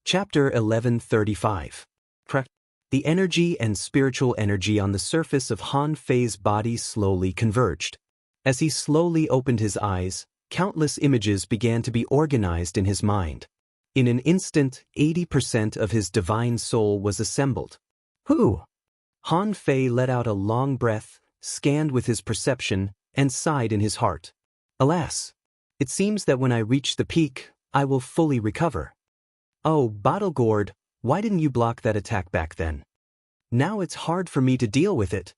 Chapter 1135. The energy and spiritual energy on the surface of Han Fei's body slowly converged. As he slowly opened his eyes, countless images began to be organized in his mind. In an instant, 80% of his divine soul was assembled. Who? Han Fei let out a long breath, scanned with his perception, and sighed in his heart. Alas! It seems that when I reach the peak, I will fully recover. Oh, Battlegord, why didn't you block that attack back then? Now it's hard for me to deal with it.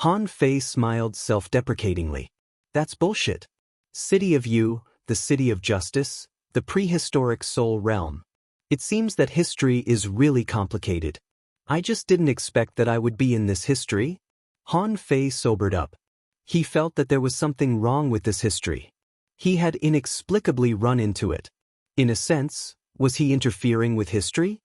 Han Fei smiled self-deprecatingly. That's bullshit. City of You, the city of justice, the prehistoric soul realm. It seems that history is really complicated. I just didn't expect that I would be in this history. Han Fei sobered up. He felt that there was something wrong with this history. He had inexplicably run into it. In a sense, was he interfering with history?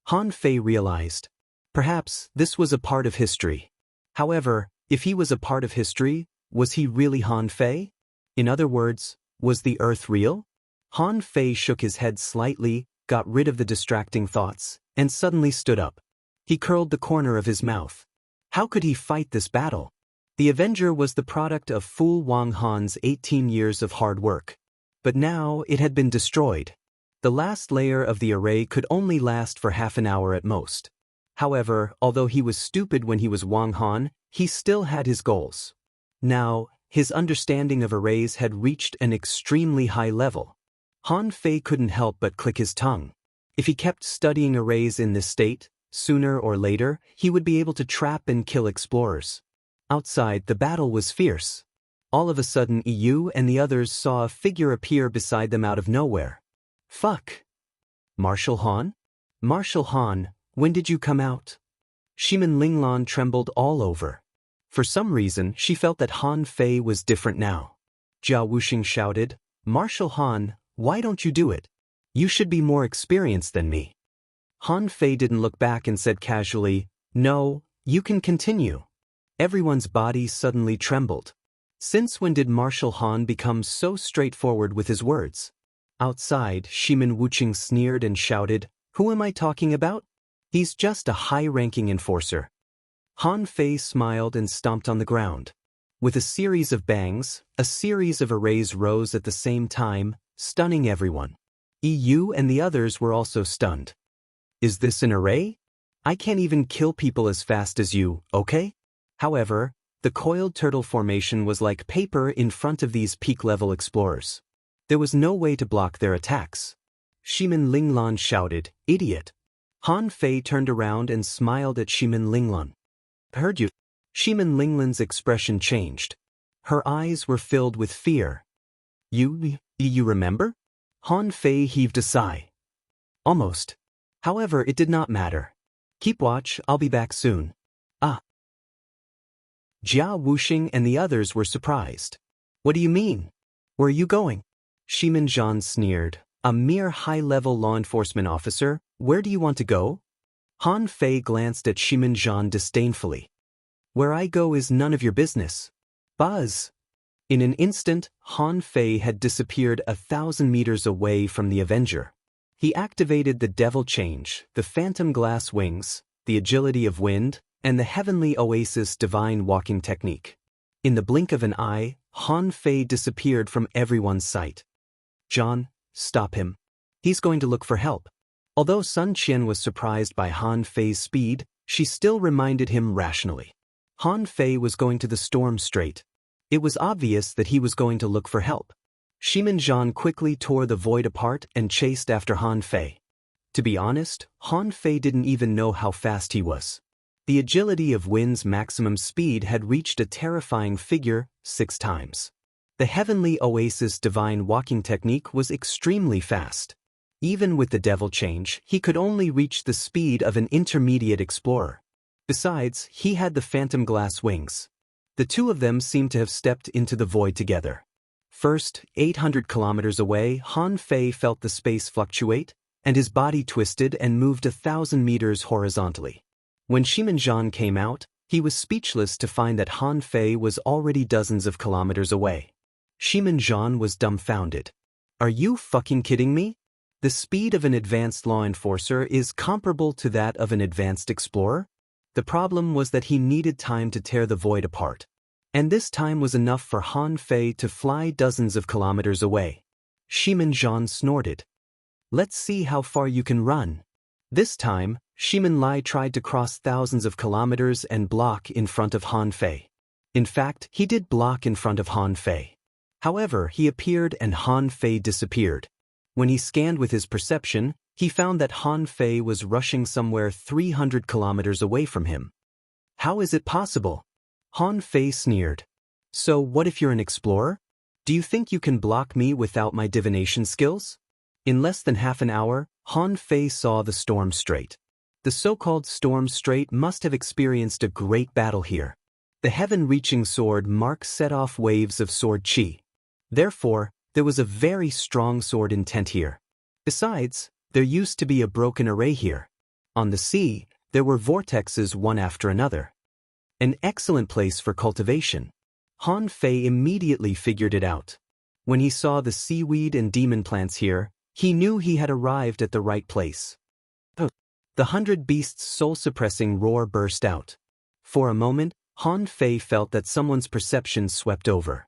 Han Fei realized. Perhaps this was a part of history. However, if he was a part of history, was he really Han Fei? In other words, was the Earth real? Han Fei shook his head slightly, got rid of the distracting thoughts, and suddenly stood up. He curled the corner of his mouth. How could he fight this battle? The Avenger was the product of Fu Wang Han's 18 years of hard work. But now it had been destroyed. The last layer of the array could only last for half an hour at most. However, although he was stupid when he was Wang Han, he still had his goals. Now, his understanding of arrays had reached an extremely high level. Han Fei couldn't help but click his tongue. If he kept studying arrays in this state, sooner or later, he would be able to trap and kill explorers. Outside, the battle was fierce. All of a sudden, Yu and the others saw a figure appear beside them out of nowhere. Fuck. Marshal Han? Marshal Han, when did you come out? Shimin Linglan trembled all over. For some reason, she felt that Han Fei was different now. Jia Wuxing shouted, Marshal Han, why don't you do it? You should be more experienced than me. Han Fei didn't look back and said casually, No, you can continue. Everyone's body suddenly trembled. Since when did Marshal Han become so straightforward with his words? Outside, Shimin Wuxing sneered and shouted, Who am I talking about? He's just a high-ranking enforcer. Han Fei smiled and stomped on the ground. With a series of bangs, a series of arrays rose at the same time, stunning everyone. Yu and the others were also stunned. Is this an array? I can't even kill people as fast as you, okay? However, the coiled turtle formation was like paper in front of these peak-level explorers. There was no way to block their attacks. Shimin Linglan shouted, Idiot. Han Fei turned around and smiled at Shimin Linglan. Heard you. Shimin Linglan's expression changed. Her eyes were filled with fear. You remember? Han Fei heaved a sigh. Almost. However, it did not matter. Keep watch, I'll be back soon. Ah. Jia Wuxing and the others were surprised. What do you mean? Where are you going? Shimin Zhan sneered. A mere high-level law enforcement officer, where do you want to go? Han Fei glanced at Shimin Zhan disdainfully. Where I go is none of your business. Buzz. In an instant, Han Fei had disappeared 1,000 meters away from the Avenger. He activated the Devil Change, the Phantom Glass Wings, the Agility of Wind, and the Heavenly Oasis Divine Walking Technique. In the blink of an eye, Han Fei disappeared from everyone's sight. John, stop him. He's going to look for help. Although Sun Qian was surprised by Han Fei's speed, she still reminded him rationally. Han Fei was going to the Storm Strait. It was obvious that he was going to look for help. Shimin Zhan quickly tore the void apart and chased after Han Fei. To be honest, Han Fei didn't even know how fast he was. The agility of Wind's maximum speed had reached a terrifying figure 6 times. The Heavenly Oasis Divine Walking Technique was extremely fast. Even with the Devil Change, he could only reach the speed of an intermediate explorer. Besides, he had the Phantom Glass Wings. The two of them seemed to have stepped into the void together. First, 800 kilometers away, Han Fei felt the space fluctuate, and his body twisted and moved 1,000 meters horizontally. When Shimin Zhan came out, he was speechless to find that Han Fei was already dozens of kilometers away. Shimin Zhan was dumbfounded. Are you fucking kidding me? The speed of an advanced law enforcer is comparable to that of an advanced explorer. The problem was that he needed time to tear the void apart. And this time was enough for Han Fei to fly dozens of kilometers away. Shimenjian snorted. Let's see how far you can run. This time, Shimen Lai tried to cross thousands of kilometers and block in front of Han Fei. In fact, he did block in front of Han Fei. However, he appeared and Han Fei disappeared. When he scanned with his perception, he found that Han Fei was rushing somewhere 300 kilometers away from him. How is it possible? Han Fei sneered. So what if you're an explorer? Do you think you can block me without my divination skills? In less than half an hour, Han Fei saw the Storm Strait. The so-called Storm Strait must have experienced a great battle here. The heaven-reaching sword mark set off waves of sword chi. Therefore, there was a very strong sword intent here. Besides, there used to be a broken array here. On the sea, there were vortexes one after another. An excellent place for cultivation. Han Fei immediately figured it out. When he saw the seaweed and demon plants here, he knew he had arrived at the right place. The 100 beasts' soul-suppressing roar burst out. For a moment, Han Fei felt that someone's perception swept over.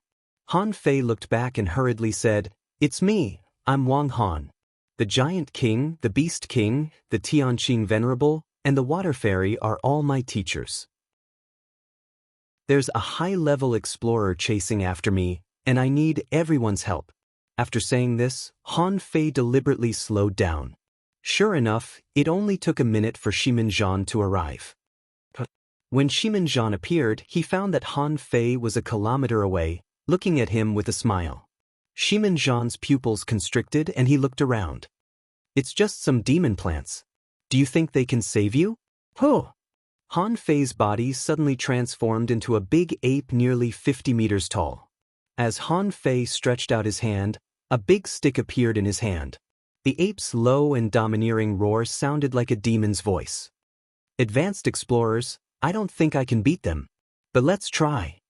Han Fei looked back and hurriedly said, "It's me, I'm Wang Han. The Giant King, the Beast King, the Tianqing Venerable, and the Water Fairy are all my teachers. There's a high-level explorer chasing after me, and I need everyone's help." After saying this, Han Fei deliberately slowed down. Sure enough, it only took a minute for Shimenjian to arrive. When Shimenjian appeared, he found that Han Fei was a kilometer away, looking at him with a smile. Shimenjian's pupils constricted and he looked around. "It's just some demon plants. Do you think they can save you?" "Oh!" Han Fei's body suddenly transformed into a big ape nearly 50 meters tall. As Han Fei stretched out his hand, a big stick appeared in his hand. The ape's low and domineering roar sounded like a demon's voice. "Advanced explorers, I don't think I can beat them. But let's try."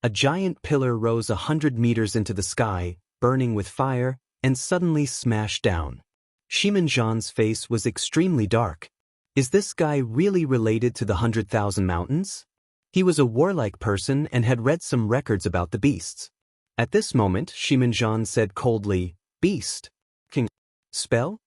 A giant pillar rose 100 meters into the sky, burning with fire, and suddenly smashed down. Shimenjian's face was extremely dark. Is this guy really related to the 100,000 mountains? He was a warlike person and had read some records about the beasts. At this moment, Shimenjian said coldly, "Beast. King. Spell?"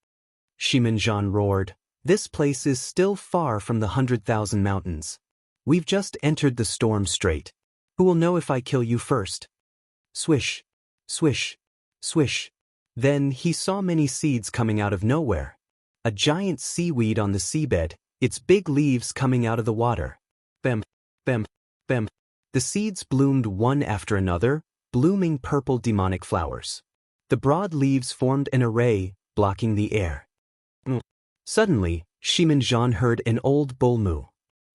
Shimenjian roared, "This place is still far from the 100,000 mountains. We've just entered the Storm Strait. Who will know if I kill you first?" Swish, swish, swish. Then he saw many seeds coming out of nowhere. A giant seaweed on the seabed, its big leaves coming out of the water. Bam, bam, bam. The seeds bloomed one after another, blooming purple demonic flowers. The broad leaves formed an array, blocking the air. Suddenly, Shimenjian heard an old bull moo.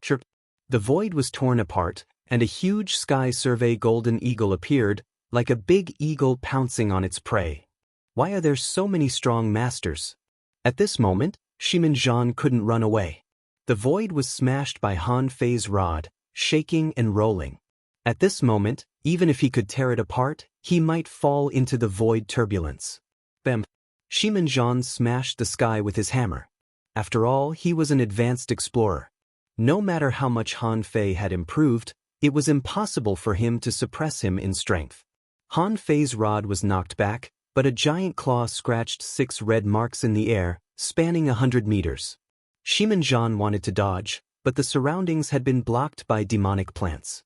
Chirp. The void was torn apart, and a huge sky survey golden eagle appeared, like a big eagle pouncing on its prey. Why are there so many strong masters? At this moment, Shimenjian couldn't run away. The void was smashed by Han Fei's rod, shaking and rolling. At this moment, even if he could tear it apart, he might fall into the void turbulence. Bam! Shimenjian smashed the sky with his hammer. After all, he was an advanced explorer. No matter how much Han Fei had improved, it was impossible for him to suppress him in strength. Han Fei's rod was knocked back, but a giant claw scratched 6 red marks in the air, spanning 100 meters. Shimenjian wanted to dodge, but the surroundings had been blocked by demonic plants.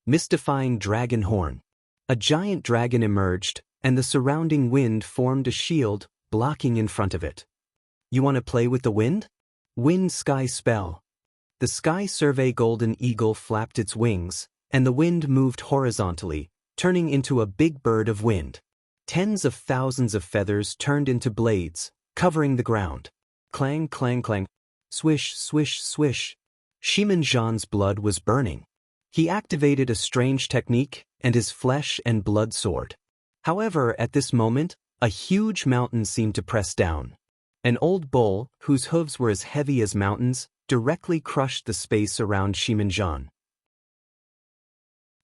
Mystifying dragon horn. A giant dragon emerged, and the surrounding wind formed a shield, blocking in front of it. You want to play with the wind? Wind sky spell. The sky survey golden eagle flapped its wings, and the wind moved horizontally, turning into a big bird of wind. Tens of thousands of feathers turned into blades, covering the ground. Clang, clang, clang. Swish, swish, swish. Shimenjian's blood was burning. He activated a strange technique, and his flesh and blood soared. However, at this moment, a huge mountain seemed to press down. An old bull, whose hooves were as heavy as mountains, directly crushed the space around Shimenjian.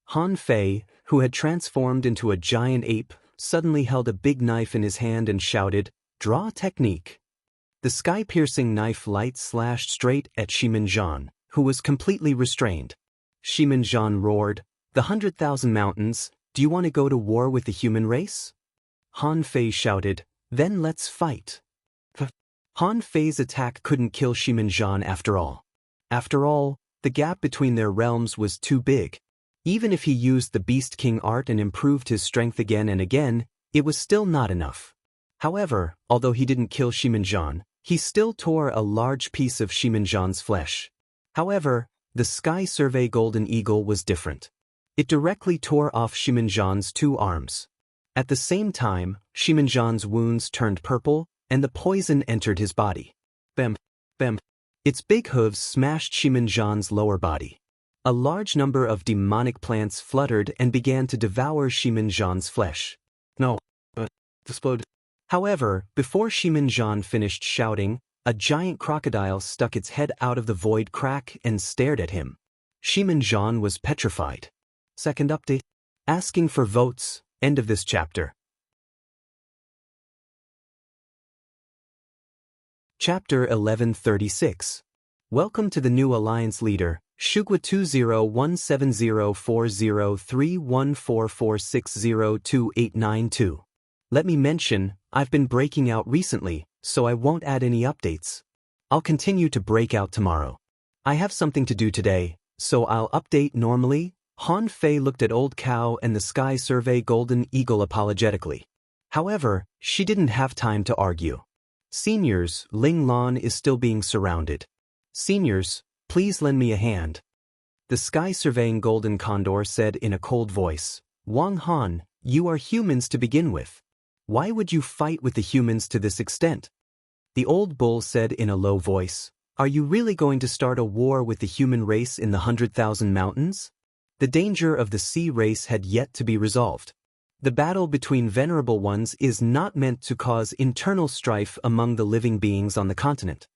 Han Fei, who had transformed into a giant ape, suddenly held a big knife in his hand and shouted, Draw technique. The sky-piercing knife light slashed straight at Shiminjan, who was completely restrained. Shiminjan roared, "The 100,000 mountains, do you want to go to war with the human race?" Han Fei shouted, "Then let's fight." Han Fei's attack couldn't kill Shiminjan after all. After all, the gap between their realms was too big. Even if he used the Beast King art and improved his strength again and again, it was still not enough. However, although he didn't kill Shiminjan, he still tore a large piece of Shiminjan's flesh. However, the Sky Survey Golden Eagle was different. It directly tore off Shiminjan's 2 arms. At the same time, Shiminjan's wounds turned purple, and the poison entered his body. Bam, bam. Its big hooves smashed Shiminjan's lower body. A large number of demonic plants fluttered and began to devour Shiminjan's flesh. No, explode. However, before Shiminjan finished shouting, a giant crocodile stuck its head out of the void crack and stared at him. Shiminjan was petrified. Second update. Asking for votes. End of this chapter. Chapter 1136. Welcome to the new Alliance Leader, Shugwa 201704031444602892. Let me mention, I've been breaking out recently, so I won't add any updates. I'll continue to break out tomorrow. I have something to do today, so I'll update normally. Han Fei looked at Old Cow and the Sky Survey Golden Eagle apologetically. However, she didn't have time to argue. Seniors, Ling Lan is still being surrounded. Seniors, please lend me a hand. The Sky Surveying Golden Condor said in a cold voice, Wang Han, you are humans to begin with. Why would you fight with the humans to this extent? The old bull said in a low voice, are you really going to start a war with the human race in the 100,000 mountains? The danger of the sea race had yet to be resolved. The battle between venerable ones is not meant to cause internal strife among the living beings on the continent.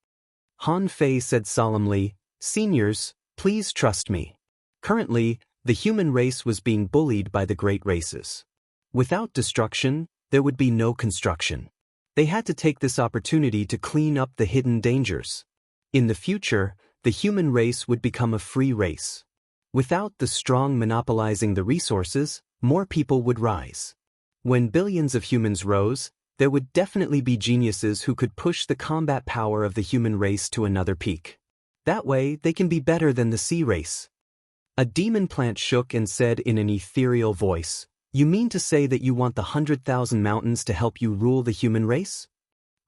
Han Fei said solemnly, Seniors, please trust me. Currently, the human race was being bullied by the great races. Without destruction, there would be no construction. They had to take this opportunity to clean up the hidden dangers. In the future, the human race would become a free race. Without the strong monopolizing the resources, more people would rise. When billions of humans rose, there would definitely be geniuses who could push the combat power of the human race to another peak. That way, they can be better than the sea race. A demon plant shook and said in an ethereal voice, You mean to say that you want the 100,000 mountains to help you rule the human race?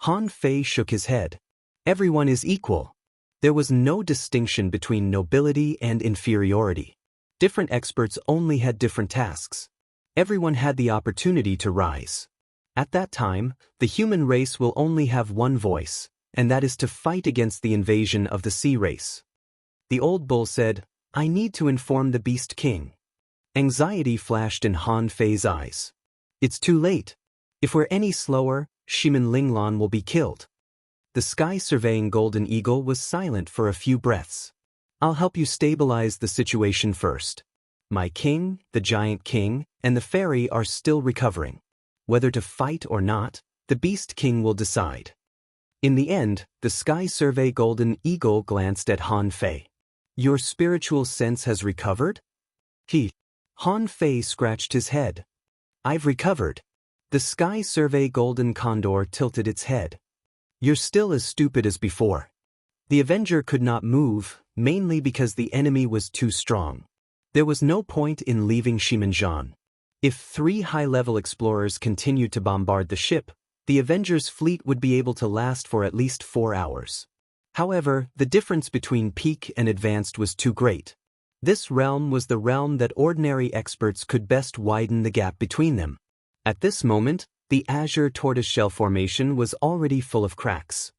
Han Fei shook his head. Everyone is equal. There was no distinction between nobility and inferiority. Different experts only had different tasks. Everyone had the opportunity to rise. At that time, the human race will only have one voice, and that is to fight against the invasion of the sea race. The old bull said, I need to inform the Beast King. Anxiety flashed in Han Fei's eyes. It's too late. If we're any slower, Shimin Linglan will be killed. The Sky Surveying Golden Eagle was silent for a few breaths. I'll help you stabilize the situation first. My king, the giant king, and the fairy are still recovering. Whether to fight or not, the Beast King will decide. In the end, the Sky Survey Golden Eagle glanced at Han Fei. Your spiritual sense has recovered? Han Fei scratched his head. I've recovered. The Sky Survey Golden Condor tilted its head. You're still as stupid as before. The Avenger could not move, mainly because the enemy was too strong. There was no point in leaving Shiminjan. If 3 high-level explorers continued to bombard the ship, the Avenger's fleet would be able to last for at least 4 hours. However, the difference between peak and advanced was too great. This realm was the realm that ordinary experts could best widen the gap between them. At this moment, the Azure Tortoiseshell Formation was already full of cracks.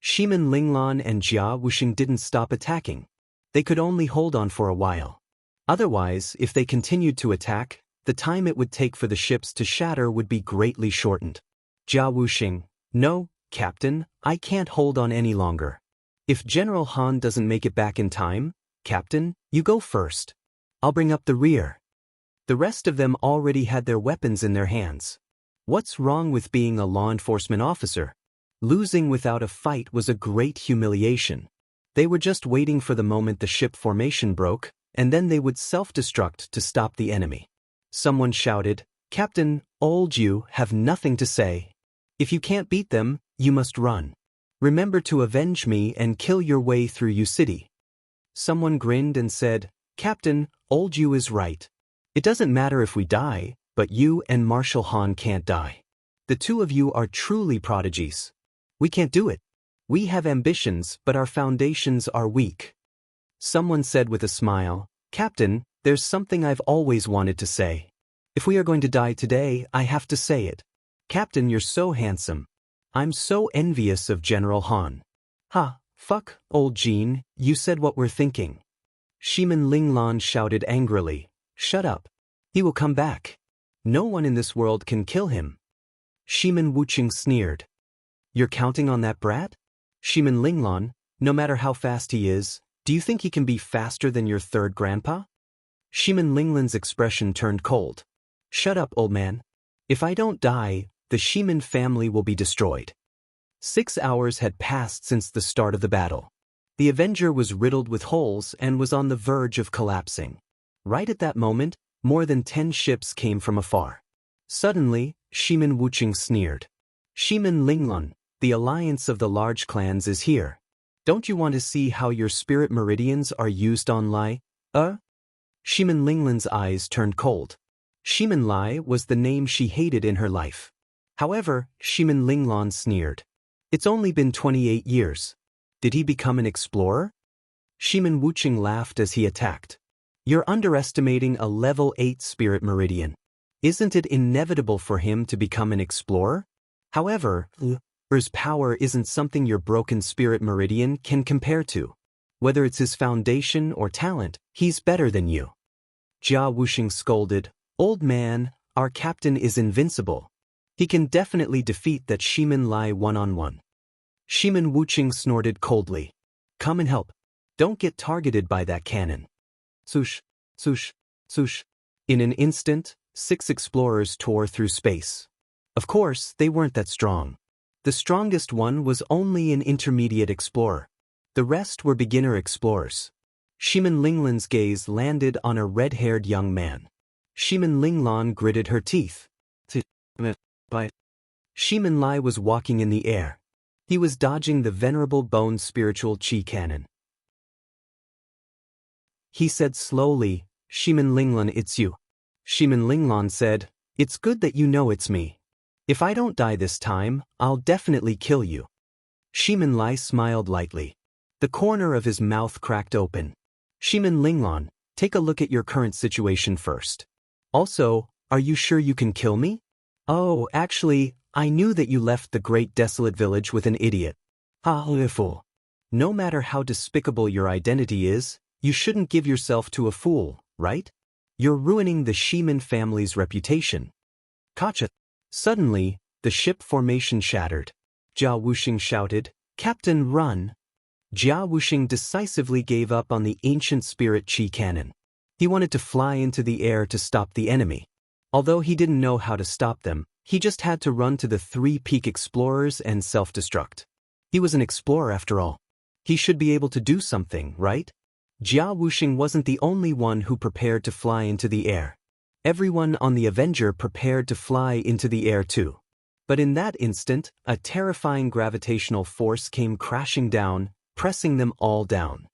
Shimin Linglan and Jia Wuxing didn't stop attacking. They could only hold on for a while. Otherwise, if they continued to attack, the time it would take for the ships to shatter would be greatly shortened. Jia Wuxing, no, Captain, I can't hold on any longer. If General Han doesn't make it back in time, Captain, you go first. I'll bring up the rear. The rest of them already had their weapons in their hands. What's wrong with being a law enforcement officer? Losing without a fight was a great humiliation. They were just waiting for the moment the ship formation broke, and then they would self-destruct to stop the enemy. Someone shouted, "Captain, old you have nothing to say. If you can't beat them, you must run. Remember to avenge me and kill your way through U City." Someone grinned and said, "Captain, old you is right. It doesn't matter if we die, but you and Marshal Han can't die. The two of you are truly prodigies. We can't do it. We have ambitions, but our foundations are weak." Someone said with a smile, "Captain, there's something I've always wanted to say. If we are going to die today, I have to say it. Captain, you're so handsome. I'm so envious of General Han." "Ha, fuck, old Jean, you said what we're thinking." Shimin Linglan shouted angrily, "Shut up. He will come back. No one in this world can kill him." Shimin Wuching sneered. "You're counting on that brat? Shimin Linglan, no matter how fast he is, do you think he can be faster than your third grandpa?" Shimin Linglan's expression turned cold. "Shut up, old man. If I don't die, the Shimin family will be destroyed." 6 hours had passed since the start of the battle. The Avenger was riddled with holes and was on the verge of collapsing. Right at that moment, more than 10 ships came from afar. Suddenly, Shimin Wuching sneered. "Shimin Linglan, the alliance of the large clans is here. Don't you want to see how your spirit meridians are used on Lai? Shimin Linglan's eyes turned cold. Shimin Lai was the name she hated in her life. However, Shimin Linglan sneered. "It's only been 28 years. Did he become an explorer?" Shimin Wuching laughed as he attacked. "You're underestimating a level 8 spirit meridian. Isn't it inevitable for him to become an explorer? However, his power isn't something your broken spirit meridian can compare to. Whether it's his foundation or talent, he's better than you." Jia Wuxing scolded, "Old man, our captain is invincible. He can definitely defeat that Shimin Lai one-on-one." Shimin Wuching snorted coldly. "Come and help. Don't get targeted by that cannon." Swoosh, swoosh, swoosh. In an instant, 6 explorers tore through space. Of course, they weren't that strong. The strongest one was only an intermediate explorer. The rest were beginner explorers. Shimin Linglan's gaze landed on a red-haired young man. Shimin Linglan gritted her teeth. Shimin Lai was walking in the air. He was dodging the venerable bone spiritual chi cannon. He said slowly, "Shimin Linglan, it's you." Shimin Linglan said, "It's good that you know it's me. If I don't die this time, I'll definitely kill you." Shimin Lai smiled lightly. The corner of his mouth cracked open. "Shimin Linglan, take a look at your current situation first. Also, are you sure you can kill me?" "Oh, actually, I knew that you left the great desolate village with an idiot." "Fool. No matter how despicable your identity is, you shouldn't give yourself to a fool, right? You're ruining the Shimin family's reputation." "Gotcha." Suddenly, the ship formation shattered. Jia Wuxing shouted, "Captain, run!" Jia Wuxing decisively gave up on the ancient spirit chi cannon. He wanted to fly into the air to stop the enemy. Although he didn't know how to stop them, he just had to run to the 3 peak explorers and self-destruct. He was an explorer after all. He should be able to do something, right? Jia Wuxing wasn't the only one who prepared to fly into the air. Everyone on the Avenger prepared to fly into the air too. But in that instant, a terrifying gravitational force came crashing down, pressing them all down.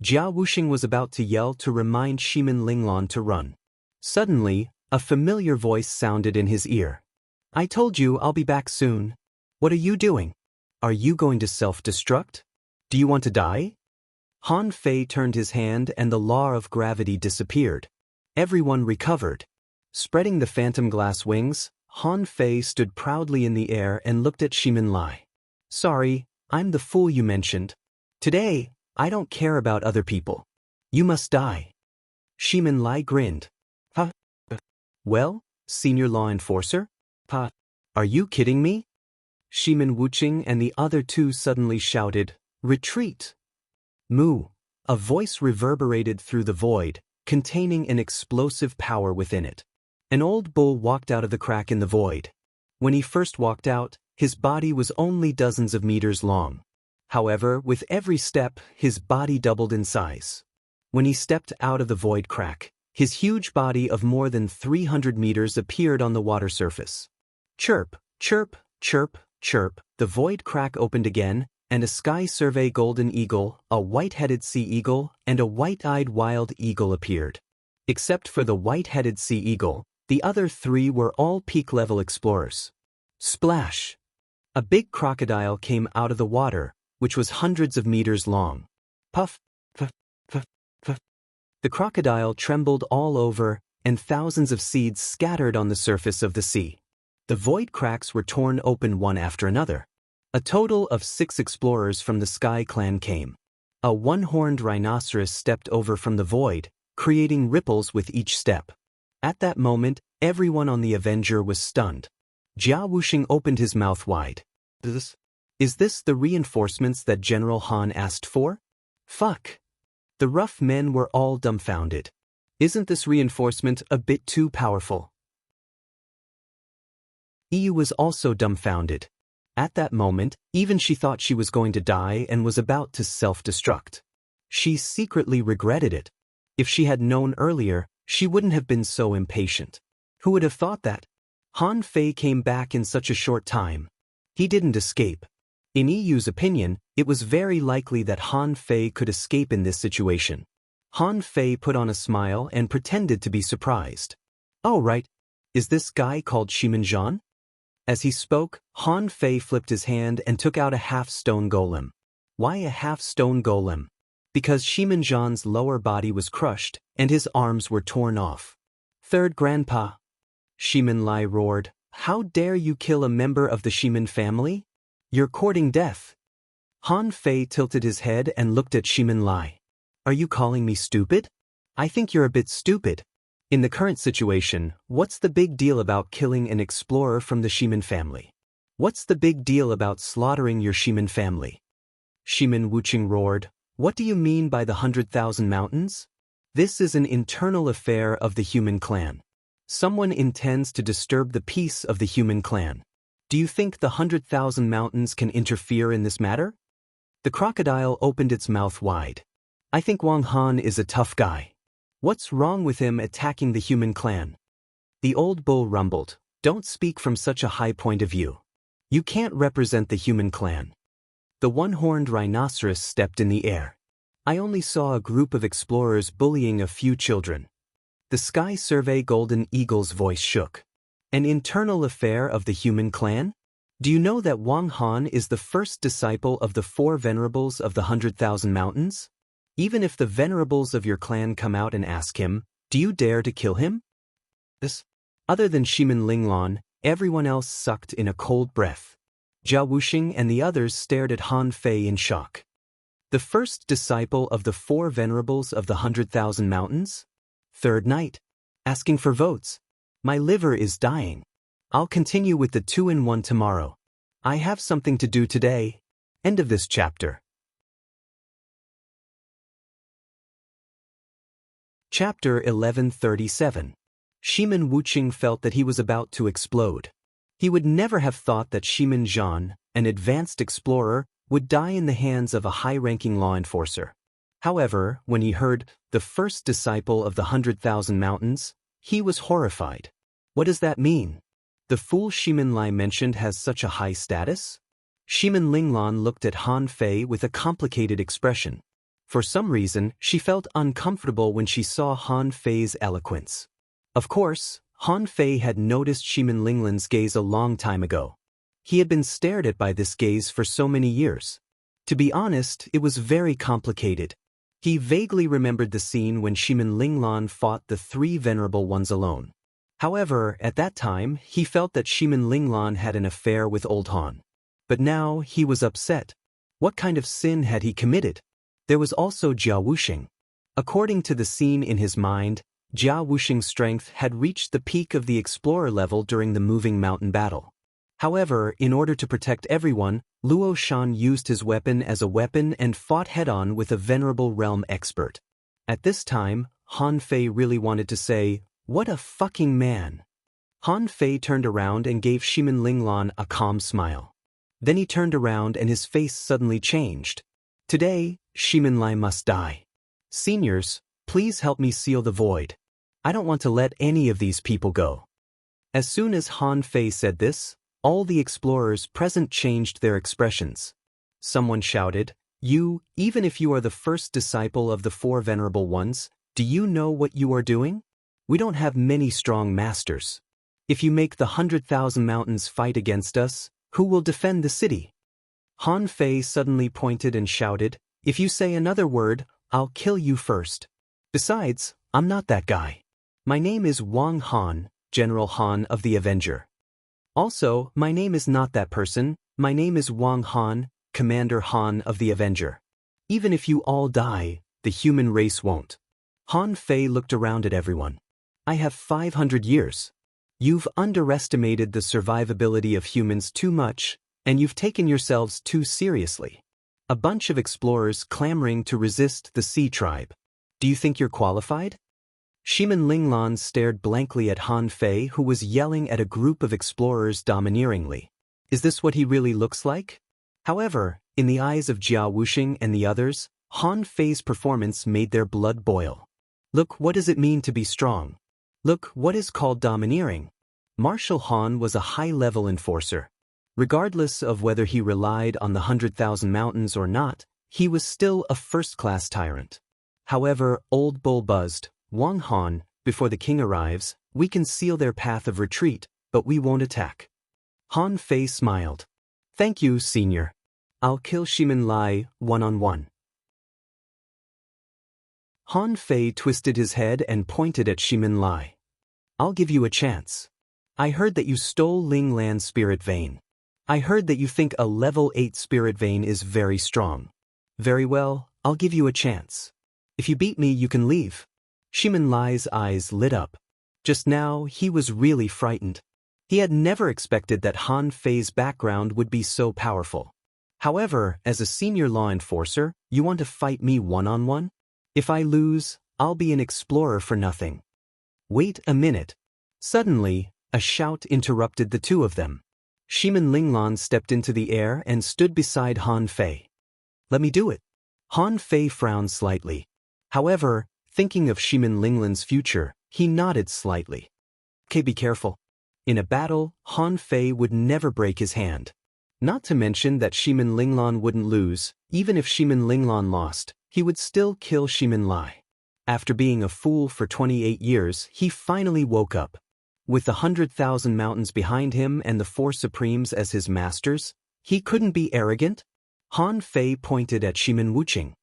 Jia Wuxing was about to yell to remind Shimin Linglan to run. Suddenly, a familiar voice sounded in his ear. "I told you I'll be back soon. What are you doing? Are you going to self-destruct? Do you want to die?" Han Fei turned his hand and the law of gravity disappeared. Everyone recovered. Spreading the phantom glass wings, Han Fei stood proudly in the air and looked at Shimin Lai. "Sorry, I'm the fool you mentioned. Today, I don't care about other people. You must die." Shimin Lai grinned. "Huh? Well, senior law enforcer? Huh? Are you kidding me?" Shimin Wuching and the other 2 suddenly shouted, "Retreat!" Moo! A voice reverberated through the void, containing an explosive power within it. An old bull walked out of the crack in the void. When he first walked out, his body was only dozens of meters long. However, with every step, his body doubled in size. When he stepped out of the void crack, his huge body of more than 300 meters appeared on the water surface. Chirp, chirp, chirp, chirp, the void crack opened again, and a sky survey golden eagle, a white-headed sea eagle, and a white-eyed wild eagle appeared. Except for the white-headed sea eagle, the other three were all peak-level explorers. Splash! A big crocodile came out of the water, which was hundreds of meters long. Puff, puff, puff, puff. The crocodile trembled all over, and thousands of seeds scattered on the surface of the sea. The void cracks were torn open one after another. A total of 6 explorers from the Sky Clan came. A one-horned rhinoceros stepped over from the void, creating ripples with each step. At that moment, everyone on the Avenger was stunned. Jia Wuxing opened his mouth wide. Is this the reinforcements that General Han asked for? Fuck! The rough men were all dumbfounded. Isn't this reinforcement a bit too powerful? Yu was also dumbfounded. At that moment, even she thought she was going to die and was about to self-destruct. She secretly regretted it. If she had known earlier, she wouldn't have been so impatient. Who would have thought that? Han Fei came back in such a short time. He didn't escape. In Yu's opinion, it was very likely that Han Fei could escape in this situation. Han Fei put on a smile and pretended to be surprised. Oh right, is this guy called Shimenjan? As he spoke, Han Fei flipped his hand and took out a half-stone golem. Why a half-stone golem? Because Shimenjan's lower body was crushed, and his arms were torn off. Third Grandpa! Shimen Lai roared, how dare you kill a member of the Shimen family? You're courting death. Han Fei tilted his head and looked at Shimen Lai. Are you calling me stupid? I think you're a bit stupid. In the current situation, what's the big deal about killing an explorer from the Shimen family? What's the big deal about slaughtering your Shimen family? Shimen Wuqing roared, what do you mean by the 100,000 mountains? This is an internal affair of the human clan. Someone intends to disturb the peace of the human clan. Do you think the 100,000 mountains can interfere in this matter? The crocodile opened its mouth wide. I think Wang Han is a tough guy. What's wrong with him attacking the human clan? The old bull rumbled, don't speak from such a high point of view. You can't represent the human clan. The one-horned rhinoceros stepped in the air. I only saw a group of explorers bullying a few children. The Sky Survey Golden Eagle's voice shook. An internal affair of the human clan? Do you know that Wang Han is the first disciple of the 4 venerables of the 100,000 mountains? Even if the venerables of your clan come out and ask him, do you dare to kill him? Other than Shimen Linglan, everyone else sucked in a cold breath. Jia Wuxing and the others stared at Han Fei in shock. The first disciple of the 4 venerables of the 100,000 mountains? Third night. Asking for votes. My liver is dying. I'll continue with the 2-in-1 tomorrow. I have something to do today. End of this chapter. Chapter 1137. Shimen Wuqing felt that he was about to explode. He would never have thought that Shimenjan, an advanced explorer, would die in the hands of a high-ranking law enforcer. However, when he heard the first disciple of the 100,000 mountains, he was horrified. What does that mean? The fool Shimen Lai mentioned has such a high status? Shimen Linglan looked at Han Fei with a complicated expression. For some reason, she felt uncomfortable when she saw Han Fei's eloquence. Of course, Han Fei had noticed Shimen Linglan's gaze a long time ago. He had been stared at by this gaze for so many years. To be honest, it was very complicated. He vaguely remembered the scene when Shimen Linglan fought the 3 venerable ones alone. However, at that time, he felt that Shimen Linglan had an affair with old Han. But now, he was upset. What kind of sin had he committed? There was also Jia Wuxing. According to the scene in his mind, Jia Wuxing's strength had reached the peak of the explorer level during the moving mountain battle. However, in order to protect everyone, Luo Shan used his weapon as a weapon and fought head-on with a venerable realm expert. At this time, Han Fei really wanted to say, what a fucking man. Han Fei turned around and gave Shimin Linglan a calm smile. Then he turned around and his face suddenly changed. Today, Shimin Lai must die. Seniors, please help me seal the void. I don't want to let any of these people go. As soon as Han Fei said this, all the explorers present changed their expressions. Someone shouted, "You, even if you are the first disciple of the four venerable ones, do you know what you are doing? We don't have many strong masters. If you make the 100,000 mountains fight against us, who will defend the city?" Han Fei suddenly pointed and shouted, "If you say another word, I'll kill you first. Besides, I'm not that guy. My name is Wang Han, General Han of the Avenger. Also, my name is not that person, my name is Wang Han, Commander Han of the Avenger. Even if you all die, the human race won't." Han Fei looked around at everyone. "I have 500 years. You've underestimated the survivability of humans too much, and you've taken yourselves too seriously. A bunch of explorers clamoring to resist the Sea Tribe. Do you think you're qualified?" Shimin Linglan stared blankly at Han Fei, who was yelling at a group of explorers domineeringly. Is this what he really looks like? However, in the eyes of Jia Wuxing and the others, Han Fei's performance made their blood boil. Look, what does it mean to be strong? Look, what is called domineering? Marshal Han was a high-level enforcer. Regardless of whether he relied on the 100,000 mountains or not, he was still a first-class tyrant. However, Old Bull buzzed, "Wang Han, before the king arrives, we can seal their path of retreat, but we won't attack." Han Fei smiled. "Thank you, senior. I'll kill Shimin Lai one-on-one." Han Fei twisted his head and pointed at Shimin Lai. "I'll give you a chance. I heard that you stole Ling Lan's spirit vein. I heard that you think a level 8 spirit vein is very strong. Very well, I'll give you a chance. If you beat me, you can leave." Shimin Lai's eyes lit up. Just now, he was really frightened. He had never expected that Han Fei's background would be so powerful. However, as a senior law enforcer, you want to fight me one-on-one? If I lose, I'll be an explorer for nothing. Wait a minute. Suddenly, a shout interrupted the two of them. Shimin Linglan stepped into the air and stood beside Han Fei. "Let me do it." Han Fei frowned slightly. However, thinking of Shimin Linglan's future, he nodded slightly. "Okay, be careful. In a battle, Han Fei would never break his hand. Not to mention that Shimin Linglan wouldn't lose. Even if Shimin Linglan lost, he would still kill Shimin Lai. After being a fool for 28 years, he finally woke up. With the 100,000 mountains behind him and the four supremes as his masters, he couldn't be arrogant. Han Fei pointed at Shimin Wuqing.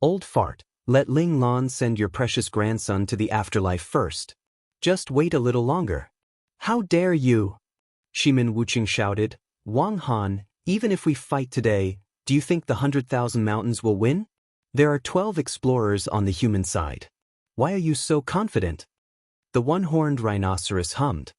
"Old fart, let Ling Lan send your precious grandson to the afterlife first. Just wait a little longer." "How dare you?" Shimin Wuqing shouted. "Wang Han, even if we fight today, do you think the 100,000 mountains will win? There are 12 explorers on the human side. Why are you so confident?" The one-horned rhinoceros hummed.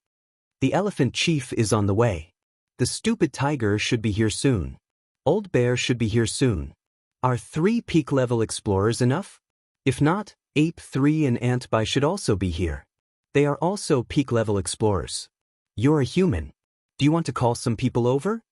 "The elephant chief is on the way. The stupid tiger should be here soon. Old bear should be here soon. Are 3 peak-level explorers enough? If not, Ape 3 and Antbai should also be here. They are also peak-level explorers. You're a human. Do you want to call some people over?"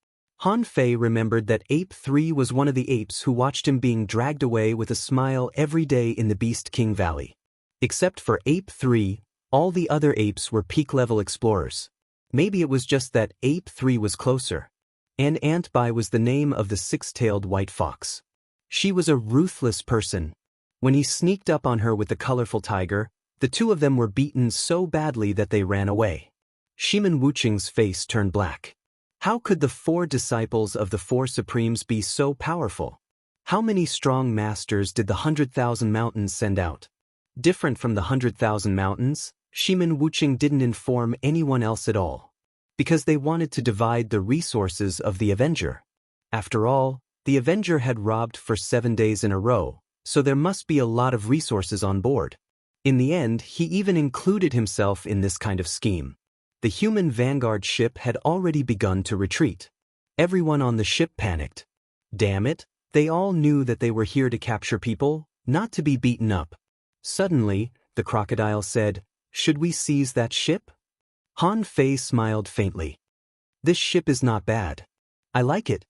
Han Fei remembered that Ape 3 was one of the apes who watched him being dragged away with a smile every day in the Beast King Valley. Except for Ape 3, all the other apes were peak-level explorers. Maybe it was just that Ape 3 was closer. And Antbai was the name of the six-tailed white fox. She was a ruthless person. When he sneaked up on her with the colorful tiger, the two of them were beaten so badly that they ran away. Shimin Wuqing's face turned black. How could the 4 disciples of the 4 supremes be so powerful? How many strong masters did the 100,000 mountains send out? Different from the 100,000 mountains, Shimin Wuqing didn't inform anyone else at all. Because they wanted to divide the resources of the Avenger. After all, the Avenger had robbed for 7 days in a row, so there must be a lot of resources on board. In the end, he even included himself in this kind of scheme. The human vanguard ship had already begun to retreat. Everyone on the ship panicked. Damn it, they all knew that they were here to capture people, not to be beaten up. Suddenly, the crocodile said, "Should we seize that ship?" Han Fei smiled faintly. This ship is not bad. I like it.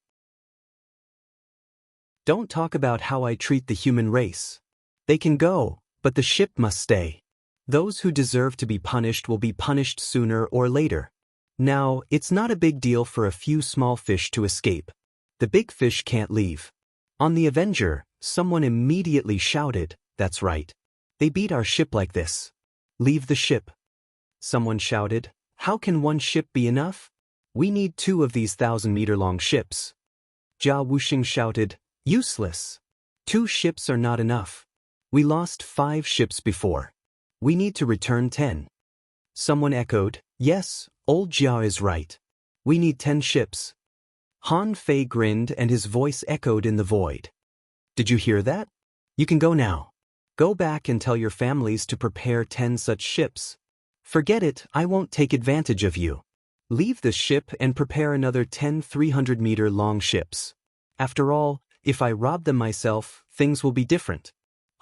Don't talk about how I treat the human race. They can go, but the ship must stay. Those who deserve to be punished will be punished sooner or later. Now, it's not a big deal for a few small fish to escape. The big fish can't leave. On the Avenger, someone immediately shouted, "That's right. They beat our ship like this. Leave the ship." Someone shouted, "How can one ship be enough? We need 2 of these 1,000-meter-long ships." Jia Wuxing shouted, "Useless. 2 ships are not enough. We lost 5 ships before. We need to return 10. Someone echoed, "Yes, old Jia is right. We need 10 ships." Han Fei grinned and his voice echoed in the void. "Did you hear that? You can go now. Go back and tell your families to prepare 10 such ships. Forget it, I won't take advantage of you. Leave the ship and prepare another 10 300-meter-long ships. After all, if I rob them myself, things will be different."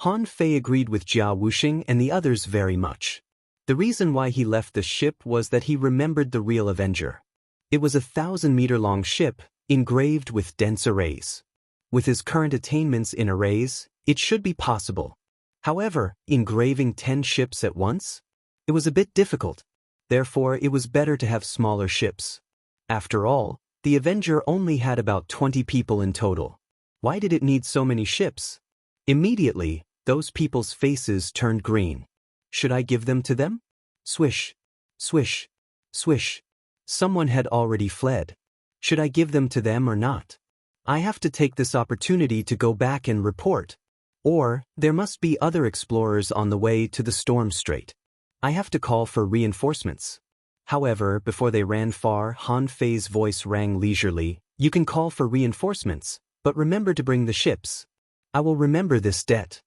Han Fei agreed with Jia Wuxing and the others very much. The reason why he left the ship was that he remembered the real Avenger. It was a 1,000-meter-long ship, engraved with dense arrays. With his current attainments in arrays, it should be possible. However, engraving 10 ships at once? It was a bit difficult. Therefore, it was better to have smaller ships. After all, the Avenger only had about 20 people in total. Why did it need so many ships? Immediately, those people's faces turned green. Should I give them to them? Swish, swish, swish. Someone had already fled. Should I give them to them or not? I have to take this opportunity to go back and report. Or, there must be other explorers on the way to the Storm Strait. I have to call for reinforcements. However, before they ran far, Han Fei's voice rang leisurely. "You can call for reinforcements, but remember to bring the ships. I will remember this debt."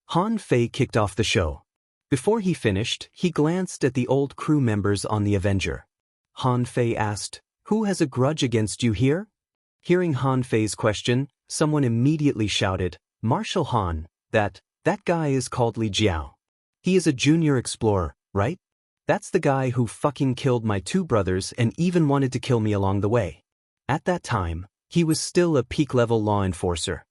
Han Fei kicked off the show. Before he finished, he glanced at the old crew members on the Avenger. Han Fei asked, "Who has a grudge against you here?" Hearing Han Fei's question, someone immediately shouted, "Marshal Han, that guy is called Li Jiao. He is a junior explorer, right? That's the guy who fucking killed my 2 brothers and even wanted to kill me along the way. At that time, he was still a peak-level law enforcer."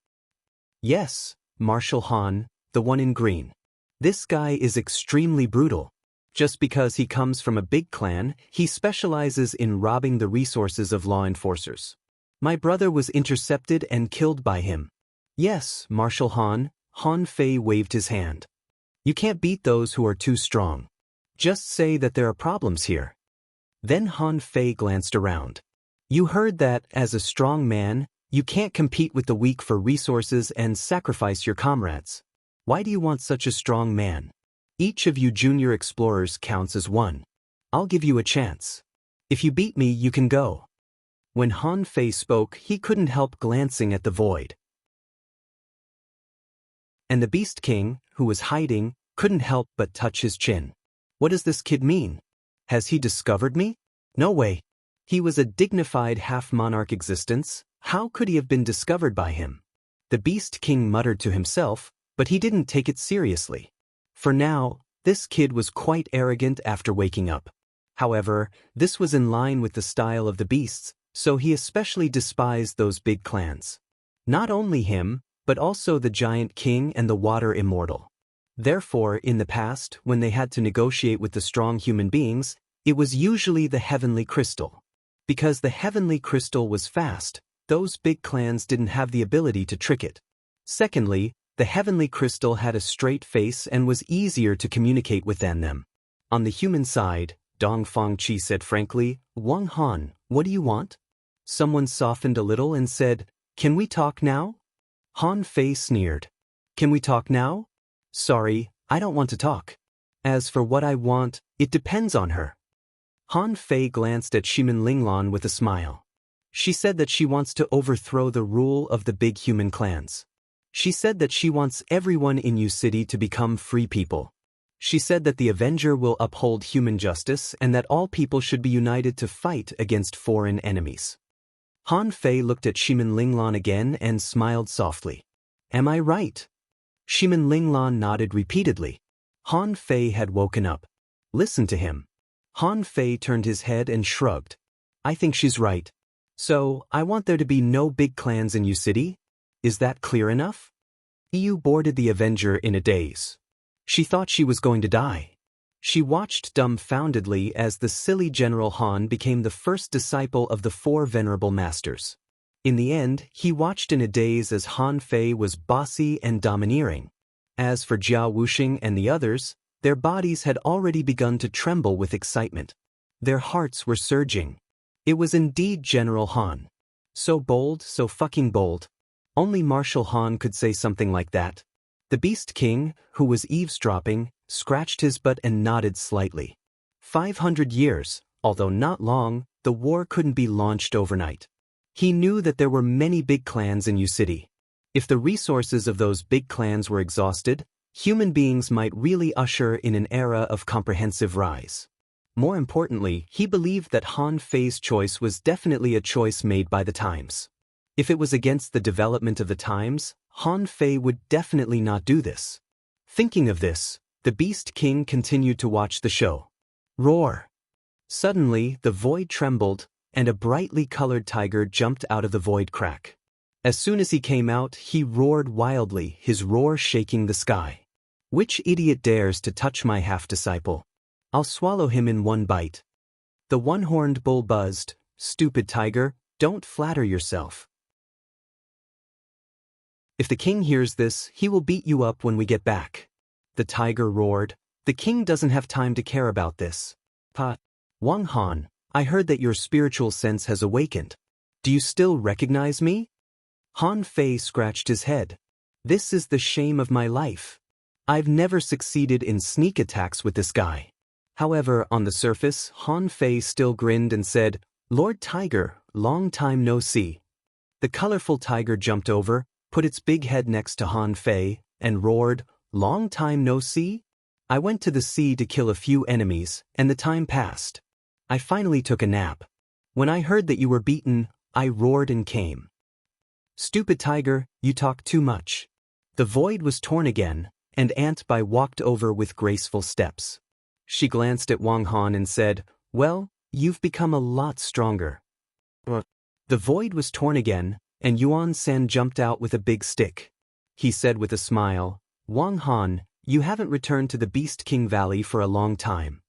"Yes, Marshal Han, the one in green. This guy is extremely brutal. Just because he comes from a big clan, he specializes in robbing the resources of law enforcers. My brother was intercepted and killed by him." "Yes, Marshal Han," Han Fei waved his hand. "You can't beat those who are too strong. Just say that there are problems here." Then Han Fei glanced around. "You heard that, as a strong man, you can't compete with the weak for resources and sacrifice your comrades. Why do you want such a strong man? Each of you junior explorers counts as 1. I'll give you a chance. If you beat me, you can go." When Han Fei spoke, he couldn't help glancing at the void. And the Beast King, who was hiding, couldn't help but touch his chin. What does this kid mean? Has he discovered me? No way. He was a dignified half-monarch existence. How could he have been discovered by him? The Beast King muttered to himself, but he didn't take it seriously. For now, this kid was quite arrogant after waking up. However, this was in line with the style of the beasts, so he especially despised those big clans. Not only him, but also the Giant King and the Water Immortal. Therefore, in the past, when they had to negotiate with the strong human beings, it was usually the Heavenly Crystal. Because the Heavenly Crystal was fast, those big clans didn't have the ability to trick it. Secondly, the Heavenly Crystal had a straight face and was easier to communicate with than them. On the human side, Dong Fangqi said frankly, "Wang Han, what do you want?" Someone softened a little and said, "Can we talk now?" Han Fei sneered. "Can we talk now? Sorry, I don't want to talk. As for what I want, it depends on her." Han Fei glanced at Shimin Linglan with a smile. She said that she wants to overthrow the rule of the big human clans. She said that she wants everyone in U City to become free people. She said that the Avenger will uphold human justice and that all people should be united to fight against foreign enemies. Han Fei looked at Shimin Linglan again and smiled softly. "Am I right?" Shimin Linglan nodded repeatedly. Han Fei had woken up. Listen to him. Han Fei turned his head and shrugged. I think she's right. So, I want there to be no big clans in U City? Is that clear enough? EU boarded the Avenger in a daze. She thought she was going to die. She watched dumbfoundedly as the silly General Han became the first disciple of the four venerable masters. In the end, he watched in a daze as Han Fei was bossy and domineering. As for Jia Wuxing and the others, their bodies had already begun to tremble with excitement. Their hearts were surging. It was indeed General Han. So bold, so fucking bold. Only Marshal Han could say something like that. The Beast King, who was eavesdropping, scratched his butt and nodded slightly. 500 years, although not long, the war couldn't be launched overnight. He knew that there were many big clans in U City. If the resources of those big clans were exhausted, human beings might really usher in an era of comprehensive rise. More importantly, he believed that Han Fei's choice was definitely a choice made by the times. If it was against the development of the times, Han Fei would definitely not do this. Thinking of this, the Beast King continued to watch the show. Roar! Suddenly, the void trembled, and a brightly colored tiger jumped out of the void crack. As soon as he came out, he roared wildly, his roar shaking the sky. Which idiot dares to touch my half-disciple? I'll swallow him in one bite. The one-horned bull buzzed, Stupid tiger, don't flatter yourself. If the king hears this, he will beat you up when we get back. The tiger roared. The king doesn't have time to care about this. Wang Han, I heard that your spiritual sense has awakened. Do you still recognize me? Han Fei scratched his head. This is the shame of my life. I've never succeeded in sneak attacks with this guy. However, on the surface, Han Fei still grinned and said, Lord Tiger, long time no see. The colorful tiger jumped over, put its big head next to Han Fei, and roared, Long time no see? I went to the sea to kill a few enemies, and the time passed. I finally took a nap. When I heard that you were beaten, I roared and came. Stupid tiger, you talk too much. The void was torn again, and Aunt Bai walked over with graceful steps. She glanced at Wang Han and said, Well, you've become a lot stronger. The void was torn again, and Yuan San jumped out with a big stick. He said with a smile, Wang Han, you haven't returned to the Beast King Valley for a long time.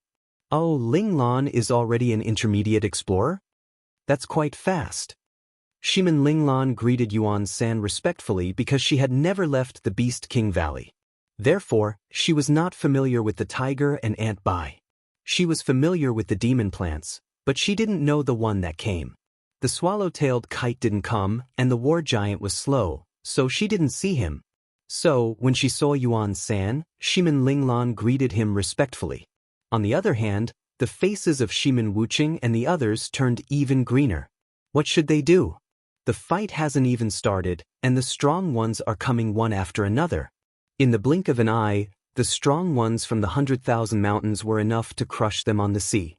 Oh, Ling Lan is already an intermediate explorer? That's quite fast. Shimin Ling Lan greeted Yuan San respectfully because she had never left the Beast King Valley. Therefore, she was not familiar with the tiger and Aunt Bai. She was familiar with the demon plants, but she didn't know the one that came. The swallow-tailed kite didn't come, and the war giant was slow, so she didn't see him. So, when she saw Yuan San, Shimin Ling Lan greeted him respectfully. On the other hand, the faces of Shimin Wuqing and the others turned even greener. What should they do? The fight hasn't even started, and the strong ones are coming one after another. In the blink of an eye, the strong ones from the 100,000 mountains were enough to crush them on the sea.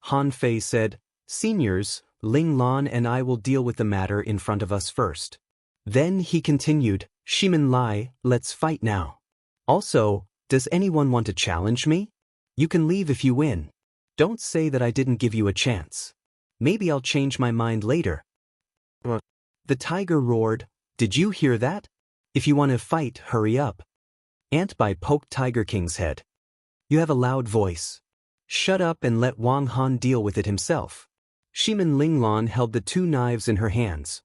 Han Fei said, Seniors, Ling Lan and I will deal with the matter in front of us first. Then he continued, Shimin Lai, let's fight now. Also, does anyone want to challenge me? You can leave if you win. Don't say that I didn't give you a chance. Maybe I'll change my mind later. The tiger roared, Did you hear that? If you want to fight, hurry up. Aunt Bai poked Tiger King's head. You have a loud voice. Shut up and let Wang Han deal with it himself. Shimin Ling Lan held the two knives in her hands.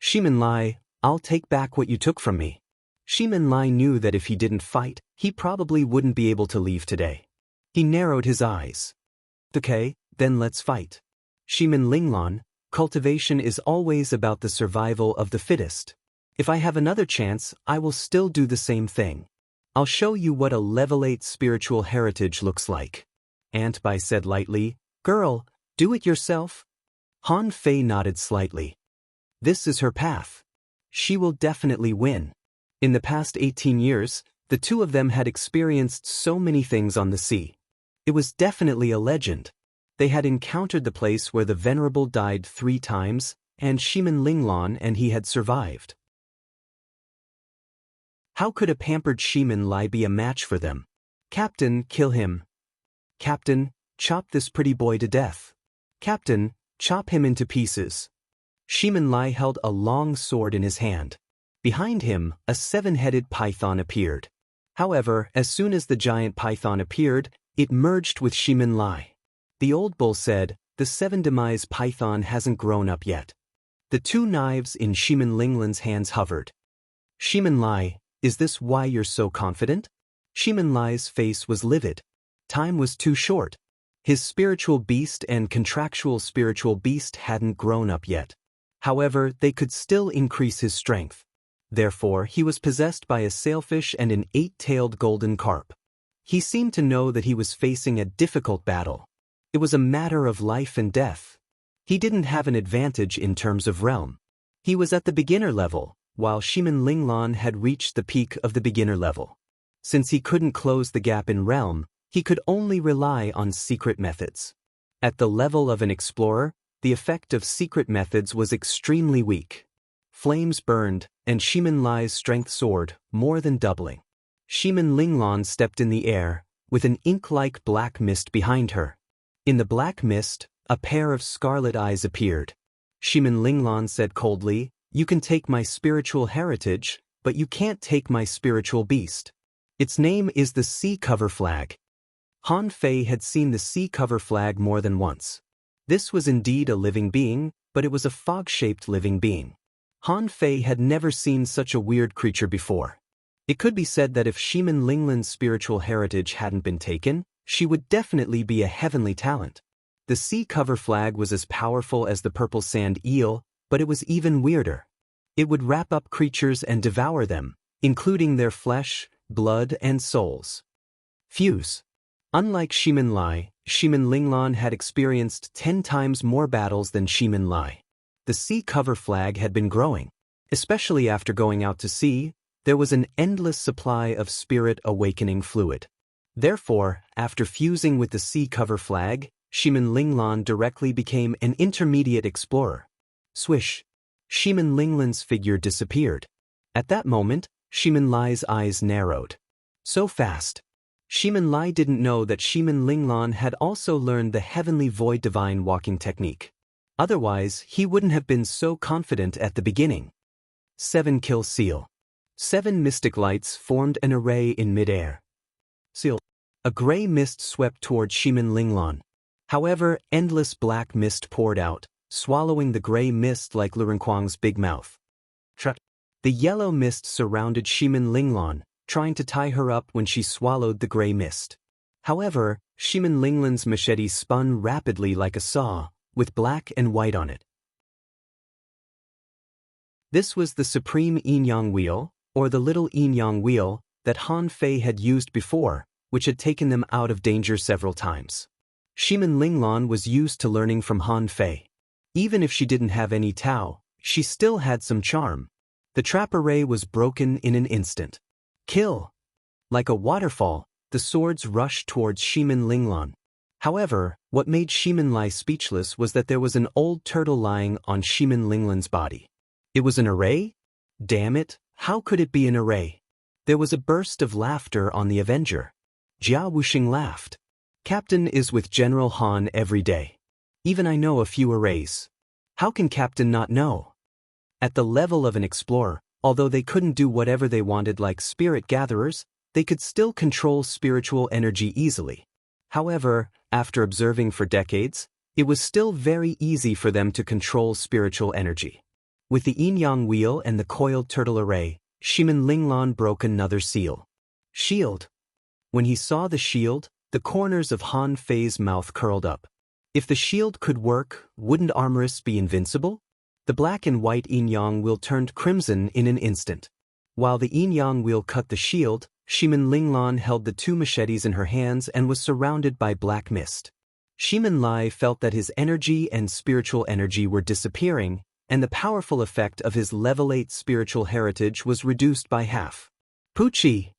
Shimin Lai, I'll take back what you took from me. Shimin Lai knew that if he didn't fight, he probably wouldn't be able to leave today. He narrowed his eyes. Okay, then let's fight. Shimin Ling Lan, cultivation is always about the survival of the fittest. If I have another chance, I will still do the same thing. I'll show you what a level 8 spiritual heritage looks like. Aunt Bai said lightly, Girl, do it yourself. Han Fei nodded slightly. This is her path. She will definitely win. In the past 18 years, the two of them had experienced so many things on the sea. It was definitely a legend. They had encountered the place where the Venerable died 3 times, and Shimin Ling Lan and he had survived. How could a pampered Shimin Lai be a match for them? Captain, kill him. Captain, chop this pretty boy to death. Captain, chop him into pieces. Shimin Lai held a long sword in his hand. Behind him, a 7-headed python appeared. However, as soon as the giant python appeared, it merged with Shimin Lai. The old bull said, "The 7-demise python hasn't grown up yet." The 2 knives in Shimin Linglan's hands hovered. "Shimin Lai, is this why you're so confident?" Shimin Lai's face was livid. Time was too short. His spiritual beast and contractual spiritual beast hadn't grown up yet. However, they could still increase his strength. Therefore, he was possessed by a sailfish and an 8-tailed golden carp. He seemed to know that he was facing a difficult battle. It was a matter of life and death. He didn't have an advantage in terms of realm. He was at the beginner level, while Shimin Linglan had reached the peak of the beginner level. Since he couldn't close the gap in realm, he could only rely on secret methods. At the level of an explorer, the effect of secret methods was extremely weak. Flames burned, and Shimin Lai's strength soared, more than doubling. Shimin Linglan stepped in the air, with an ink-like black mist behind her. In the black mist, a pair of scarlet eyes appeared. Shimin Linglan said coldly, "You can take my spiritual heritage, but you can't take my spiritual beast. Its name is the Sea Cover Flag." Han Fei had seen the Sea Cover Flag more than once. This was indeed a living being, but it was a fog-shaped living being. Han Fei had never seen such a weird creature before. It could be said that if Shimin Linglan's spiritual heritage hadn't been taken, she would definitely be a heavenly talent. The Sea Cover Flag was as powerful as the purple sand eel, but it was even weirder. It would wrap up creatures and devour them, including their flesh, blood, and souls. Fuse. Unlike Shimin Lai, Shimin Linglan had experienced 10 times more battles than Shimin Lai. The Sea Cover Flag had been growing. Especially after going out to sea, there was an endless supply of spirit awakening fluid. Therefore, after fusing with the Sea Cover Flag, Shimin Linglan directly became an intermediate explorer. Swish. Shimin Linglan's figure disappeared. At that moment, Shimin Lai's eyes narrowed. So fast. Shimin Lai didn't know that Shimin Linglan had also learned the heavenly void divine walking technique. Otherwise, he wouldn't have been so confident at the beginning. 7-kill seal. 7 mystic lights formed an array in midair. Seal. A gray mist swept toward Shimin Linglan. However, endless black mist poured out, swallowing the gray mist like Lurenquang's big mouth. The yellow mist surrounded Shimin Linglan, trying to tie her up when she swallowed the gray mist. However, Shimin Linglan's machete spun rapidly like a saw, with black and white on it. This was the supreme yin-yang wheel, or the little yin-yang wheel, that Han Fei had used before, which had taken them out of danger several times. Shimin Linglan was used to learning from Han Fei. Even if she didn't have any Tao, she still had some charm. The trap array was broken in an instant. Kill! Like a waterfall, the swords rushed towards Shimin Linglan. However, what made Shimin Lai speechless was that there was an old turtle lying on Shimin Linglan's body. It was an array? Damn it, how could it be an array? There was a burst of laughter on the Avenger. Jia Wuxing laughed. Captain is with General Han every day. Even I know a few arrays. How can Captain not know? At the level of an explorer, although they couldn't do whatever they wanted like spirit gatherers, they could still control spiritual energy easily. However, after observing for decades, it was still very easy for them to control spiritual energy. With the yin-yang wheel and the coiled turtle array, Shimin Linglan broke another seal. Shield. When he saw the shield, the corners of Han Fei's mouth curled up. If the shield could work, wouldn't Armorous be invincible? The black and white yin-yang wheel turned crimson in an instant. While the yin-yang wheel cut the shield, Shimin Linglan held the 2 machetes in her hands and was surrounded by black mist. Shimin Lai felt that his energy and spiritual energy were disappearing, and the powerful effect of his level 8 spiritual heritage was reduced by half. Pucci!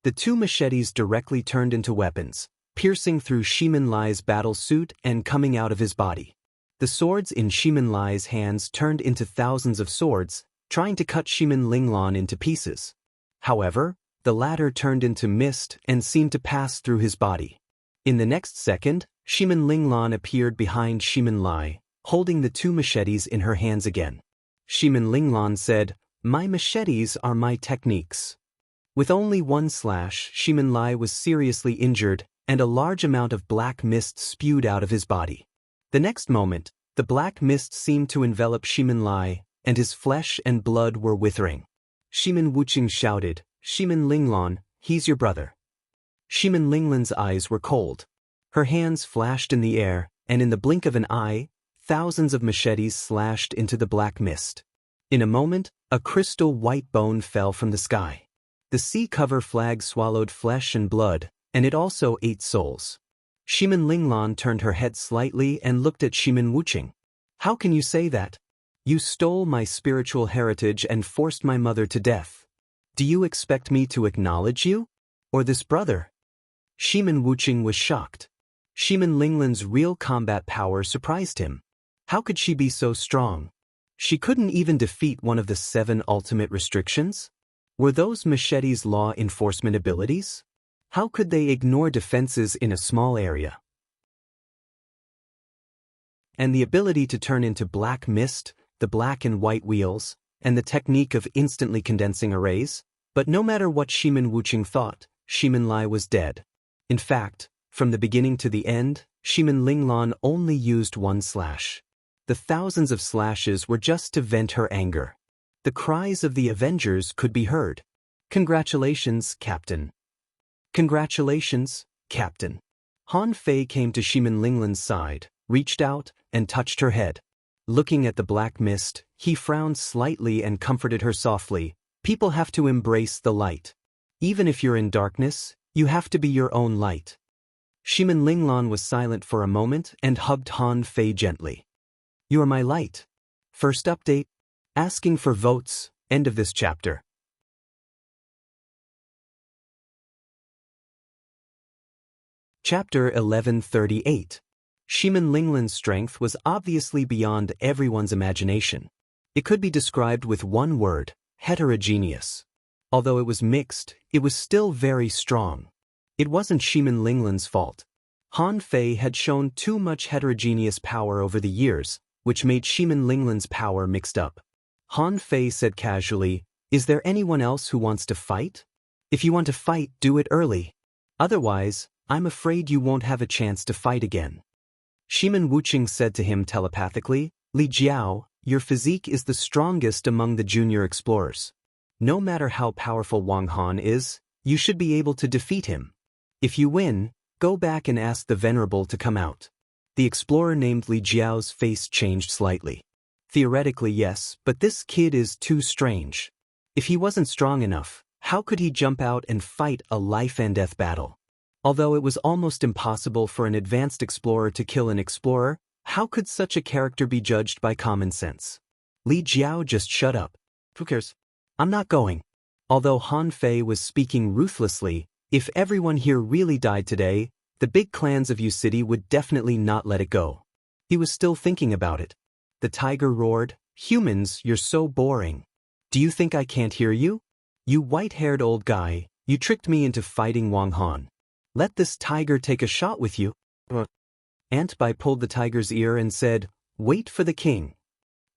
The 2 machetes directly turned into weapons, piercing through Shimin Lai's battle suit and coming out of his body. The swords in Shimin Lai's hands turned into thousands of swords, trying to cut Shimin Linglan into pieces. However, the latter turned into mist and seemed to pass through his body. In the next second, Shimin Linglan appeared behind Shimin Lai, holding the two machetes in her hands again. Shimin Linglan said, "My machetes are my techniques." With only one slash, Shimin Lai was seriously injured, and a large amount of black mist spewed out of his body. The next moment, the black mist seemed to envelop Shimin Lai, and his flesh and blood were withering. Shimin Wuqing shouted, "Shimin Linglan, he's your brother." Shimin Linglan's eyes were cold. Her hands flashed in the air, and in the blink of an eye, thousands of machetes slashed into the black mist. In a moment, a crystal white bone fell from the sky. The sea cover flag swallowed flesh and blood, and it also ate souls. Shimin Linglan turned her head slightly and looked at Shimin Wuqing. "How can you say that? You stole my spiritual heritage and forced my mother to death. Do you expect me to acknowledge you? Or this brother?" Shimin Wuqing was shocked. Shimin Linglan's real combat power surprised him. How could she be so strong? She couldn't even defeat one of the 7 ultimate restrictions? Were those machetes law enforcement abilities? How could they ignore defenses in a small area? And the ability to turn into black mist, the black and white wheels, and the technique of instantly condensing arrays? But no matter what Shimin Wuqing thought, Shimin Lai was dead. In fact, from the beginning to the end, Shimin Linglan only used one slash. The thousands of slashes were just to vent her anger. The cries of the Avengers could be heard. "Congratulations, Captain. Congratulations, Captain." Han Fei came to Shimin Linglan's side, reached out, and touched her head. Looking at the black mist, he frowned slightly and comforted her softly. "People have to embrace the light. Even if you're in darkness, you have to be your own light." Shimin Linglan was silent for a moment and hugged Han Fei gently. "You are my light." First update. Asking for votes. End of this chapter. Chapter 1138. Shimin Linglan's strength was obviously beyond everyone's imagination. It could be described with one word: heterogeneous. Although it was mixed, it was still very strong. It wasn't Shimin Linglan's fault. Han Fei had shown too much heterogeneous power over the years, which made Shimin Linglan's power mixed up. Han Fei said casually, "Is there anyone else who wants to fight? If you want to fight, do it early. Otherwise, I'm afraid you won't have a chance to fight again." Shimin Wuqing said to him telepathically, "Li Jiao, your physique is the strongest among the junior explorers. No matter how powerful Wang Han is, you should be able to defeat him. If you win, go back and ask the Venerable to come out." The explorer named Li Jiao's face changed slightly. "Theoretically, yes, but this kid is too strange. If he wasn't strong enough, how could he jump out and fight a life-and-death battle? Although it was almost impossible for an advanced explorer to kill an explorer, how could such a character be judged by common sense?" Li Jiao just shut up. "Who cares? I'm not going." Although Han Fei was speaking ruthlessly, if everyone here really died today, the big clans of Yu City would definitely not let it go. He was still thinking about it. The tiger roared, "Humans, you're so boring. Do you think I can't hear you? You white-haired old guy, you tricked me into fighting Wang Han. Let this tiger take a shot with you." Ant Bai pulled the tiger's ear and said, "Wait for the king."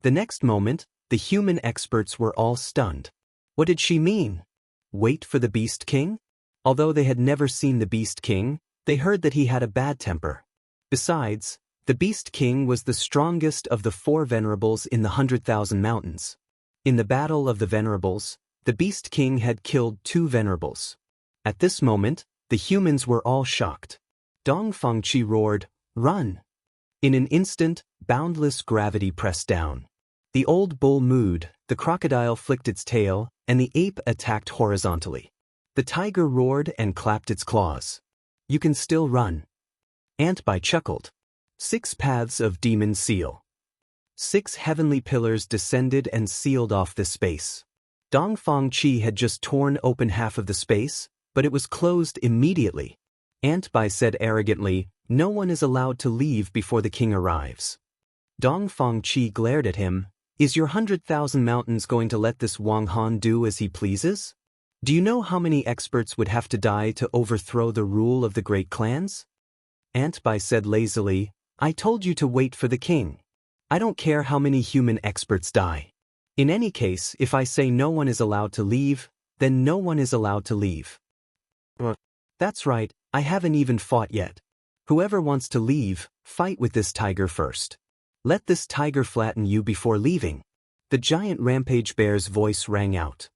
The next moment, the human experts were all stunned. What did she mean? Wait for the Beast King? Although they had never seen the Beast King, they heard that he had a bad temper. Besides, the Beast King was the strongest of the 4 venerables in the 100,000 mountains. In the Battle of the Venerables, the Beast King had killed 2 venerables. At this moment, the humans were all shocked. Dong Fangqi roared, "Run!" In an instant, boundless gravity pressed down. The old bull mooed, the crocodile flicked its tail, and the ape attacked horizontally. The tiger roared and clapped its claws. "You can still run." Ant Bai chuckled. 6 paths of demon seal. 6 heavenly pillars descended and sealed off the space. Dong Fangqi had just torn open half of the space, but it was closed immediately. Ant Bai said arrogantly, "No one is allowed to leave before the king arrives." Dong Fangqi glared at him. "Is your 100,000 mountains going to let this Wang Han do as he pleases? Do you know how many experts would have to die to overthrow the rule of the great clans?" Aunt Bai said lazily, I told you to wait for the king. I don't care how many human experts die. In any case, if I say no one is allowed to leave, then no one is allowed to leave. That's right, I haven't even fought yet. Whoever wants to leave, fight with this tiger first. Let this tiger flatten you before leaving. The giant rampage bear's voice rang out.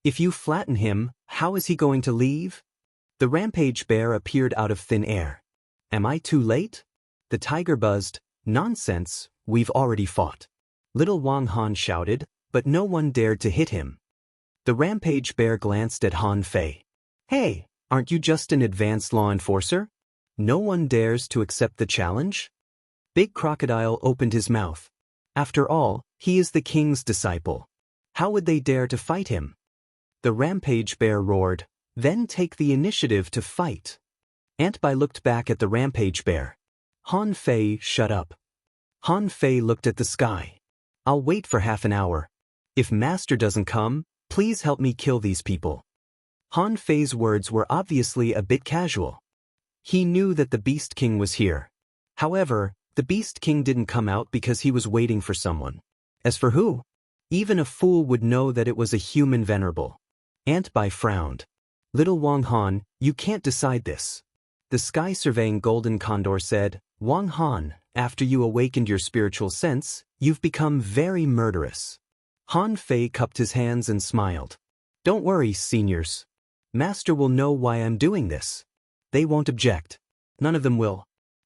If you flatten him, how is he going to leave? The rampage bear appeared out of thin air. Am I too late? The tiger buzzed, Nonsense, we've already fought. Little Wang Han shouted, but no one dared to hit him. The rampage bear glanced at Han Fei. Hey, aren't you just an advanced law enforcer? No one dares to accept the challenge? Big Crocodile opened his mouth. After all, he is the king's disciple. How would they dare to fight him? The rampage bear roared, Then take the initiative to fight. Aunt Bai looked back at the rampage bear. Han Fei, shut up. Han Fei looked at the sky. I'll wait for half an hour. If Master doesn't come, please help me kill these people. Han Fei's words were obviously a bit casual. He knew that the Beast King was here. However, the Beast King didn't come out because he was waiting for someone. As for who? Even a fool would know that it was a human venerable. Aunt Bai frowned. Little Wang Han, you can't decide this. The sky surveying golden condor said, Wang Han, after you awakened your spiritual sense, you've become very murderous. Han Fei cupped his hands and smiled. Don't worry, seniors. Master will know why I'm doing this. They won't object. None of them will.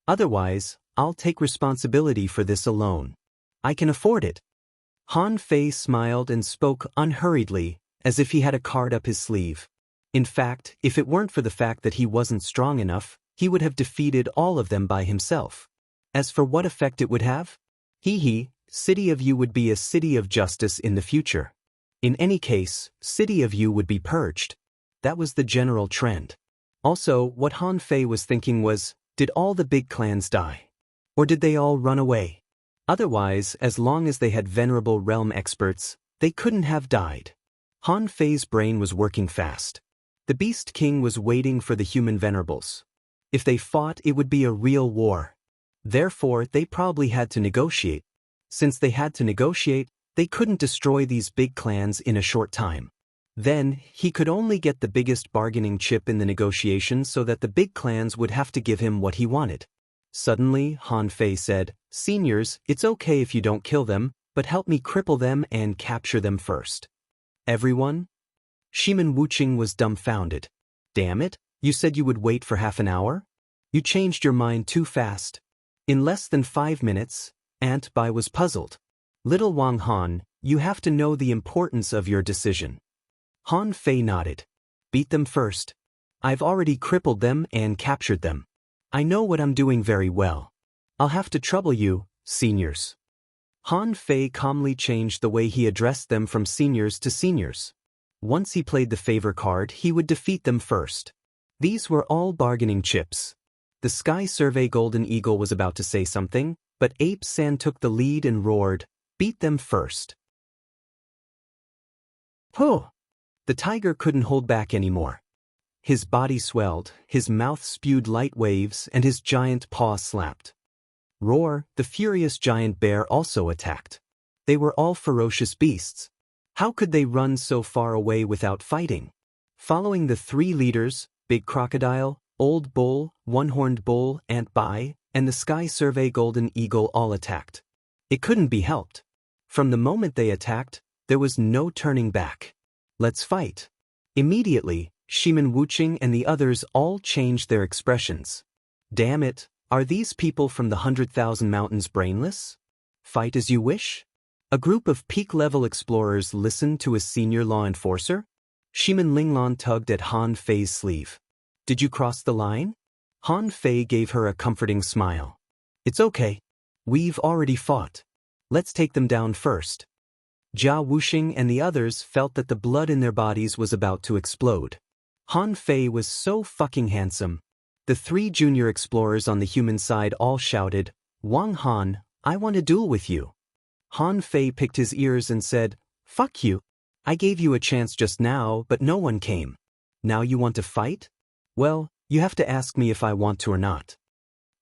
Otherwise, I'll take responsibility for this alone. I can afford it. Han Fei smiled and spoke unhurriedly, as if he had a card up his sleeve. In fact, if it weren't for the fact that he wasn't strong enough, he would have defeated all of them by himself. As for what effect it would have? City of You would be a city of justice in the future. In any case, City of You would be purged. That was the general trend. Also, what Han Fei was thinking was, did all the big clans die? Or did they all run away? Otherwise, as long as they had venerable realm experts, they couldn't have died. Han Fei's brain was working fast. The Beast King was waiting for the human venerables. If they fought, it would be a real war. Therefore, they probably had to negotiate. Since they had to negotiate, they couldn't destroy these big clans in a short time. Then, he could only get the biggest bargaining chip in the negotiation so that the big clans would have to give him what he wanted. Suddenly, Han Fei said, Seniors, it's okay if you don't kill them, but help me cripple them and capture them first. Everyone? Shimin Wuqing was dumbfounded. Damn it, you said you would wait for half an hour? You changed your mind too fast. In less than 5 minutes, Aunt Bai was puzzled. Little Wang Han, you have to know the importance of your decision. Han Fei nodded. Beat them first. I've already crippled them and captured them. I know what I'm doing very well. I'll have to trouble you, seniors. Han Fei calmly changed the way he addressed them from seniors to seniors. Once he played the favor card, he would defeat them first. These were all bargaining chips. The Sky Survey Golden Eagle was about to say something, but Ape San took the lead and roared, Beat them first. Huh! The tiger couldn't hold back anymore. His body swelled, his mouth spewed light waves, and his giant paw slapped. Roar, the furious giant bear also attacked. They were all ferocious beasts. How could they run so far away without fighting? Following the 3 leaders, Big Crocodile, Old Bull, One-Horned Bull, Aunt Bai, and the Sky Survey Golden Eagle all attacked. It couldn't be helped. From the moment they attacked, there was no turning back. Let's fight. Immediately, Shimin Wuqing and the others all changed their expressions. Damn it, are these people from the 100,000 Mountains brainless? Fight as you wish? A group of peak-level explorers listened to a senior law enforcer? Shimin Linglan tugged at Han Fei's sleeve. Did you cross the line? Han Fei gave her a comforting smile. It's okay. We've already fought. Let's take them down first. Jia Wuxing and the others felt that the blood in their bodies was about to explode. Han Fei was so fucking handsome. The 3 junior explorers on the human side all shouted, Wang Han, I want to duel with you. Han Fei picked his ears and said, Fuck you. I gave you a chance just now, but no one came. Now you want to fight? Well, You have to ask me if I want to or not.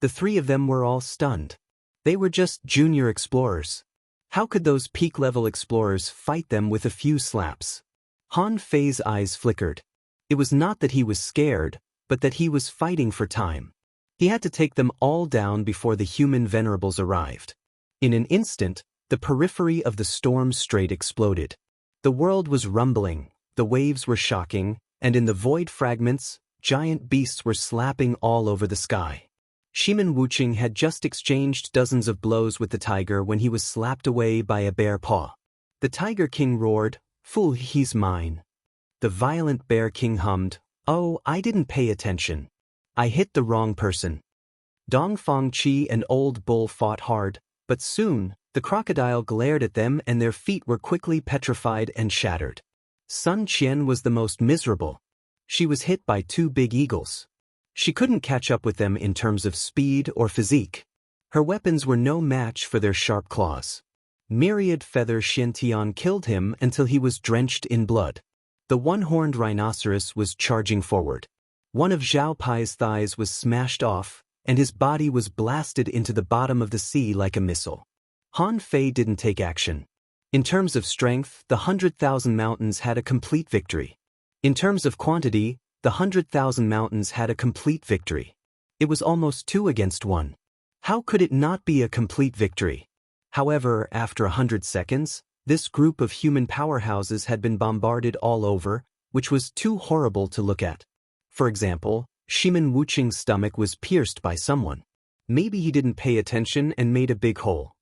The three of them were all stunned. They were just junior explorers. How could those peak-level explorers fight them with a few slaps? Han Fei's eyes flickered. It was not that he was scared, but that he was fighting for time. He had to take them all down before the human venerables arrived. In an instant, the periphery of the storm strait exploded. The world was rumbling, the waves were shocking, and in the void fragments, giant beasts were slapping all over the sky. Shimin Wuqing had just exchanged dozens of blows with the tiger when he was slapped away by a bear paw. The Tiger King roared, "Fool, he's mine." The violent Bear King hummed, "Oh, I didn't pay attention. I hit the wrong person." Dongfang Qi and Old Bull fought hard, but soon, the crocodile glared at them and their feet were quickly petrified and shattered. Sun Qian was the most miserable. She was hit by two big eagles. She couldn't catch up with them in terms of speed or physique. Her weapons were no match for their sharp claws. Myriad Feather Xiantian killed him until he was drenched in blood. The one-horned rhinoceros was charging forward. One of Zhao Pai's thighs was smashed off, and his body was blasted into the bottom of the sea like a missile. Han Fei didn't take action. In terms of strength, the 100,000 Mountains had a complete victory. In terms of quantity, the 100,000 Mountains had a complete victory. It was almost 2 against 1. How could it not be a complete victory? However, after 100 seconds, this group of human powerhouses had been bombarded all over, which was too horrible to look at. For example, Shimin Wuqing's stomach was pierced by someone. Maybe he didn't pay attention and made a big hole.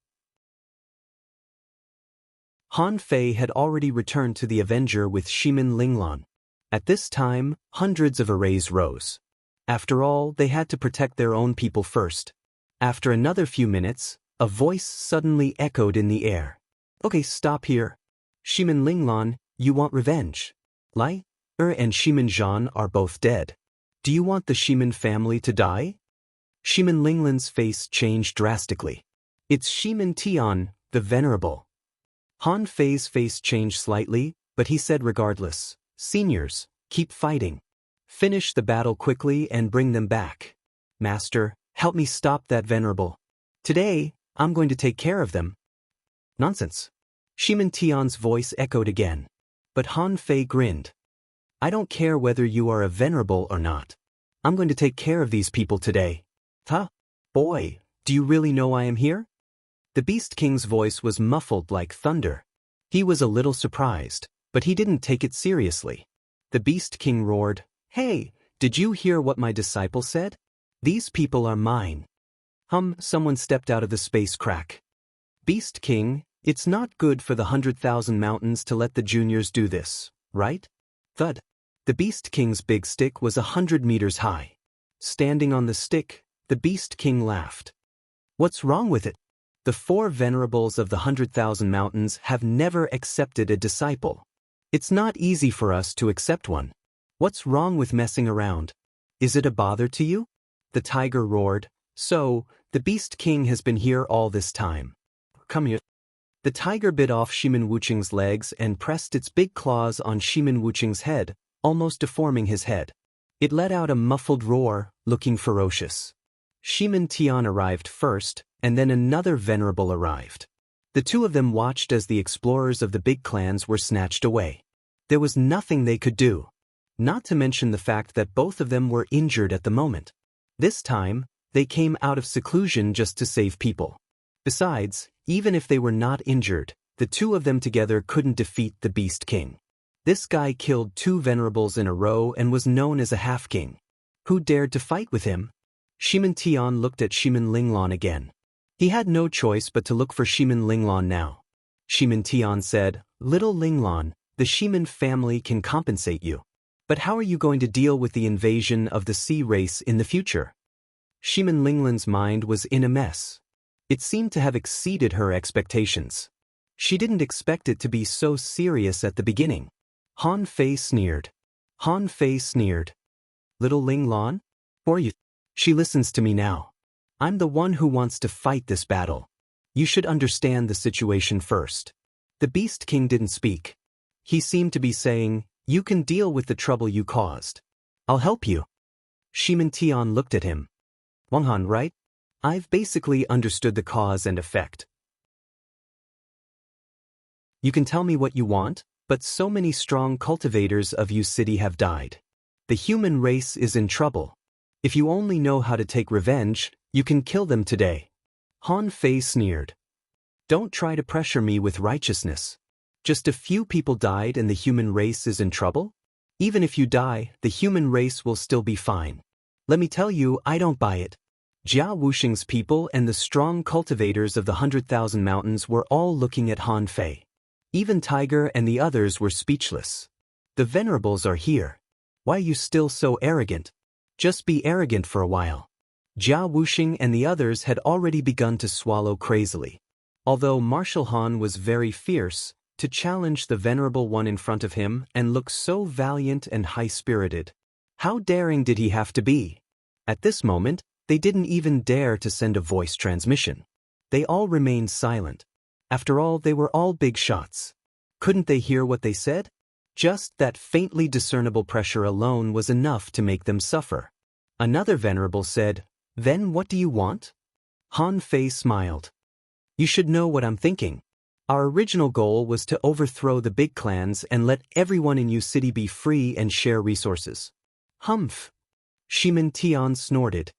Han Fei had already returned to the Avenger with Shimin Linglan. At this time, hundreds of arrays rose. After all, they had to protect their own people first. After another few minutes, a voice suddenly echoed in the air. "Okay, stop here. Shimin Linglan, you want revenge? Lai and Shimin Zhan are both dead. Do you want the Shimin family to die?" Shimin Linglan's face changed drastically. "It's Shimin Tian, the Venerable." Han Fei's face changed slightly, but he said regardless, "Seniors, keep fighting. Finish the battle quickly and bring them back. Master, help me stop that Venerable. Today, I'm going to take care of them." "Nonsense." Shimin Tian's voice echoed again. But Han Fei grinned. "I don't care whether you are a Venerable or not. I'm going to take care of these people today." "Huh? Boy, do you really know I am here?" The Beast King's voice was muffled like thunder. He was a little surprised, but he didn't take it seriously. The Beast King roared, "Hey, did you hear what my disciple said? These people are mine." Someone stepped out of the space crack. "Beast King, it's not good for the 100,000 Mountains to let the juniors do this, right?" Thud. The Beast King's big stick was 100 meters high. Standing on the stick, the Beast King laughed. "What's wrong with it? The 4 venerables of the 100,000 Mountains have never accepted a disciple. It's not easy for us to accept one. What's wrong with messing around? Is it a bother to you?" The tiger roared, "So, the Beast King has been here all this time. Come here." The tiger bit off Shimin Wuqing's legs and pressed its big claws on Shimin Wuqing's head, almost deforming his head. It let out a muffled roar, looking ferocious. Shimin Tian arrived first, and then another venerable arrived. The two of them watched as the explorers of the big clans were snatched away. There was nothing they could do. Not to mention the fact that both of them were injured at the moment. This time, they came out of seclusion just to save people. Besides, even if they were not injured, the two of them together couldn't defeat the Beast King. This guy killed 2 venerables in a row and was known as a half-king. Who dared to fight with him? Shimin Tian looked at Shimin Linglan again. He had no choice but to look for Shimin Linglan now. Shimin Tian said, "Little Linglan, the Shimin family can compensate you. But how are you going to deal with the invasion of the sea race in the future?" Shimin Linglan's mind was in a mess. It seemed to have exceeded her expectations. She didn't expect it to be so serious at the beginning. Han Fei sneered. Han Fei sneered. "Little Linglan? For you. She listens to me now. I'm the one who wants to fight this battle. You should understand the situation first." The Beast King didn't speak. He seemed to be saying, "You can deal with the trouble you caused. I'll help you." Shimin Tian looked at him. Wang Han, right? I've basically understood the cause and effect. You can tell me what you want, but so many strong cultivators of Yu City have died. The human race is in trouble. If you only know how to take revenge, you can kill them today. Han Fei sneered. Don't try to pressure me with righteousness. Just a few people died and the human race is in trouble? Even if you die, the human race will still be fine. Let me tell you, I don't buy it. Jia Wuxing's people and the strong cultivators of the 100,000 mountains were all looking at Han Fei. Even Tiger and the others were speechless. The venerables are here. Why are you still so arrogant? Just be arrogant for a while. Jia Wuxing and the others had already begun to swallow crazily. Although Marshal Han was very fierce, to challenge the venerable one in front of him and look so valiant and high-spirited. How daring did he have to be? At this moment, they didn't even dare to send a voice transmission. They all remained silent. After all, they were all big shots. Couldn't they hear what they said? Just that faintly discernible pressure alone was enough to make them suffer. Another venerable said, "Then what do you want?" Han Fei smiled. "You should know what I'm thinking. Our original goal was to overthrow the big clans and let everyone in Yu City be free and share resources." Humph! Shimin Tian snorted.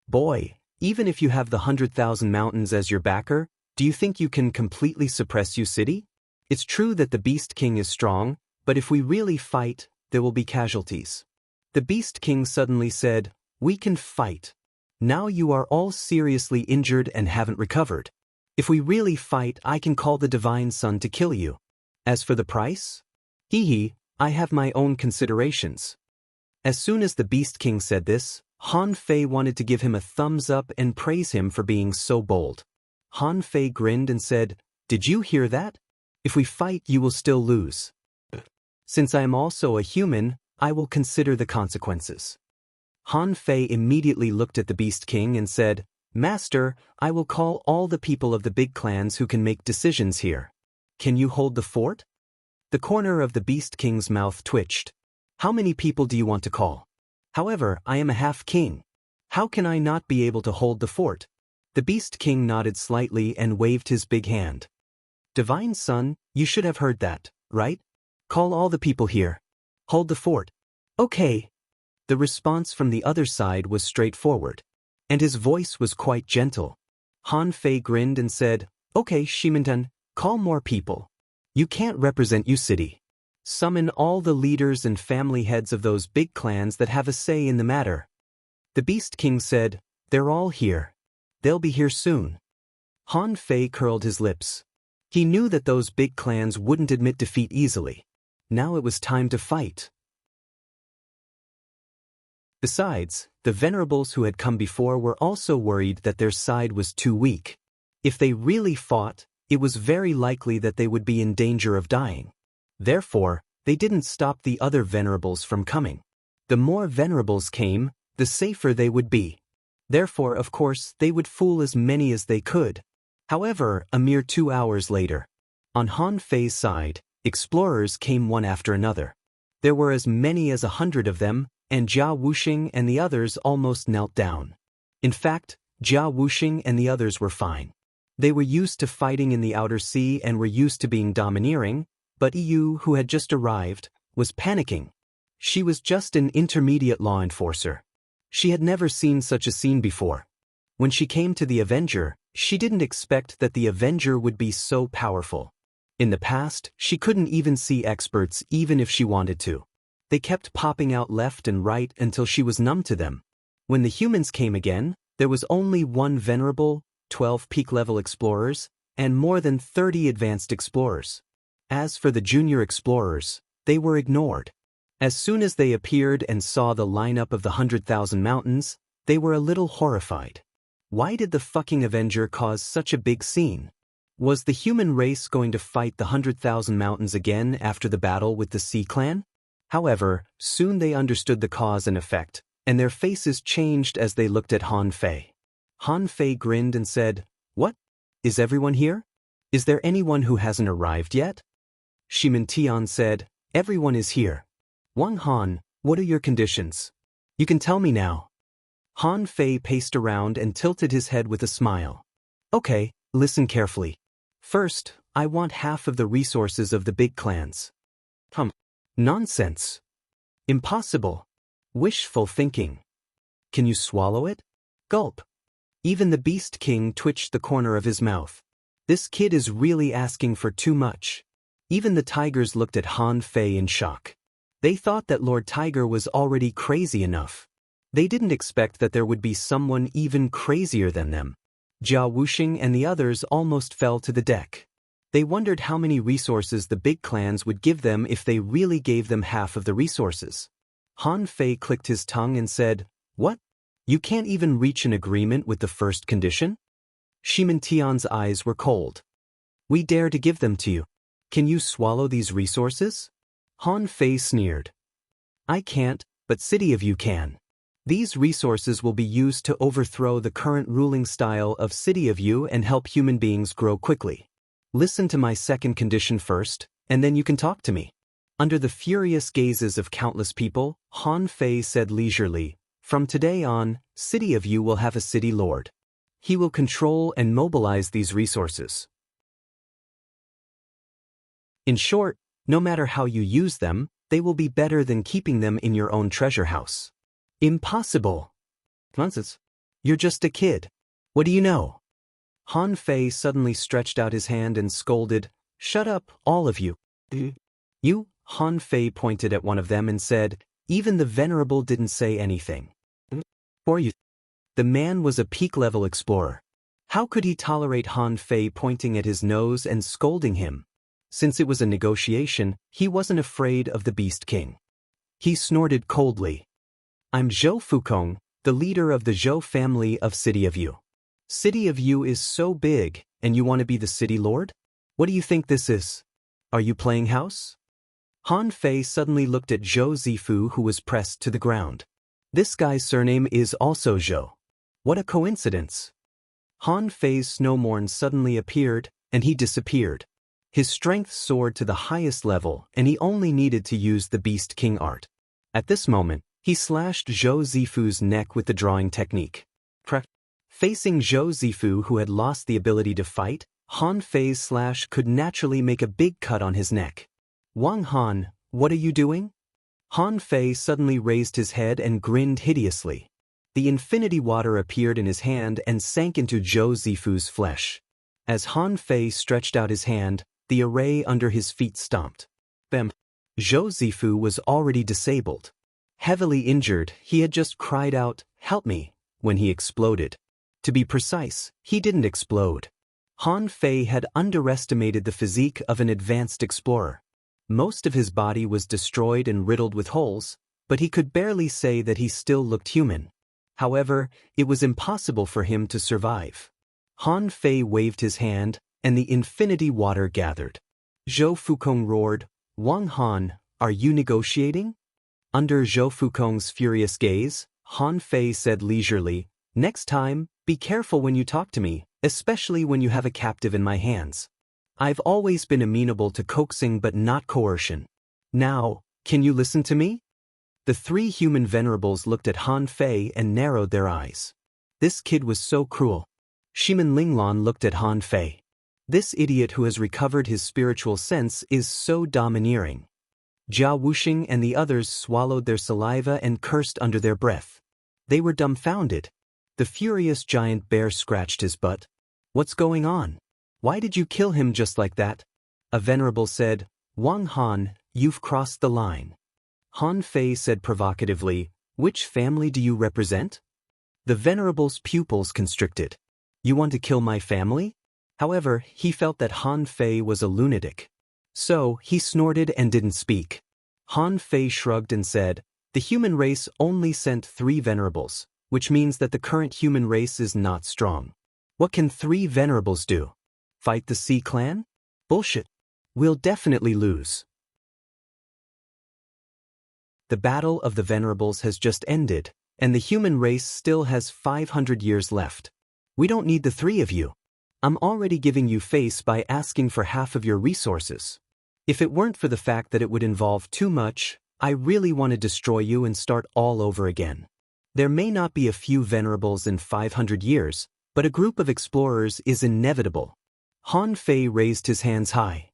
"Boy, even if you have the 100,000 mountains as your backer, do you think you can completely suppress Yu City? It's true that the Beast King is strong, but if we really fight, there will be casualties." The Beast King suddenly said, "We can fight. Now you are all seriously injured and haven't recovered. If we really fight, I can call the Divine Sun to kill you. As for the price? Hee, I have my own considerations." As soon as the Beast King said this, Han Fei wanted to give him a thumbs up and praise him for being so bold. Han Fei grinned and said, "Did you hear that? If we fight, you will still lose. Since I am also a human, I will consider the consequences." Han Fei immediately looked at the Beast King and said, "Master, I will call all the people of the big clans who can make decisions here. Can you hold the fort?" The corner of the Beast King's mouth twitched. "How many people do you want to call? However, I am a half-king. How can I not be able to hold the fort?" The Beast King nodded slightly and waved his big hand. "Divine Sun, you should have heard that, right? Call all the people here. Hold the fort." "Okay." The response from the other side was straightforward, and his voice was quite gentle. Han Fei grinned and said, "Okay, Shimintan, call more people. You can't represent Yu City. Summon all the leaders and family heads of those big clans that have a say in the matter." The Beast King said, "They're all here. They'll be here soon." Han Fei curled his lips. He knew that those big clans wouldn't admit defeat easily. Now it was time to fight. Besides, the venerables who had come before were also worried that their side was too weak. If they really fought, it was very likely that they would be in danger of dying. Therefore, they didn't stop the other venerables from coming. The more venerables came, the safer they would be. Therefore, of course, they would fool as many as they could. However, a mere 2 hours later, on Han Fei's side, explorers came one after another. There were as many as 100 of them, and Jia Wuxing and the others almost knelt down. In fact, Jia Wuxing and the others were fine. They were used to fighting in the outer sea and were used to being domineering, but Yu, who had just arrived, was panicking. She was just an intermediate law enforcer. She had never seen such a scene before. When she came to the Avenger, she didn't expect that the Avenger would be so powerful. In the past, she couldn't even see experts even if she wanted to. They kept popping out left and right until she was numb to them. When the humans came again, there was only one venerable, 12 peak-level explorers, and more than 30 advanced explorers. As for the junior explorers, they were ignored. As soon as they appeared and saw the lineup of the 100,000 mountains, they were a little horrified. Why did the fucking Avenger cause such a big scene? Was the human race going to fight the 100,000 mountains again after the battle with the Sea Clan? However, soon they understood the cause and effect, and their faces changed as they looked at Han Fei. Han Fei grinned and said, "What? Is everyone here? Is there anyone who hasn't arrived yet?" Shimin Tian said, "Everyone is here. Wang Han, what are your conditions?" You can tell me now. Han Fei paced around and tilted his head with a smile. Okay, listen carefully. First, I want half of the resources of the big clans. Nonsense. Impossible. Wishful thinking. Can you swallow it? Gulp. Even the Beast King twitched the corner of his mouth. This kid is really asking for too much. Even the tigers looked at Han Fei in shock. They thought that Lord Tiger was already crazy enough. They didn't expect that there would be someone even crazier than them. Jia Wuxing and the others almost fell to the deck. They wondered how many resources the big clans would give them if they really gave them half of the resources. Han Fei clicked his tongue and said, "What? You can't even reach an agreement with the first condition?" Shimen Tian's eyes were cold. "We dare to give them to you. Can you swallow these resources?" Han Fei sneered. "I can't, but City of You can. These resources will be used to overthrow the current ruling style of City of You and help human beings grow quickly. Listen to my second condition first, and then you can talk to me." Under the furious gazes of countless people, Han Fei said leisurely, "From today on, City of You will have a city lord. He will control and mobilize these resources. In short, no matter how you use them, they will be better than keeping them in your own treasure house." Impossible. Nonsense. You're just a kid. What do you know? Han Fei suddenly stretched out his hand and scolded, "Shut up, all of you." You? Han Fei pointed at one of them and said, "Even the Venerable didn't say anything." For you. The man was a peak-level explorer. How could he tolerate Han Fei pointing at his nose and scolding him? Since it was a negotiation, he wasn't afraid of the Beast King. He snorted coldly. "I'm Zhou Fukong, the leader of the Zhou family of City of You. City of You is so big, and you want to be the city lord? What do you think this is? Are you playing house?" Han Fei suddenly looked at Zhou Zifu, who was pressed to the ground. This guy's surname is also Zhou. What a coincidence. Han Fei's snowmorn suddenly appeared, and he disappeared. His strength soared to the highest level, and he only needed to use the Beast King art. At this moment, he slashed Zhou Zifu's neck with the drawing technique. Facing Zhou Zifu, who had lost the ability to fight, Han Fei's slash could naturally make a big cut on his neck. "Wang Han, what are you doing?" Han Fei suddenly raised his head and grinned hideously. The infinity water appeared in his hand and sank into Zhou Zifu's flesh. As Han Fei stretched out his hand, the array under his feet stomped. Bam! Zhou Zifu was already disabled. Heavily injured, he had just cried out, "Help me," when he exploded. To be precise, he didn't explode. Han Fei had underestimated the physique of an advanced explorer. Most of his body was destroyed and riddled with holes, but he could barely say that he still looked human. However, it was impossible for him to survive. Han Fei waved his hand, and the infinity water gathered. Zhou Fukong roared, "Wang Han, are you negotiating?" Under Zhou Fukong's furious gaze, Han Fei said leisurely, "Next time, be careful when you talk to me, especially when you have a captive in my hands. I've always been amenable to coaxing but not coercion. Now, can you listen to me?" The three human venerables looked at Han Fei and narrowed their eyes. This kid was so cruel. Shimen Linglan looked at Han Fei. This idiot who has recovered his spiritual sense is so domineering. Jia Wuxing and the others swallowed their saliva and cursed under their breath. They were dumbfounded. The furious giant bear scratched his butt. "What's going on? Why did you kill him just like that?" A venerable said, "Wang Han, you've crossed the line." Han Fei said provocatively, "Which family do you represent?" The venerable's pupils constricted. "You want to kill my family?" However, he felt that Han Fei was a lunatic. So, he snorted and didn't speak. Han Fei shrugged and said, "The human race only sent 3 venerables, which means that the current human race is not strong. What can 3 venerables do? Fight the Sea Clan? Bullshit. We'll definitely lose." The Battle of the Venerables has just ended, and the human race still has 500 years left. We don't need the 3 of you. I'm already giving you face by asking for half of your resources. If it weren't for the fact that it would involve too much, I really want to destroy you and start all over again. There may not be a few venerables in 500 years, but a group of explorers is inevitable. Han Fei raised his hands high.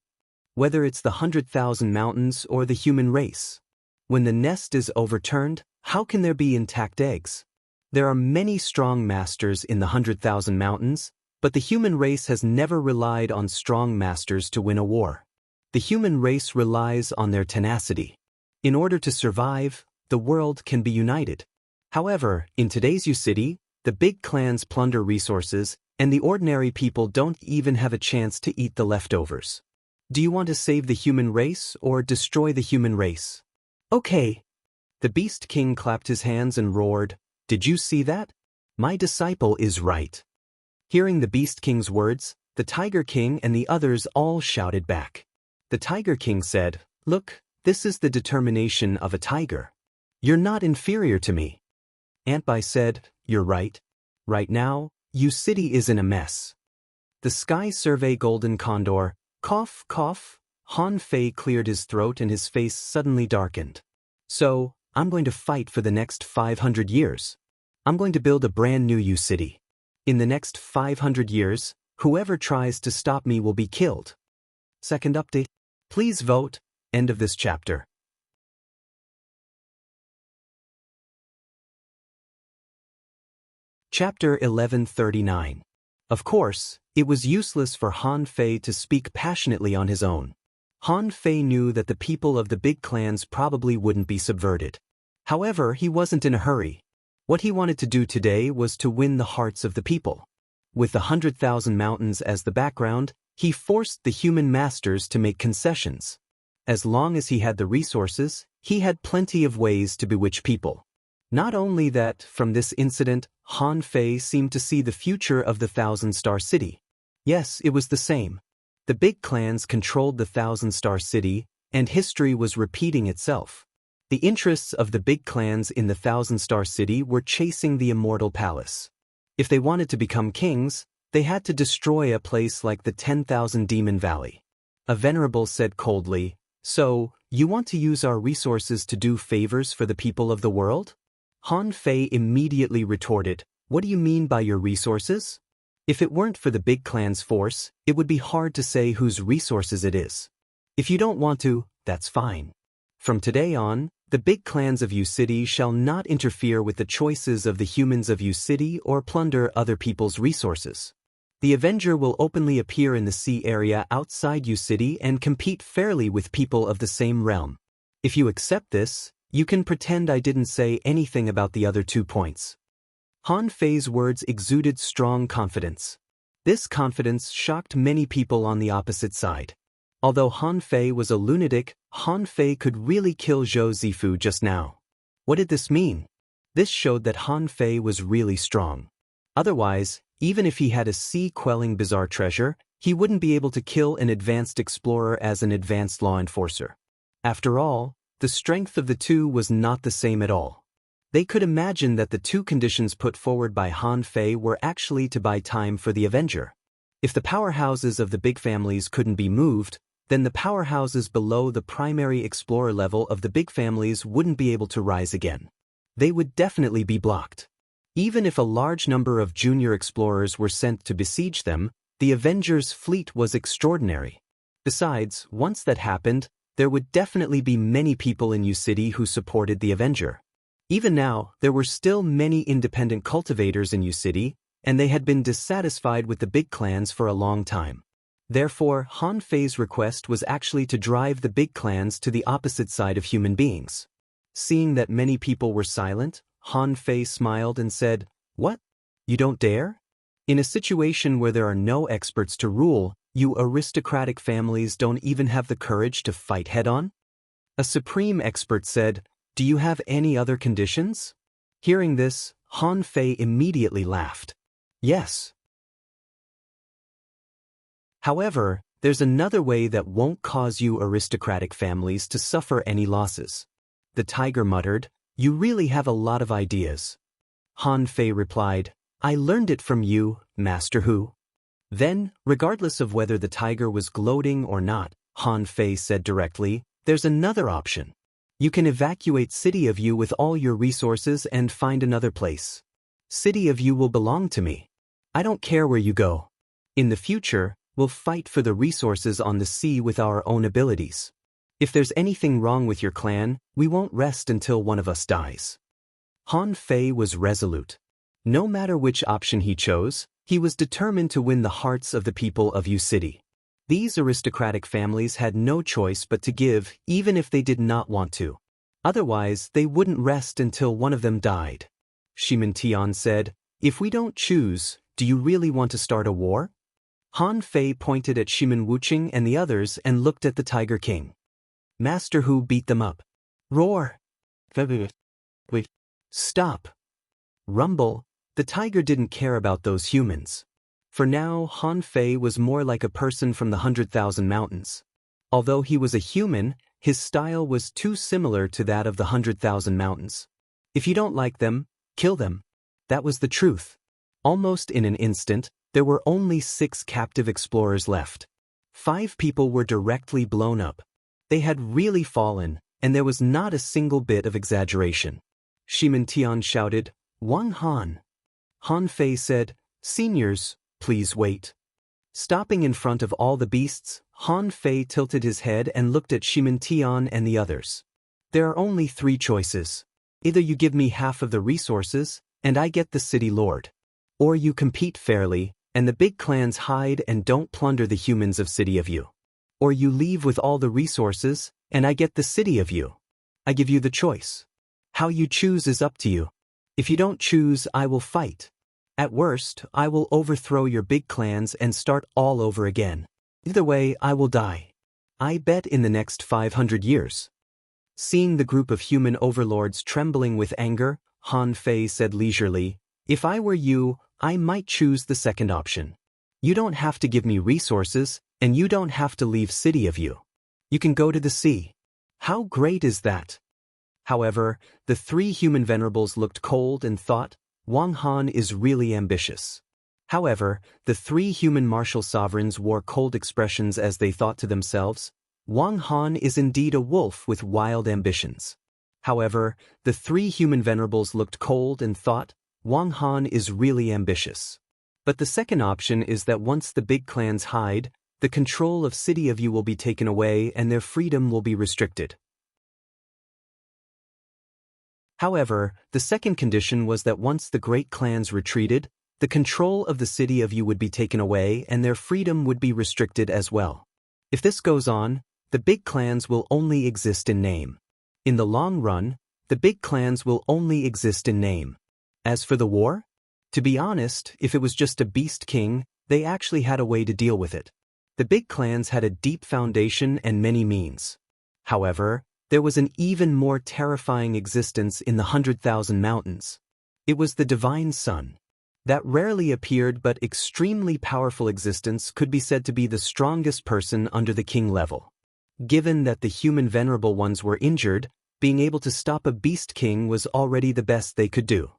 Whether it's the 100,000 mountains or the human race. When the nest is overturned, how can there be intact eggs? There are many strong masters in the 100,000 mountains, but the human race has never relied on strong masters to win a war. The human race relies on their tenacity. In order to survive, the world can be united. However, in today's U-City, the big clans plunder resources, and the ordinary people don't even have a chance to eat the leftovers. Do you want to save the human race or destroy the human race? Okay. The Beast King clapped his hands and roared, "Did you see that? My disciple is right." Hearing the Beast King's words, the Tiger King and the others all shouted back. The Tiger King said, "Look, this is the determination of a tiger. You're not inferior to me." Antbai said, "You're right. Right now, U-City is in a mess." The Sky Survey Golden Condor, cough, cough. Han Fei cleared his throat and his face suddenly darkened. "So, I'm going to fight for the next 500 years. I'm going to build a brand new U-City. In the next 500 years, whoever tries to stop me will be killed." Second update. Please vote. End of this chapter. Chapter 1139. Of course, it was useless for Han Fei to speak passionately on his own. Han Fei knew that the people of the big clans probably wouldn't be subverted. However, he wasn't in a hurry. What he wanted to do today was to win the hearts of the people. With the 100,000 mountains as the background, he forced the human masters to make concessions. As long as he had the resources, he had plenty of ways to bewitch people. Not only that, from this incident, Han Fei seemed to see the future of the Thousand-Star City. Yes, it was the same. The big clans controlled the Thousand-Star City, and history was repeating itself. The interests of the big clans in the Thousand-Star City were chasing the Immortal Palace. If they wanted to become kings, they had to destroy a place like the 10,000 Demon Valley. A venerable said coldly, "So, you want to use our resources to do favors for the people of the world?" Han Fei immediately retorted, "What do you mean by your resources? If it weren't for the big clan's force, it would be hard to say whose resources it is. If you don't want to, that's fine. From today on, the big clans of U-City shall not interfere with the choices of the humans of U-City or plunder other people's resources. The Avenger will openly appear in the sea area outside U-City and compete fairly with people of the same realm. If you accept this, you can pretend I didn't say anything about the other 2 points." Han Fei's words exuded strong confidence. This confidence shocked many people on the opposite side. Although Han Fei was a lunatic, Han Fei could really kill Zhou Zifu just now. What did this mean? This showed that Han Fei was really strong. Otherwise, even if he had a sea-quelling bizarre treasure, he wouldn't be able to kill an advanced explorer as an advanced law enforcer. After all, the strength of the two was not the same at all. They could imagine that the 2 conditions put forward by Han Fei were actually to buy time for the Avenger. If the powerhouses of the big families couldn't be moved, then the powerhouses below the primary explorer level of the big families wouldn't be able to rise again. They would definitely be blocked. Even if a large number of junior explorers were sent to besiege them, the Avenger's fleet was extraordinary. Besides, once that happened, there would definitely be many people in U-City who supported the Avenger. Even now, there were still many independent cultivators in U-City, and they had been dissatisfied with the big clans for a long time. Therefore, Han Fei's request was actually to drive the big clans to the opposite side of human beings. Seeing that many people were silent, Han Fei smiled and said, "What? You don't dare? In a situation where there are no experts to rule, you aristocratic families don't even have the courage to fight head-on?" A supreme expert said, "Do you have any other conditions?" Hearing this, Han Fei immediately laughed. "Yes. However, there's another way that won't cause you aristocratic families to suffer any losses." The tiger muttered, "You really have a lot of ideas." Han Fei replied, "I learned it from you, Master Hu." Then, regardless of whether the tiger was gloating or not, Han Fei said directly, "There's another option. You can evacuate City of You with all your resources and find another place. City of You will belong to me. I don't care where you go. In the future, we'll fight for the resources on the sea with our own abilities. If there's anything wrong with your clan, we won't rest until one of us dies. Han Fei was resolute. No matter which option he chose, he was determined to win the hearts of the people of Yu City. These aristocratic families had no choice but to give, even if they did not want to. Otherwise, they wouldn't rest until one of them died. Shimin Tian said, "If we don't choose, do you really want to start a war?" Han Fei pointed at Shimin Wuqing and the others and looked at the Tiger King. Master Hu beat them up. Roar! Stop! Rumble! The tiger didn't care about those humans. For now, Han Fei was more like a person from the 100,000 Mountains. Although he was a human, his style was too similar to that of the 100,000 Mountains. If you don't like them, kill them. That was the truth. Almost in an instant, there were only 6 captive explorers left. 5 people were directly blown up. They had really fallen, and there was not a single bit of exaggeration. Shimin Tian shouted, "Wang Han." Han Fei said, "Seniors, please wait." Stopping in front of all the beasts, Han Fei tilted his head and looked at Shimin Tian and the others. "There are only 3 choices. Either you give me half of the resources, and I get the city lord. Or you compete fairly, and the big clans hide and don't plunder the humans of City of You. Or you leave with all the resources, and I get the City of You. I give you the choice. How you choose is up to you. If you don't choose, I will fight. At worst, I will overthrow your big clans and start all over again. Either way, I will die. I bet in the next 500 years. Seeing the group of human overlords trembling with anger, Han Fei said leisurely, "If I were you, I might choose the second option. You don't have to give me resources, and you don't have to leave City of You. You can go to the sea. How great is that?" However, the 3 human venerables looked cold and thought, Wang Han is really ambitious. However, the 3 human martial sovereigns wore cold expressions as they thought to themselves, Wang Han is indeed a wolf with wild ambitions. However, the 3 human venerables looked cold and thought, Wang Han is really ambitious. But the second option is that once the big clans hide, the control of City of You will be taken away and their freedom will be restricted. However, the second condition was that once the great clans retreated, the control of the City of You would be taken away and their freedom would be restricted as well. If this goes on, the big clans will only exist in name. In the long run, the big clans will only exist in name. As for the war? To be honest, if it was just a beast king, they actually had a way to deal with it. The big clans had a deep foundation and many means. However, there was an even more terrifying existence in the 100,000 Mountains. It was the Divine Sun. That rarely appeared but extremely powerful existence could be said to be the strongest person under the king level. Given that the human venerable ones were injured, being able to stop a beast king was already the best they could do.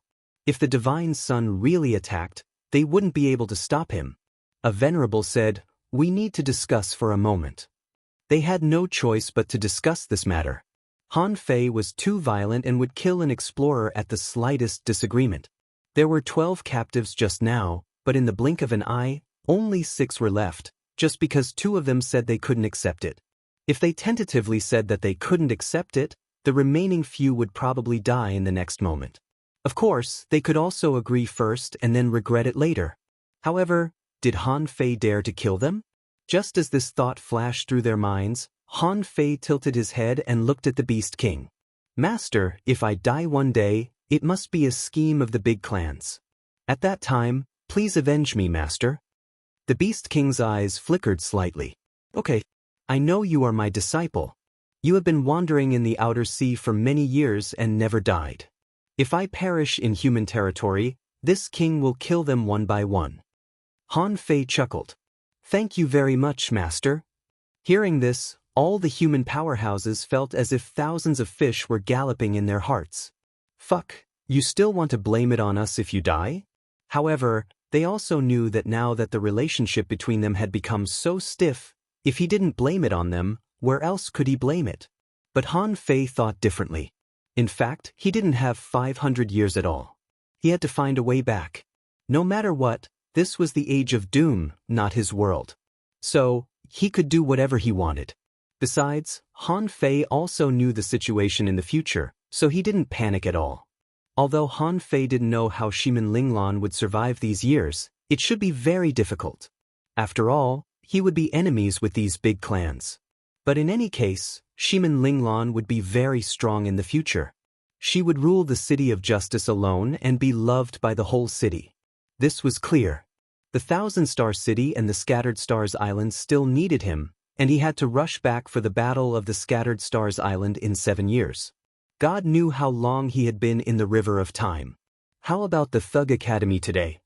If the Divine Sun really attacked, they wouldn't be able to stop him. A venerable said, "We need to discuss for a moment." They had no choice but to discuss this matter. Han Fei was too violent and would kill an explorer at the slightest disagreement. There were 12 captives just now, but in the blink of an eye, only 6 were left, just because 2 of them said they couldn't accept it. If they tentatively said that they couldn't accept it, the remaining few would probably die in the next moment. Of course, they could also agree first and then regret it later. However, did Han Fei dare to kill them? Just as this thought flashed through their minds, Han Fei tilted his head and looked at the Beast King. "Master, if I die one day, it must be a scheme of the big clans. At that time, please avenge me, Master." The Beast King's eyes flickered slightly. "Okay. I know you are my disciple. You have been wandering in the outer sea for many years and never died. If I perish in human territory, this king will kill them one by one." Han Fei chuckled. "Thank you very much, Master." Hearing this, all the human powerhouses felt as if thousands of fish were galloping in their hearts. Fuck, you still want to blame it on us if you die? However, they also knew that now that the relationship between them had become so stiff, if he didn't blame it on them, where else could he blame it? But Han Fei thought differently. In fact, he didn't have 500 years at all. He had to find a way back. No matter what, this was the age of doom, not his world. So, he could do whatever he wanted. Besides, Han Fei also knew the situation in the future, so he didn't panic at all. Although Han Fei didn't know how Shimin Linglan would survive these years, it should be very difficult. After all, he would be enemies with these big clans. But in any case, Shimin Linglan would be very strong in the future. She would rule the city of justice alone and be loved by the whole city. This was clear. The Thousand-Star City and the Scattered Stars Island still needed him, and he had to rush back for the Battle of the Scattered Stars Island in 7 years. God knew how long he had been in the River of Time. How about the Thug Academy today?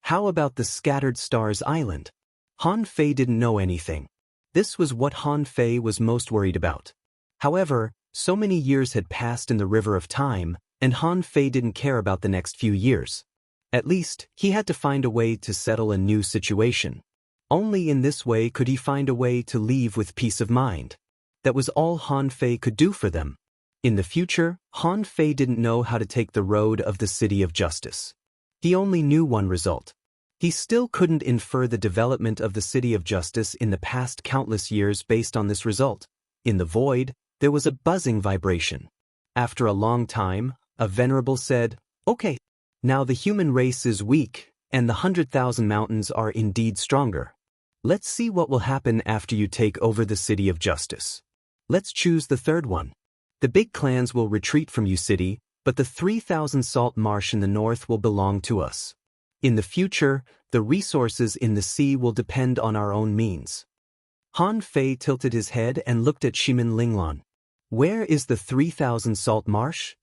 How about the Scattered Stars Island? Han Fei didn't know anything. This was what Han Fei was most worried about. However, so many years had passed in the River of Time, and Han Fei didn't care about the next few years. At least, he had to find a way to settle a new situation. Only in this way could he find a way to leave with peace of mind. That was all Han Fei could do for them. In the future, Han Fei didn't know how to take the road of the City of Justice. He only knew one result. He still couldn't infer the development of the City of Justice in the past countless years based on this result. In the void, there was a buzzing vibration. After a long time, a venerable said, "Okay, now the human race is weak, and the 100,000 mountains are indeed stronger. Let's see what will happen after you take over the City of Justice. Let's choose the third one. The big clans will retreat from you city, but the 3,000 salt marsh in the north will belong to us. In the future, the resources in the sea will depend on our own means." Han Fei tilted his head and looked at Shimin Linglan. "Where is the 3,000 salt marsh?"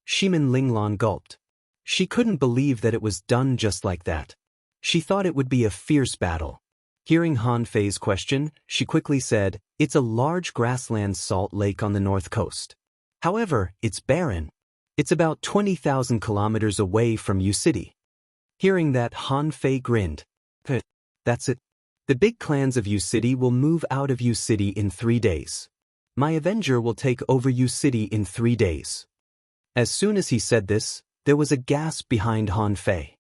Shimin Linglan gulped. She couldn't believe that it was done just like that. She thought it would be a fierce battle. Hearing Han Fei's question, she quickly said, "It's a large grassland salt lake on the north coast. However, it's barren. It's about 20,000 kilometers away from Yu City." Hearing that, Han Fei grinned. "That's it. The big clans of Yu City will move out of Yu City in 3 days. My Avenger will take over Yu City in 3 days." As soon as he said this, there was a gasp behind Han Fei.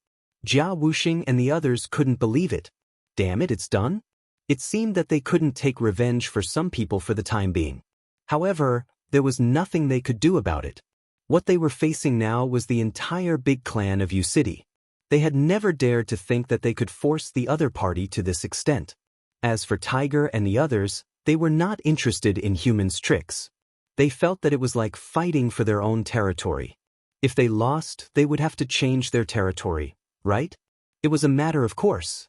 Jia Wuxing and the others couldn't believe it. Damn it, it's done? It seemed that they couldn't take revenge for some people for the time being. However, there was nothing they could do about it. What they were facing now was the entire big clan of Yu City. They had never dared to think that they could force the other party to this extent. As for Tiger and the others, they were not interested in humans' tricks. They felt that it was like fighting for their own territory. If they lost, they would have to change their territory, right? It was a matter of course.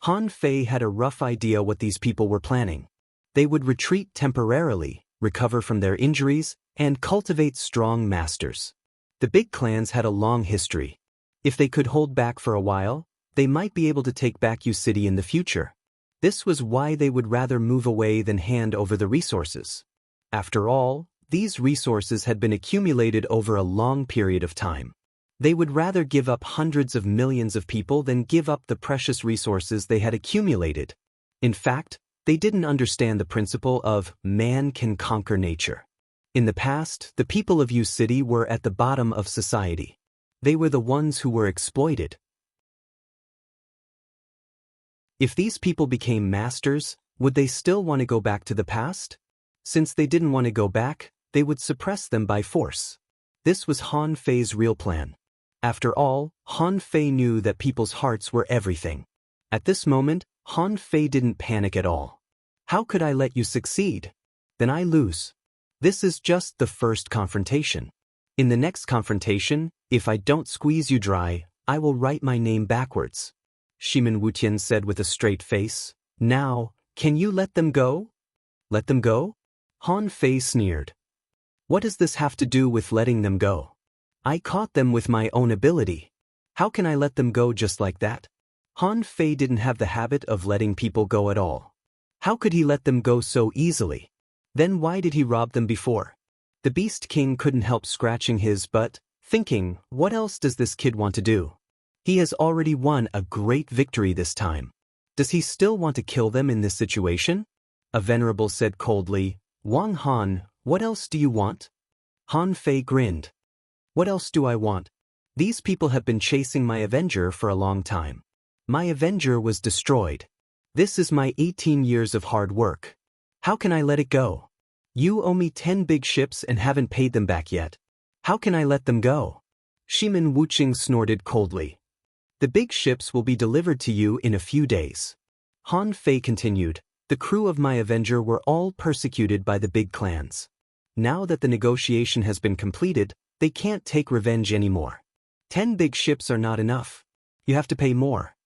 Han Fei had a rough idea what these people were planning. They would retreat temporarily, recover from their injuries, and cultivate strong masters. The big clans had a long history. If they could hold back for a while, they might be able to take back Yu City in the future. This was why they would rather move away than hand over the resources. After all, these resources had been accumulated over a long period of time. They would rather give up hundreds of millions of people than give up the precious resources they had accumulated. In fact, they didn't understand the principle of man can conquer nature. In the past, the people of Yu City were at the bottom of society. They were the ones who were exploited. If these people became masters, would they still want to go back to the past? Since they didn't want to go back, they would suppress them by force. This was Han Fei's real plan. After all, Han Fei knew that people's hearts were everything. At this moment, Han Fei didn't panic at all. "How could I let you succeed? Then I lose. This is just the first confrontation. In the next confrontation, if I don't squeeze you dry, I will write my name backwards." Shimin Wutian said with a straight face. "Now, can you let them go?" "Let them go?" Han Fei sneered. "What does this have to do with letting them go? I caught them with my own ability. How can I let them go just like that?" Han Fei didn't have the habit of letting people go at all. How could he let them go so easily? Then why did he rob them before? The Beast King couldn't help scratching his butt, thinking, what else does this kid want to do? He has already won a great victory this time. Does he still want to kill them in this situation? A venerable said coldly, Wang Han, what else do you want? Han Fei grinned. What else do I want? These people have been chasing my Avenger for a long time. My Avenger was destroyed. This is my 18 years of hard work. How can I let it go? You owe me 10 big ships and haven't paid them back yet. How can I let them go? Shimin Wuqing snorted coldly. The big ships will be delivered to you in a few days. Han Fei continued, the crew of my Avenger were all persecuted by the big clans. Now that the negotiation has been completed, they can't take revenge anymore. 10 big ships are not enough. You have to pay more.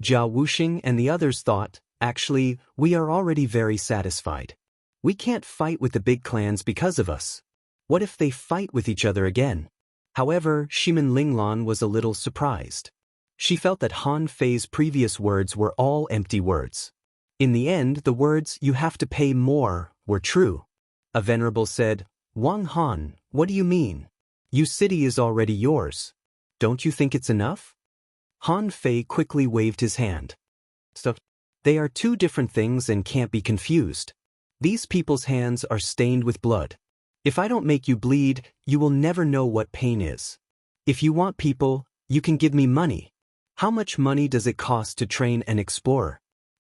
Jia Wuxing and the others thought, actually, we are already very satisfied. We can't fight with the big clans because of us. What if they fight with each other again? However, Shimin Linglan was a little surprised. She felt that Han Fei's previous words were all empty words. In the end, the words, you have to pay more, were true. A venerable said, Wang Han, what do you mean? Your city is already yours. Don't you think it's enough? Han Fei quickly waved his hand. Stop. They are two different things and can't be confused. These people's hands are stained with blood. If I don't make you bleed, you will never know what pain is. If you want people, you can give me money. How much money does it cost to train an explorer?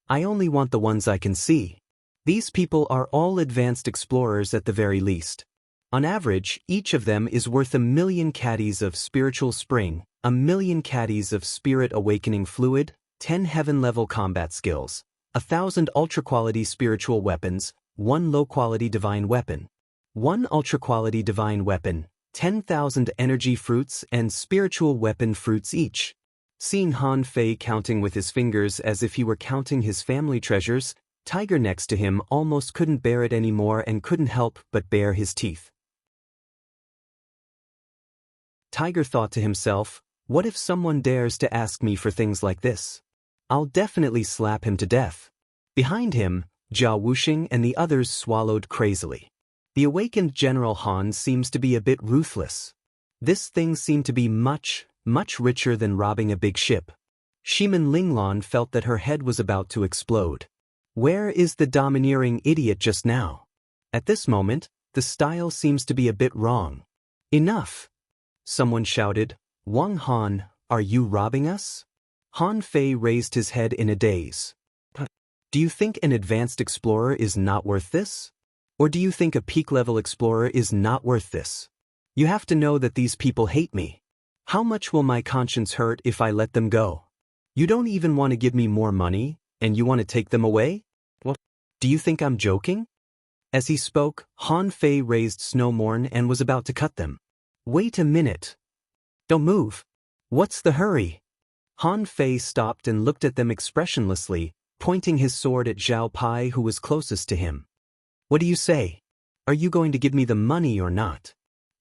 I only want the ones I can see. These people are all advanced explorers at the very least. On average, each of them is worth 1,000,000 caddies of spiritual spring, 1,000,000 caddies of spirit awakening fluid, 10 heaven-level combat skills, 1,000 ultra-quality spiritual weapons, 1 low-quality divine weapon, 1 ultra-quality divine weapon, 10,000 energy fruits and spiritual weapon fruits each. Seeing Han Fei counting with his fingers as if he were counting his family treasures, Tiger next to him almost couldn't bear it anymore and couldn't help but bare his teeth. Tiger thought to himself, what if someone dares to ask me for things like this? I'll definitely slap him to death. Behind him, Jia Wuxing and the others swallowed crazily. The awakened General Han seems to be a bit ruthless. This thing seemed to be much richer than robbing a big ship. Shimin Linglan felt that her head was about to explode. Where is the domineering idiot just now? At this moment, the style seems to be a bit wrong. Enough! Someone shouted, Wang Han, are you robbing us? Han Fei raised his head in a daze. Do you think an advanced explorer is not worth this? Or do you think a peak-level explorer is not worth this? You have to know that these people hate me. How much will my conscience hurt if I let them go? You don't even want to give me more money, and you want to take them away? What? Do you think I'm joking? As he spoke, Han Fei raised Snowmorn and was about to cut them. Wait a minute. Don't move. What's the hurry? Han Fei stopped and looked at them expressionlessly, pointing his sword at Zhao Pai who was closest to him. What do you say? Are you going to give me the money or not?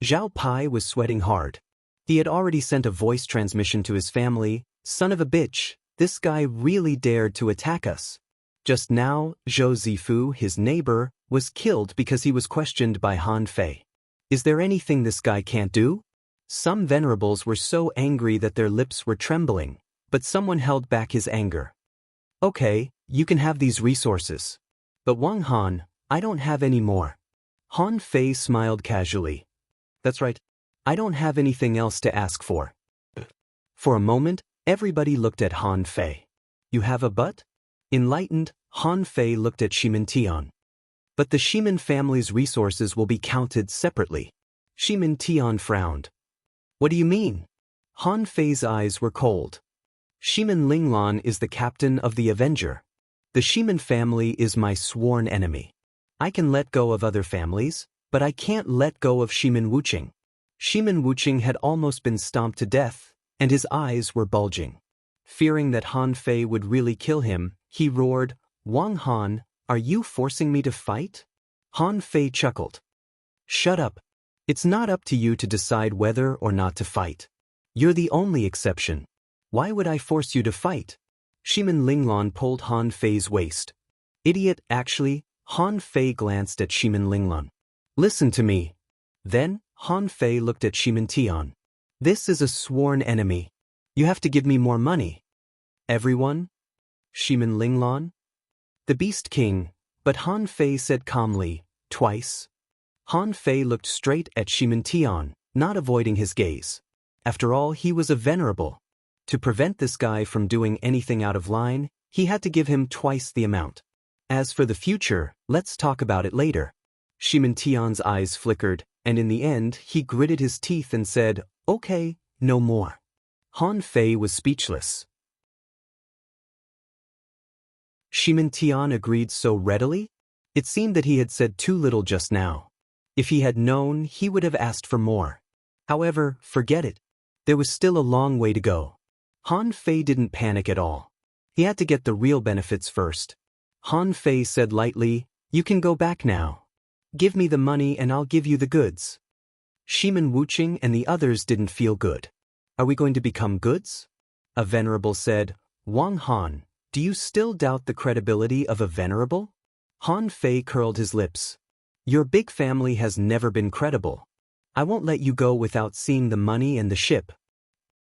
Zhao Pai was sweating hard. He had already sent a voice transmission to his family, son of a bitch, this guy really dared to attack us. Just now, Zhou Zifu, his neighbor, was killed because he was questioned by Han Fei. Is there anything this guy can't do? Some venerables were so angry that their lips were trembling, but someone held back his anger. Okay, you can have these resources. But Wang Han, I don't have any more. Han Fei smiled casually. That's right. I don't have anything else to ask for. For a moment, everybody looked at Han Fei. You have a but? Enlightened, Han Fei looked at Shimin Tian. But the Shimin family's resources will be counted separately. Shimin Tian frowned. What do you mean? Han Fei's eyes were cold. Shimin Linglan is the captain of the Avenger. The Shimin family is my sworn enemy. I can let go of other families, but I can't let go of Shimin Wuqing. Shimin Wuqing had almost been stomped to death, and his eyes were bulging. Fearing that Han Fei would really kill him, he roared, Wang Han, are you forcing me to fight? Han Fei chuckled. Shut up. It's not up to you to decide whether or not to fight. You're the only exception. Why would I force you to fight? Shimin Linglan pulled Han Fei's waist. Idiot, actually, Han Fei glanced at Shimin Linglan. Listen to me. Then, Han Fei looked at Shimin Tian. This is a sworn enemy. You have to give me more money. Everyone? Shimin Linglan? The Beast King, But Han Fei said calmly, "Twice." Han Fei looked straight at Shimen Tian, not avoiding his gaze. After all, he was a venerable. To prevent this guy from doing anything out of line, he had to give him twice the amount. As for the future, let's talk about it later. Shimen Tian's eyes flickered, and in the end, he gritted his teeth and said, "Okay, no more." Han Fei was speechless. Shimen Tian agreed so readily? It seemed that he had said too little just now. If he had known, he would have asked for more. However, forget it. There was still a long way to go. Han Fei didn't panic at all. He had to get the real benefits first. Han Fei said lightly, "You can go back now. Give me the money and I'll give you the goods." Shimen Wuqing and the others didn't feel good. "Are we going to become goods?" A venerable said. "Wang Han, do you still doubt the credibility of a venerable?" Han Fei curled his lips. "Your big family has never been credible. I won't let you go without seeing the money and the ship."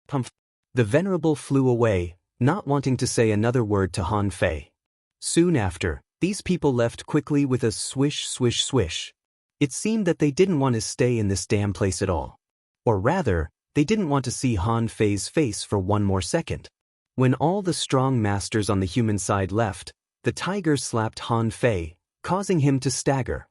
Pumph. The venerable flew away, not wanting to say another word to Han Fei. Soon after, these people left quickly with a swish, swish, swish. It seemed that they didn't want to stay in this damn place at all. Or rather, they didn't want to see Han Fei's face for one more second. When all the strong masters on the human side left, the tiger slapped Han Fei, causing him to stagger.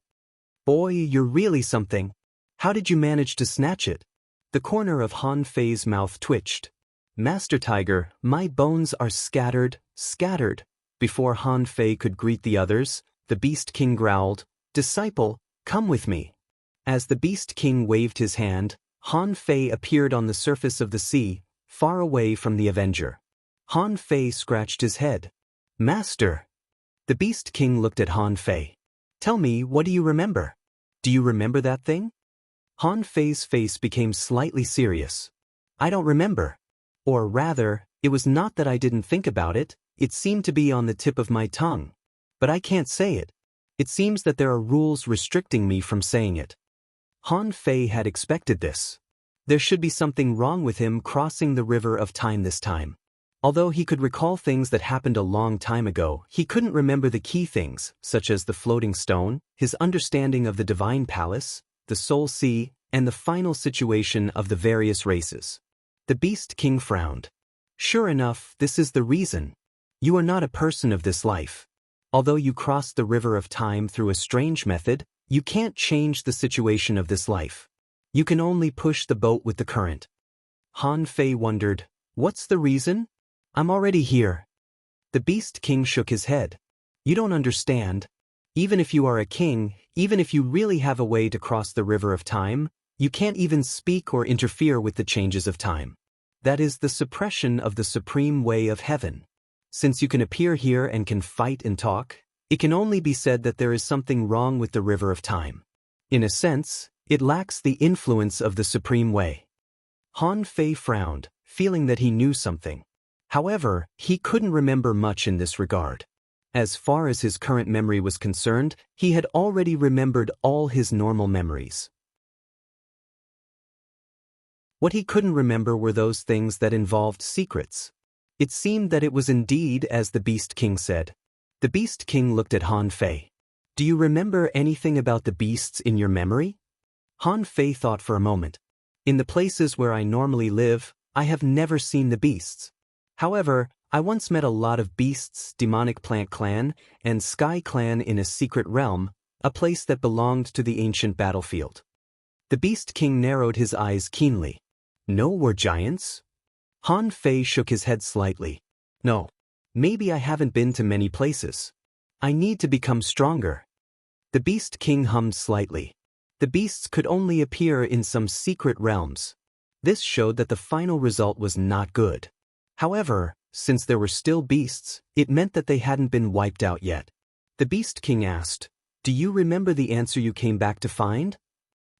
"Boy, you're really something. How did you manage to snatch it?" The corner of Han Fei's mouth twitched. "Master Tiger, my bones are scattered, scattered." Before Han Fei could greet the others, the Beast King growled, "Disciple, come with me." As the Beast King waved his hand, Han Fei appeared on the surface of the sea, far away from the Avenger. Han Fei scratched his head. "Master." The Beast King looked at Han Fei. "Tell me, what do you remember? Do you remember that thing?" Han Fei's face became slightly serious. "I don't remember. Or rather, it was not that I didn't think about it, it seemed to be on the tip of my tongue. But I can't say it. It seems that there are rules restricting me from saying it." Han Fei had expected this. There should be something wrong with him crossing the river of time this time. Although he could recall things that happened a long time ago, he couldn't remember the key things, such as the floating stone, his understanding of the divine palace, the soul sea, and the final situation of the various races. The Beast King frowned. "Sure enough, this is the reason. You are not a person of this life. Although you crossed the river of time through a strange method, you can't change the situation of this life. You can only push the boat with the current." Han Fei wondered, "What's the reason? I'm already here." The Beast King shook his head. "You don't understand. Even if you are a king, even if you really have a way to cross the river of time, you can't even speak or interfere with the changes of time. That is the suppression of the supreme way of heaven. Since you can appear here and can fight and talk, it can only be said that there is something wrong with the river of time. In a sense, it lacks the influence of the supreme way." Han Fei frowned, feeling that he knew something. However, he couldn't remember much in this regard. As far as his current memory was concerned, he had already remembered all his normal memories. What he couldn't remember were those things that involved secrets. It seemed that it was indeed as the Beast King said. The Beast King looked at Han Fei. "Do you remember anything about the beasts in your memory?" Han Fei thought for a moment. "In the places where I normally live, I have never seen the beasts. However, I once met a lot of beasts, demonic plant clan, and sky clan in a secret realm, a place that belonged to the ancient battlefield." The Beast King narrowed his eyes keenly. "No, we're giants?" Han Fei shook his head slightly. "No. Maybe I haven't been to many places. I need to become stronger." The Beast King hummed slightly. The beasts could only appear in some secret realms. This showed that the final result was not good. However, since there were still beasts, it meant that they hadn't been wiped out yet. The Beast King asked, "Do you remember the answer you came back to find?"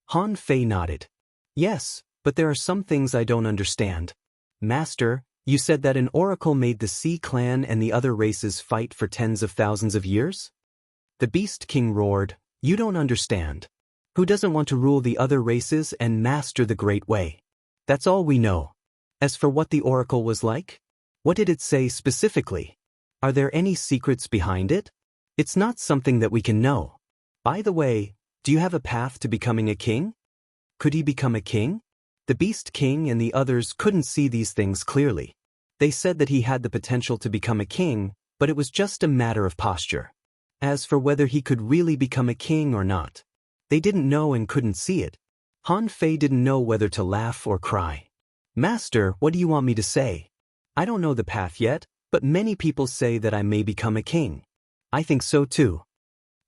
Han Fei nodded. "Yes, but there are some things I don't understand. Master, you said that an oracle made the Sea Clan and the other races fight for tens of thousands of years?" The Beast King roared, "You don't understand. Who doesn't want to rule the other races and master the Great Way? That's all we know. As for what the oracle was like, what did it say specifically? Are there any secrets behind it?" It's not something that we can know. By the way, do you have a path to becoming a king? Could he become a king? The Beast King and the others couldn't see these things clearly. They said that he had the potential to become a king, but it was just a matter of posture. As for whether he could really become a king or not, they didn't know and couldn't see it. Han Fei didn't know whether to laugh or cry. Master, what do you want me to say? I don't know the path yet, but many people say that I may become a king. I think so too.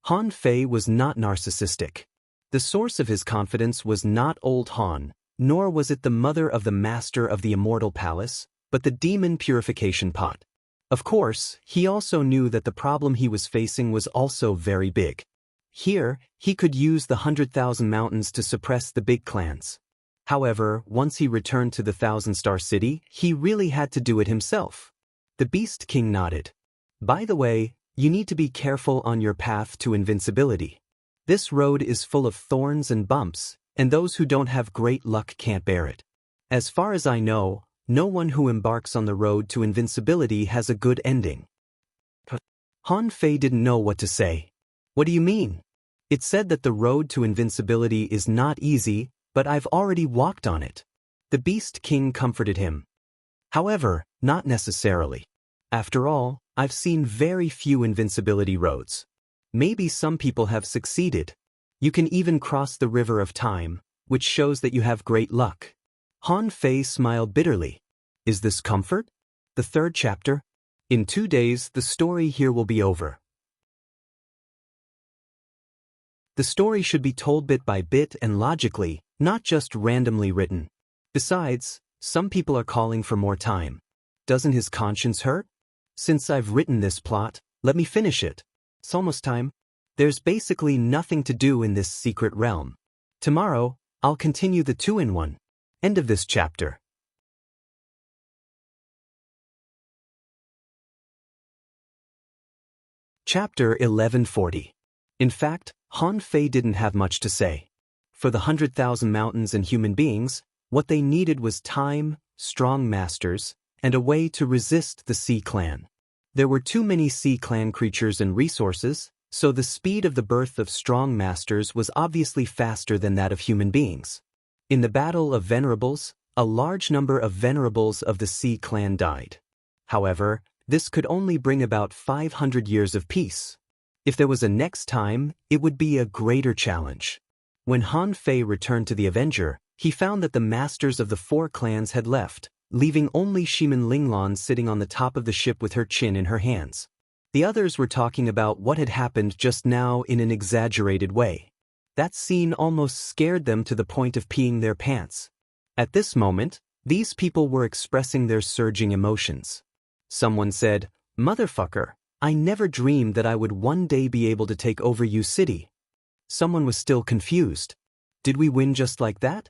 Han Fei was not narcissistic. The source of his confidence was not old Han, nor was it the mother of the master of the immortal palace, but the demon purification pot. Of course, he also knew that the problem he was facing was also very big. Here, he could use the 100,000 mountains to suppress the big clans. However, once he returned to the Thousand-Star City, he really had to do it himself. The Beast King nodded. By the way, you need to be careful on your path to invincibility. This road is full of thorns and bumps, and those who don't have great luck can't bear it. As far as I know, no one who embarks on the road to invincibility has a good ending. Han Fei didn't know what to say. What do you mean? It said that the road to invincibility is not easy, but I've already walked on it. The Beast King comforted him. However, not necessarily. After all, I've seen very few invincibility roads. Maybe some people have succeeded. You can even cross the river of time, which shows that you have great luck. Han Fei smiled bitterly. Is this comfort? The third chapter? In 2 days, the story here will be over. The story should be told bit by bit and logically, not just randomly written. Besides, some people are calling for more time. Doesn't his conscience hurt? Since I've written this plot, let me finish it. It's almost time. There's basically nothing to do in this secret realm. Tomorrow, I'll continue the 2-in-1. End of this chapter. Chapter 1140. In fact, Han Fei didn't have much to say. For the 100,000 mountains and human beings, what they needed was time, strong masters, and a way to resist the Sea Clan. There were too many Sea Clan creatures and resources, so the speed of the birth of strong masters was obviously faster than that of human beings. In the Battle of Venerables, a large number of Venerables of the Sea Clan died. However, this could only bring about 500 years of peace. If there was a next time, it would be a greater challenge. When Han Fei returned to the Avenger, he found that the masters of the 4 clans had left, leaving only Shimin Linglan sitting on the top of the ship with her chin in her hands. The others were talking about what had happened just now in an exaggerated way. That scene almost scared them to the point of peeing their pants. At this moment, these people were expressing their surging emotions. Someone said, "Motherfucker, I never dreamed that I would one day be able to take over U City." Someone was still confused. Did we win just like that?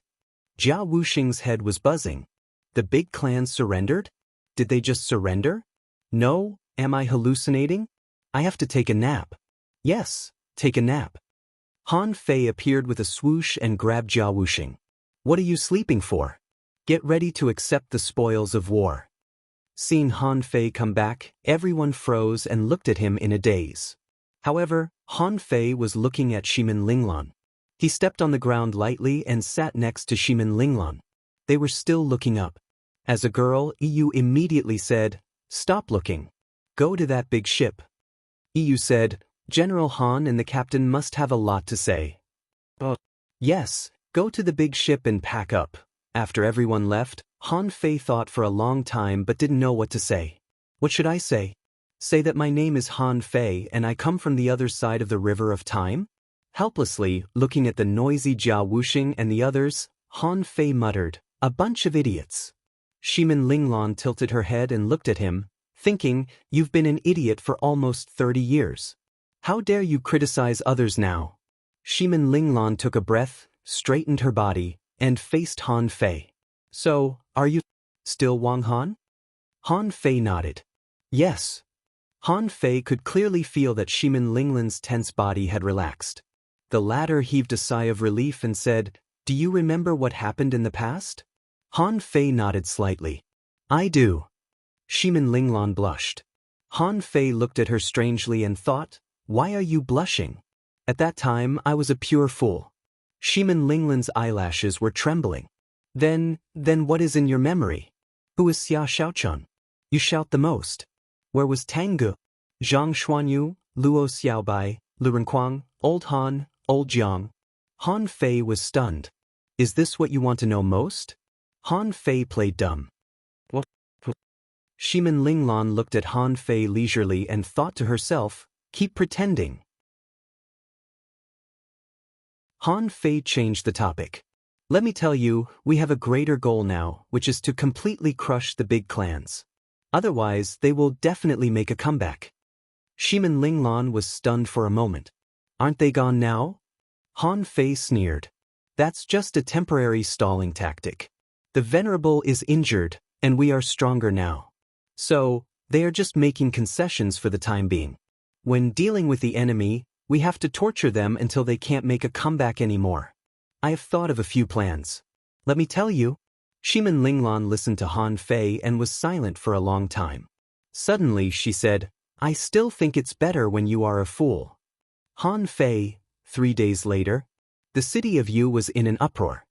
Jia Wuxing's head was buzzing. The big clans surrendered? Did they just surrender? No, am I hallucinating? I have to take a nap. Yes, take a nap. Han Fei appeared with a swoosh and grabbed Jia Wuxing. What are you sleeping for? Get ready to accept the spoils of war. Seeing Han Fei come back, everyone froze and looked at him in a daze. However, Han Fei was looking at Shimin Linglan. He stepped on the ground lightly and sat next to Shimin Linglan. They were still looking up. As a girl, Yu immediately said, "Stop looking. Go to that big ship." Yu said, "General Han and the captain must have a lot to say." Yes, go to the big ship and pack up." After everyone left, Han Fei thought for a long time but didn't know what to say. What should I say? Say that my name is Han Fei and I come from the other side of the river of time? Helplessly, looking at the noisy Jia Wuxing and the others, Han Fei muttered, "A bunch of idiots." Shimin Linglan tilted her head and looked at him, thinking, "You've been an idiot for almost 30 years. How dare you criticize others now?" Shimin Linglan took a breath, straightened her body, and faced Han Fei. "So, are you still Wang Han?" Han Fei nodded. "Yes." Han Fei could clearly feel that Shimin Linglan's tense body had relaxed. The latter heaved a sigh of relief and said, "Do you remember what happened in the past?" Han Fei nodded slightly. "I do." Shimin Linglan blushed. Han Fei looked at her strangely and thought, Why are you blushing? At that time I was a pure fool. Shimin Linglan's eyelashes were trembling. Then what is in your memory? Who is Xia Xiaochun? You shout the most. Where was Tanggu? Zhang Xuanyu, Luo Xiaobai, Lu Renquang, Old Han, Old Jiang. Han Fei was stunned. Is this what you want to know most? Han Fei played dumb. What? Shimin Linglan looked at Han Fei leisurely and thought to herself, keep pretending. Han Fei changed the topic. Let me tell you, we have a greater goal now, which is to completely crush the big clans. Otherwise, they will definitely make a comeback. Shimin Linglan was stunned for a moment. Aren't they gone now? Han Fei sneered. That's just a temporary stalling tactic. The Venerable is injured, and we are stronger now. So, they are just making concessions for the time being. When dealing with the enemy, we have to torture them until they can't make a comeback anymore. I have thought of a few plans. Let me tell you. Shimin Linglan listened to Han Fei and was silent for a long time. Suddenly she said, I still think it's better when you are a fool. Han Fei, 3 days later. The city of Yu was in an uproar.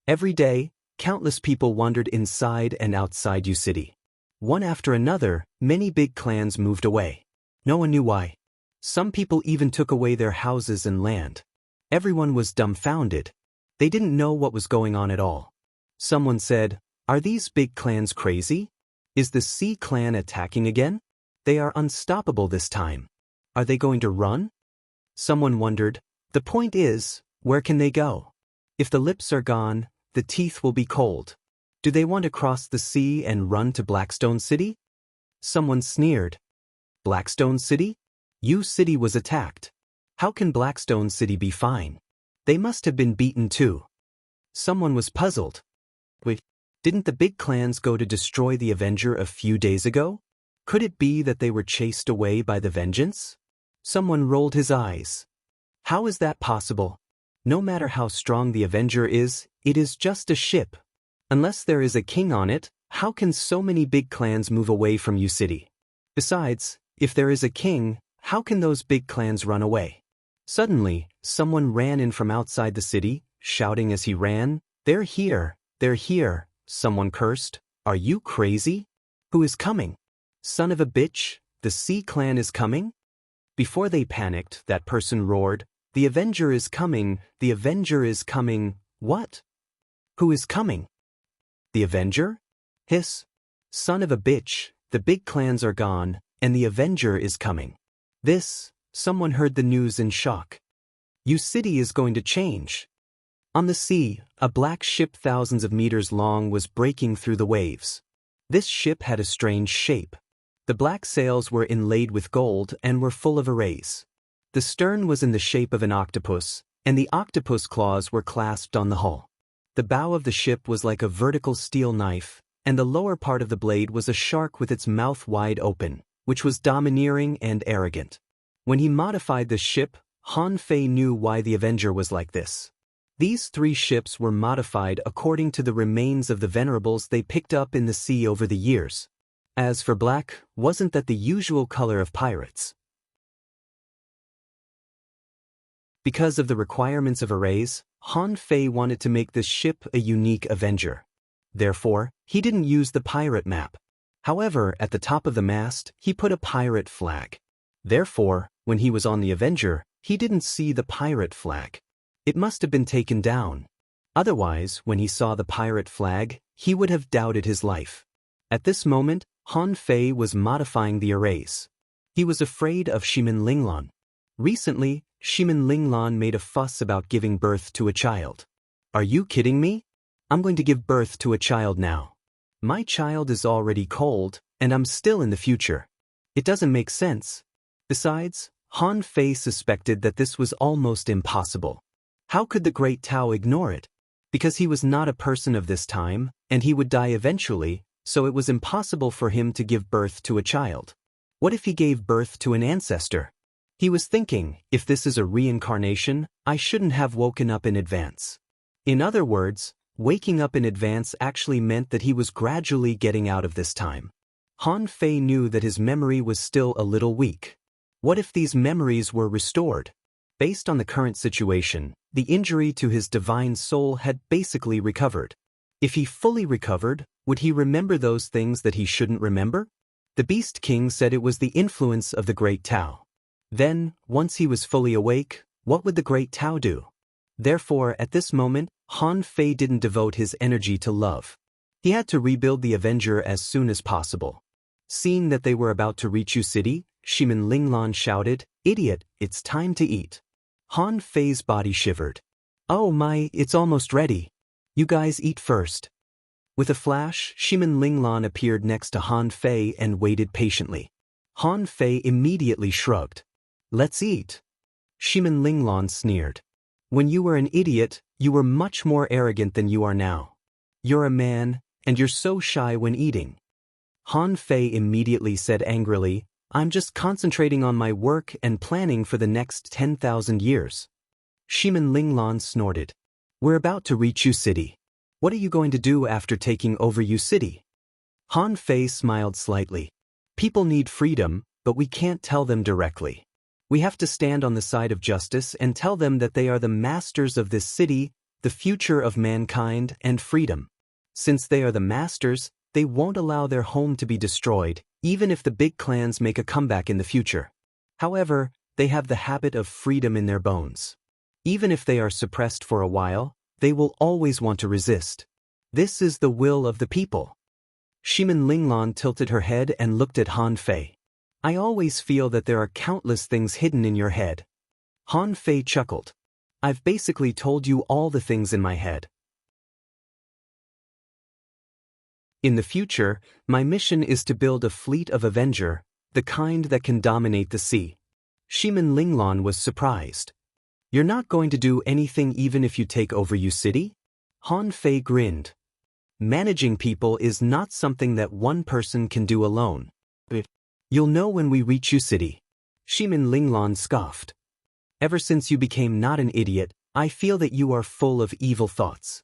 Every day, countless people wandered inside and outside Yu City. One after another, many big clans moved away. No one knew why. Some people even took away their houses and land. Everyone was dumbfounded. They didn't know what was going on at all. Someone said, are these big clans crazy? Is the Sea clan attacking again? They are unstoppable this time. Are they going to run? Someone wondered, the point is, where can they go? If the lips are gone, the teeth will be cold. Do they want to cross the sea and run to Blackstone City? Someone sneered. Blackstone City? Yu City was attacked. How can Blackstone City be fine? They must have been beaten too. Someone was puzzled. Wait, didn't the big clans go to destroy the Avenger a few days ago? Could it be that they were chased away by the Vengeance? Someone rolled his eyes. How is that possible? No matter how strong the Avenger is, it is just a ship. Unless there is a king on it, how can so many big clans move away from Yu City? Besides, if there is a king, how can those big clans run away? Suddenly, someone ran in from outside the city, shouting as he ran, they're here, they're here. Someone cursed, are you crazy? Who is coming? Son of a bitch, the Sea clan is coming? Before they panicked, that person roared, the Avenger is coming, the Avenger is coming. What? Who is coming? The Avenger? Hiss. Son of a bitch, the big clans are gone, and the Avenger is coming. Someone heard the news in shock. Yu City is going to change. On the sea, a black ship thousands of meters long was breaking through the waves. This ship had a strange shape. The black sails were inlaid with gold and were full of arrays. The stern was in the shape of an octopus, and the octopus claws were clasped on the hull. The bow of the ship was like a vertical steel knife, and the lower part of the blade was a shark with its mouth wide open, which was domineering and arrogant. When he modified the ship, Han Fei knew why the Avenger was like this. These 3 ships were modified according to the remains of the venerables they picked up in the sea over the years. As for black, wasn't that the usual color of pirates? Because of the requirements of arrays, Han Fei wanted to make this ship a unique Avenger. Therefore, he didn't use the pirate map. However, at the top of the mast, he put a pirate flag. Therefore, when he was on the Avenger, he didn't see the pirate flag. It must have been taken down. Otherwise, when he saw the pirate flag, he would have doubted his life. At this moment, Han Fei was modifying the arrays. He was afraid of Shimin Linglan. Recently, Shimin Linglan made a fuss about giving birth to a child. Are you kidding me? I'm going to give birth to a child now. My child is already cold, and I'm still in the future. It doesn't make sense. Besides, Han Fei suspected that this was almost impossible. How could the Great Tao ignore it? Because he was not a person of this time, and he would die eventually, so it was impossible for him to give birth to a child. What if he gave birth to an ancestor? He was thinking, if this is a reincarnation, I shouldn't have woken up in advance. In other words, waking up in advance actually meant that he was gradually getting out of this time. Han Fei knew that his memory was still a little weak. What if these memories were restored? Based on the current situation, the injury to his divine soul had basically recovered. If he fully recovered, would he remember those things that he shouldn't remember? The Beast King said it was the influence of the Great Tao. Then, once he was fully awake, what would the Great Tao do? Therefore, at this moment, Han Fei didn't devote his energy to love. He had to rebuild the Avenger as soon as possible. Seeing that they were about to reach Yu City, Shimin Linglan shouted, "Idiot, it's time to eat." Han Fei's body shivered. "Oh my, it's almost ready. You guys eat first." With a flash, Shimin Linglan appeared next to Han Fei and waited patiently. Han Fei immediately shrugged. "Let's eat." Shimin Linglan sneered. "When you were an idiot, you were much more arrogant than you are now. You're a man, and you're so shy when eating." Han Fei immediately said angrily, "I'm just concentrating on my work and planning for the next 10,000 years. Shimin Linglan snorted. "We're about to reach Yu City. What are you going to do after taking over Yu City?" Han Fei smiled slightly. "People need freedom, but we can't tell them directly. We have to stand on the side of justice and tell them that they are the masters of this city, the future of mankind, and freedom. Since they are the masters, they won't allow their home to be destroyed, even if the big clans make a comeback in the future. However, they have the habit of freedom in their bones. Even if they are suppressed for a while, they will always want to resist. This is the will of the people." Shimin Linglan tilted her head and looked at Han Fei. "I always feel that there are countless things hidden in your head." Han Fei chuckled. "I've basically told you all the things in my head. In the future, my mission is to build a fleet of Avenger, the kind that can dominate the sea." Shimin Linglan was surprised. "You're not going to do anything even if you take over Yu City?" Han Fei grinned. "Managing people is not something that one person can do alone. You'll know when we reach Yu City." Shimin Linglan scoffed. "Ever since you became not an idiot, I feel that you are full of evil thoughts."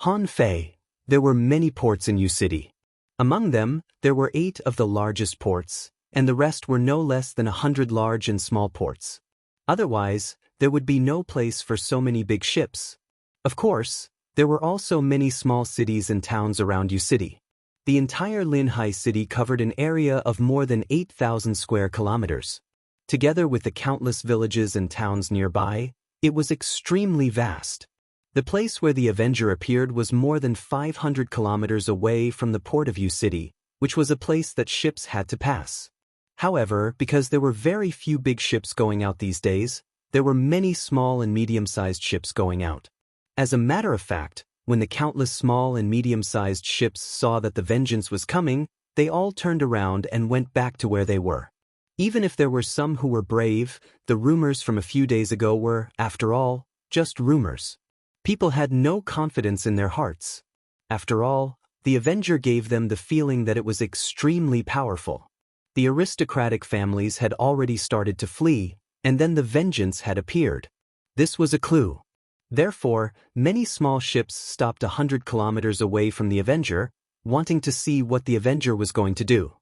Han Fei, there were many ports in Yu City. Among them, there were 8 of the largest ports, and the rest were no less than 100 large and small ports. Otherwise, there would be no place for so many big ships. Of course, there were also many small cities and towns around Yu City. The entire Linhai city covered an area of more than 8,000 square kilometers. Together with the countless villages and towns nearby, it was extremely vast. The place where the Avenger appeared was more than 500 kilometers away from the port of Yu City, which was a place that ships had to pass. However, because there were very few big ships going out these days, there were many small and medium-sized ships going out. As a matter of fact, when the countless small and medium-sized ships saw that the vengeance was coming, they all turned around and went back to where they were. Even if there were some who were brave, the rumors from a few days ago were, after all, just rumors. People had no confidence in their hearts. After all, the Avenger gave them the feeling that it was extremely powerful. The aristocratic families had already started to flee, and then the vengeance had appeared. This was a clue. Therefore, many small ships stopped 100 kilometers away from the Avenger, wanting to see what the Avenger was going to do.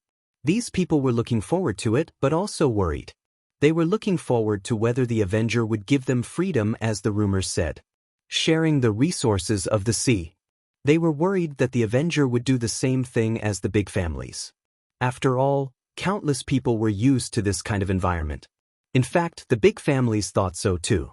These people were looking forward to it, but also worried. They were looking forward to whether the Avenger would give them freedom, as the rumors said. Sharing the resources of the sea. They were worried that the Avenger would do the same thing as the big families. After all, countless people were used to this kind of environment. In fact, the big families thought so too.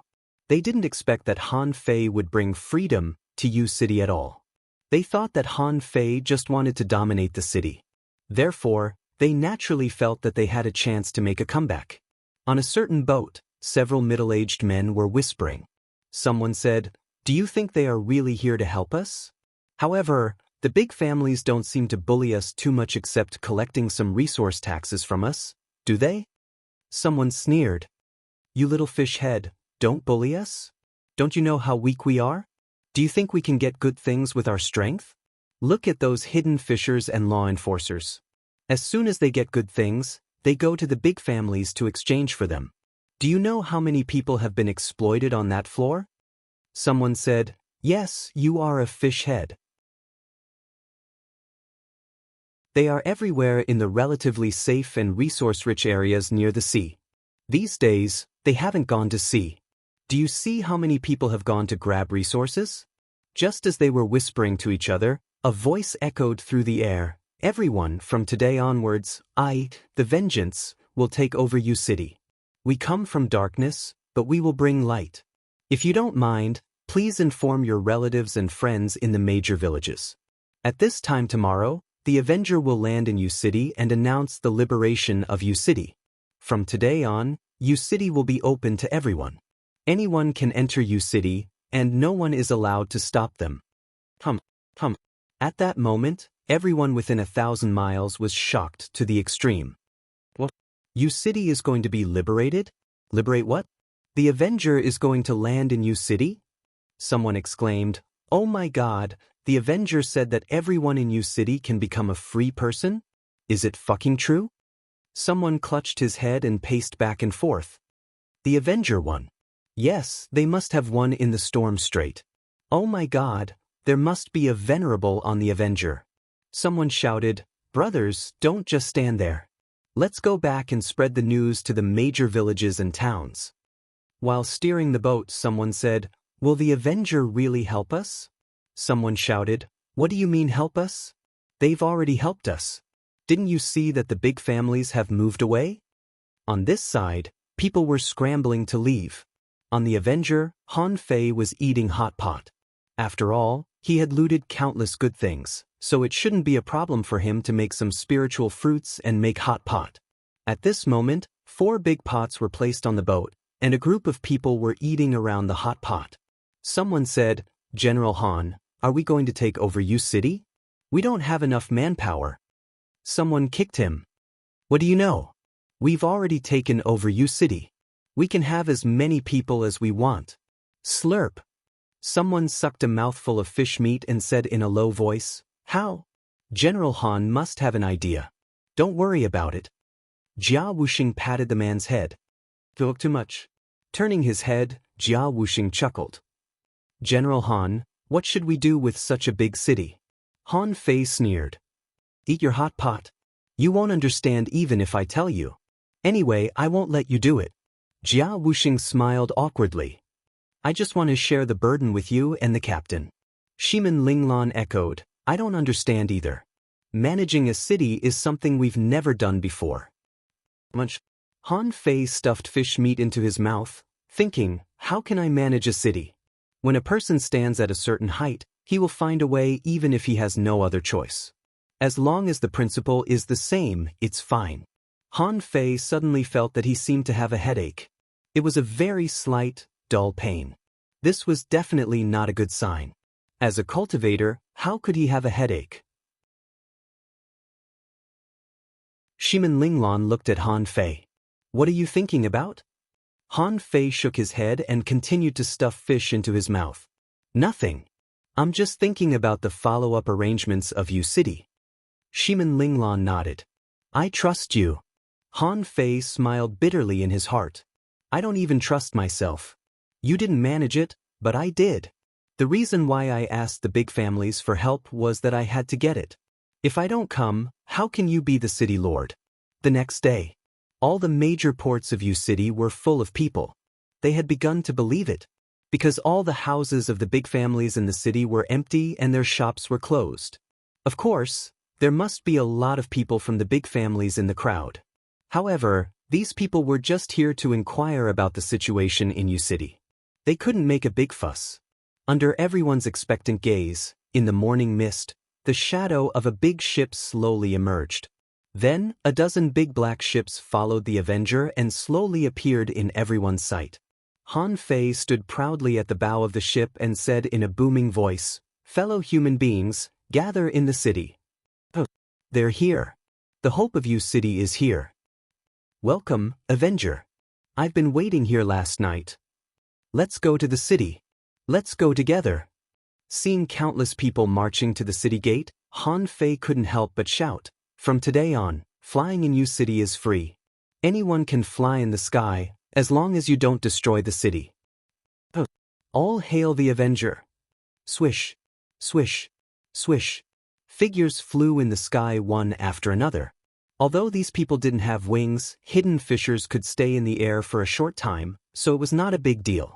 They didn't expect that Han Fei would bring freedom to Yu City at all. They thought that Han Fei just wanted to dominate the city. Therefore, they naturally felt that they had a chance to make a comeback. On a certain boat, several middle-aged men were whispering. Someone said, "Do you think they are really here to help us? However, the big families don't seem to bully us too much except collecting some resource taxes from us, do they?" Someone sneered. "You little fish head, don't bully us? Don't you know how weak we are? Do you think we can get good things with our strength? Look at those hidden fishers and law enforcers. As soon as they get good things, they go to the big families to exchange for them. Do you know how many people have been exploited on that floor?" Someone said, "Yes, you are a fish head." They are everywhere in the relatively safe and resource-rich areas near the sea. These days, they haven't gone to sea. Do you see how many people have gone to grab resources? Just as they were whispering to each other, a voice echoed through the air. Everyone, from today onwards, the vengeance, will take over you city. We come from darkness, but we will bring light. If you don't mind, please inform your relatives and friends in the major villages. At this time tomorrow, the Avenger will land in U City and announce the liberation of U City. From today on, U City will be open to everyone. Anyone can enter U City, and no one is allowed to stop them. At that moment, everyone within 1,000 miles was shocked to the extreme. What? U City is going to be liberated? Liberate what? The Avenger is going to land in U City? Someone exclaimed, "Oh my God, the Avenger said that everyone in U City can become a free person? Is it fucking true?" Someone clutched his head and paced back and forth. The Avenger won. Yes, they must have won in the storm strait. Oh my God, there must be a venerable on the Avenger. Someone shouted, "Brothers, don't just stand there. Let's go back and spread the news to the major villages and towns." While steering the boat, someone said, "Will the Avenger really help us?" Someone shouted, "What do you mean help us? They've already helped us. Didn't you see that the big families have moved away?" On this side, people were scrambling to leave. On the Avenger, Han Fei was eating hot pot. After all, he had looted countless good things, so it shouldn't be a problem for him to make some spiritual fruits and make hot pot. At this moment, 4 big pots were placed on the boat, and a group of people were eating around the hot pot. Someone said, "General Han, are we going to take over U City? We don't have enough manpower." Someone kicked him. "What do you know? We've already taken over U City. We can have as many people as we want." Slurp. Someone sucked a mouthful of fish meat and said in a low voice, "How? General Han must have an idea. Don't worry about it." Jia Wuxing patted the man's head. "Talk too much." Turning his head, Jia Wuxing chuckled. "General Han, what should we do with such a big city?" Han Fei sneered. "Eat your hot pot. You won't understand even if I tell you. Anyway, I won't let you do it." Jia Wuxing smiled awkwardly. "I just want to share the burden with you and the captain." Shimin Linglan echoed, "I don't understand either. Managing a city is something we've never done before." Munch. Han Fei stuffed fish meat into his mouth, thinking, how can I manage a city? When a person stands at a certain height, he will find a way even if he has no other choice. As long as the principle is the same, it's fine. Han Fei suddenly felt that he seemed to have a headache. It was a very slight, dull pain. This was definitely not a good sign. As a cultivator, how could he have a headache? Shimin Linglan looked at Han Fei. "What are you thinking about?" Han Fei shook his head and continued to stuff fish into his mouth. "Nothing. I'm just thinking about the follow-up arrangements of U City." Shimin Linglan nodded. "I trust you." Han Fei smiled bitterly in his heart. "I don't even trust myself. You didn't manage it, but I did. The reason why I asked the big families for help was that I had to get it. If I don't come, how can you be the city lord?" The next day, all the major ports of U City were full of people. They had begun to believe it, because all the houses of the big families in the city were empty and their shops were closed. Of course, there must be a lot of people from the big families in the crowd. However, these people were just here to inquire about the situation in U City. They couldn't make a big fuss. Under everyone's expectant gaze, in the morning mist, the shadow of a big ship slowly emerged. Then, a dozen big black ships followed the Avenger and slowly appeared in everyone's sight. Han Fei stood proudly at the bow of the ship and said in a booming voice, "Fellow human beings, gather in the city. Oh, they're here. The hope of U City is here. Welcome, Avenger. I've been waiting here last night. Let's go to the city. Let's go together." Seeing countless people marching to the city gate, Han Fei couldn't help but shout, "From today on, flying in U City is free. Anyone can fly in the sky, as long as you don't destroy the city. Oh. All hail the Avenger." Swish, swish, swish. Figures flew in the sky one after another. Although these people didn't have wings, hidden fishers could stay in the air for a short time, so it was not a big deal.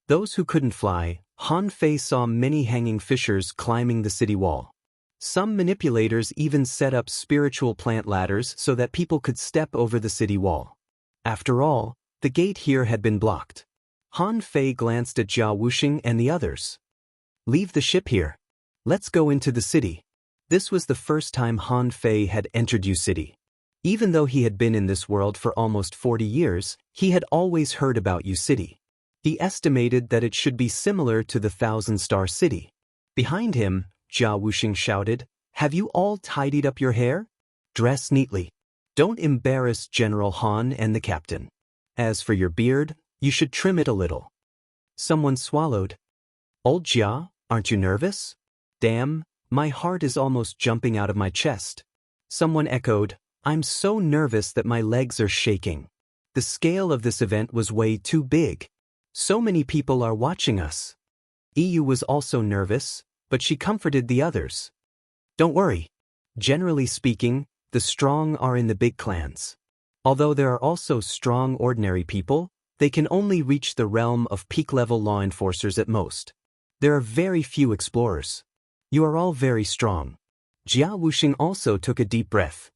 Those who couldn't fly, Han Fei saw many hanging fishers climbing the city wall. Some manipulators even set up spiritual plant ladders so that people could step over the city wall. After all, the gate here had been blocked. Han Fei glanced at Jia Wuxing and the others. Leave the ship here. Let's go into the city. This was the first time Han Fei had entered Yu City. Even though he had been in this world for almost 40 years, he had always heard about Yu City. He estimated that it should be similar to the Thousand-Star City. Behind him, Jia Wuxing shouted, "Have you all tidied up your hair? Dress neatly. Don't embarrass General Han and the captain. As for your beard, you should trim it a little." Someone swallowed. "Old Jia, aren't you nervous?" "Damn, my heart is almost jumping out of my chest." Someone echoed, "I'm so nervous that my legs are shaking." The scale of this event was way too big. So many people are watching us. Yu was also nervous, but she comforted the others. "Don't worry. Generally speaking, the strong are in the big clans. Although there are also strong ordinary people, they can only reach the realm of peak-level law enforcers at most. There are very few explorers. You are all very strong." Jia Wuxing also took a deep breath.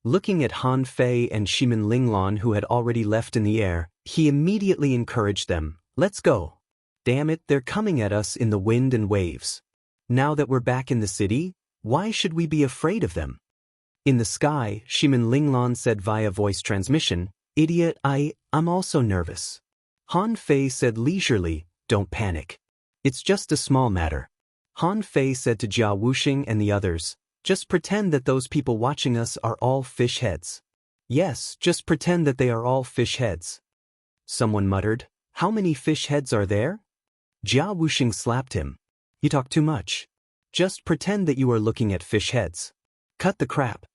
Looking at Han Fei and Shimin Linglan, who had already left in the air, he immediately encouraged them, "Let's go. Damn it, they're coming at us in the wind and waves. Now that we're back in the city, why should we be afraid of them?" In the sky, Shimin Linglan said via voice transmission, "Idiot, I'm also nervous." Han Fei said leisurely, "Don't panic. It's just a small matter." Han Fei said to Jia Wuxing and the others, "Just pretend that those people watching us are all fish heads." "Yes, just pretend that they are all fish heads." Someone muttered, "How many fish heads are there?" Jia Wuxing slapped him. "You talk too much. Just pretend that you are looking at fish heads. Cut the crap."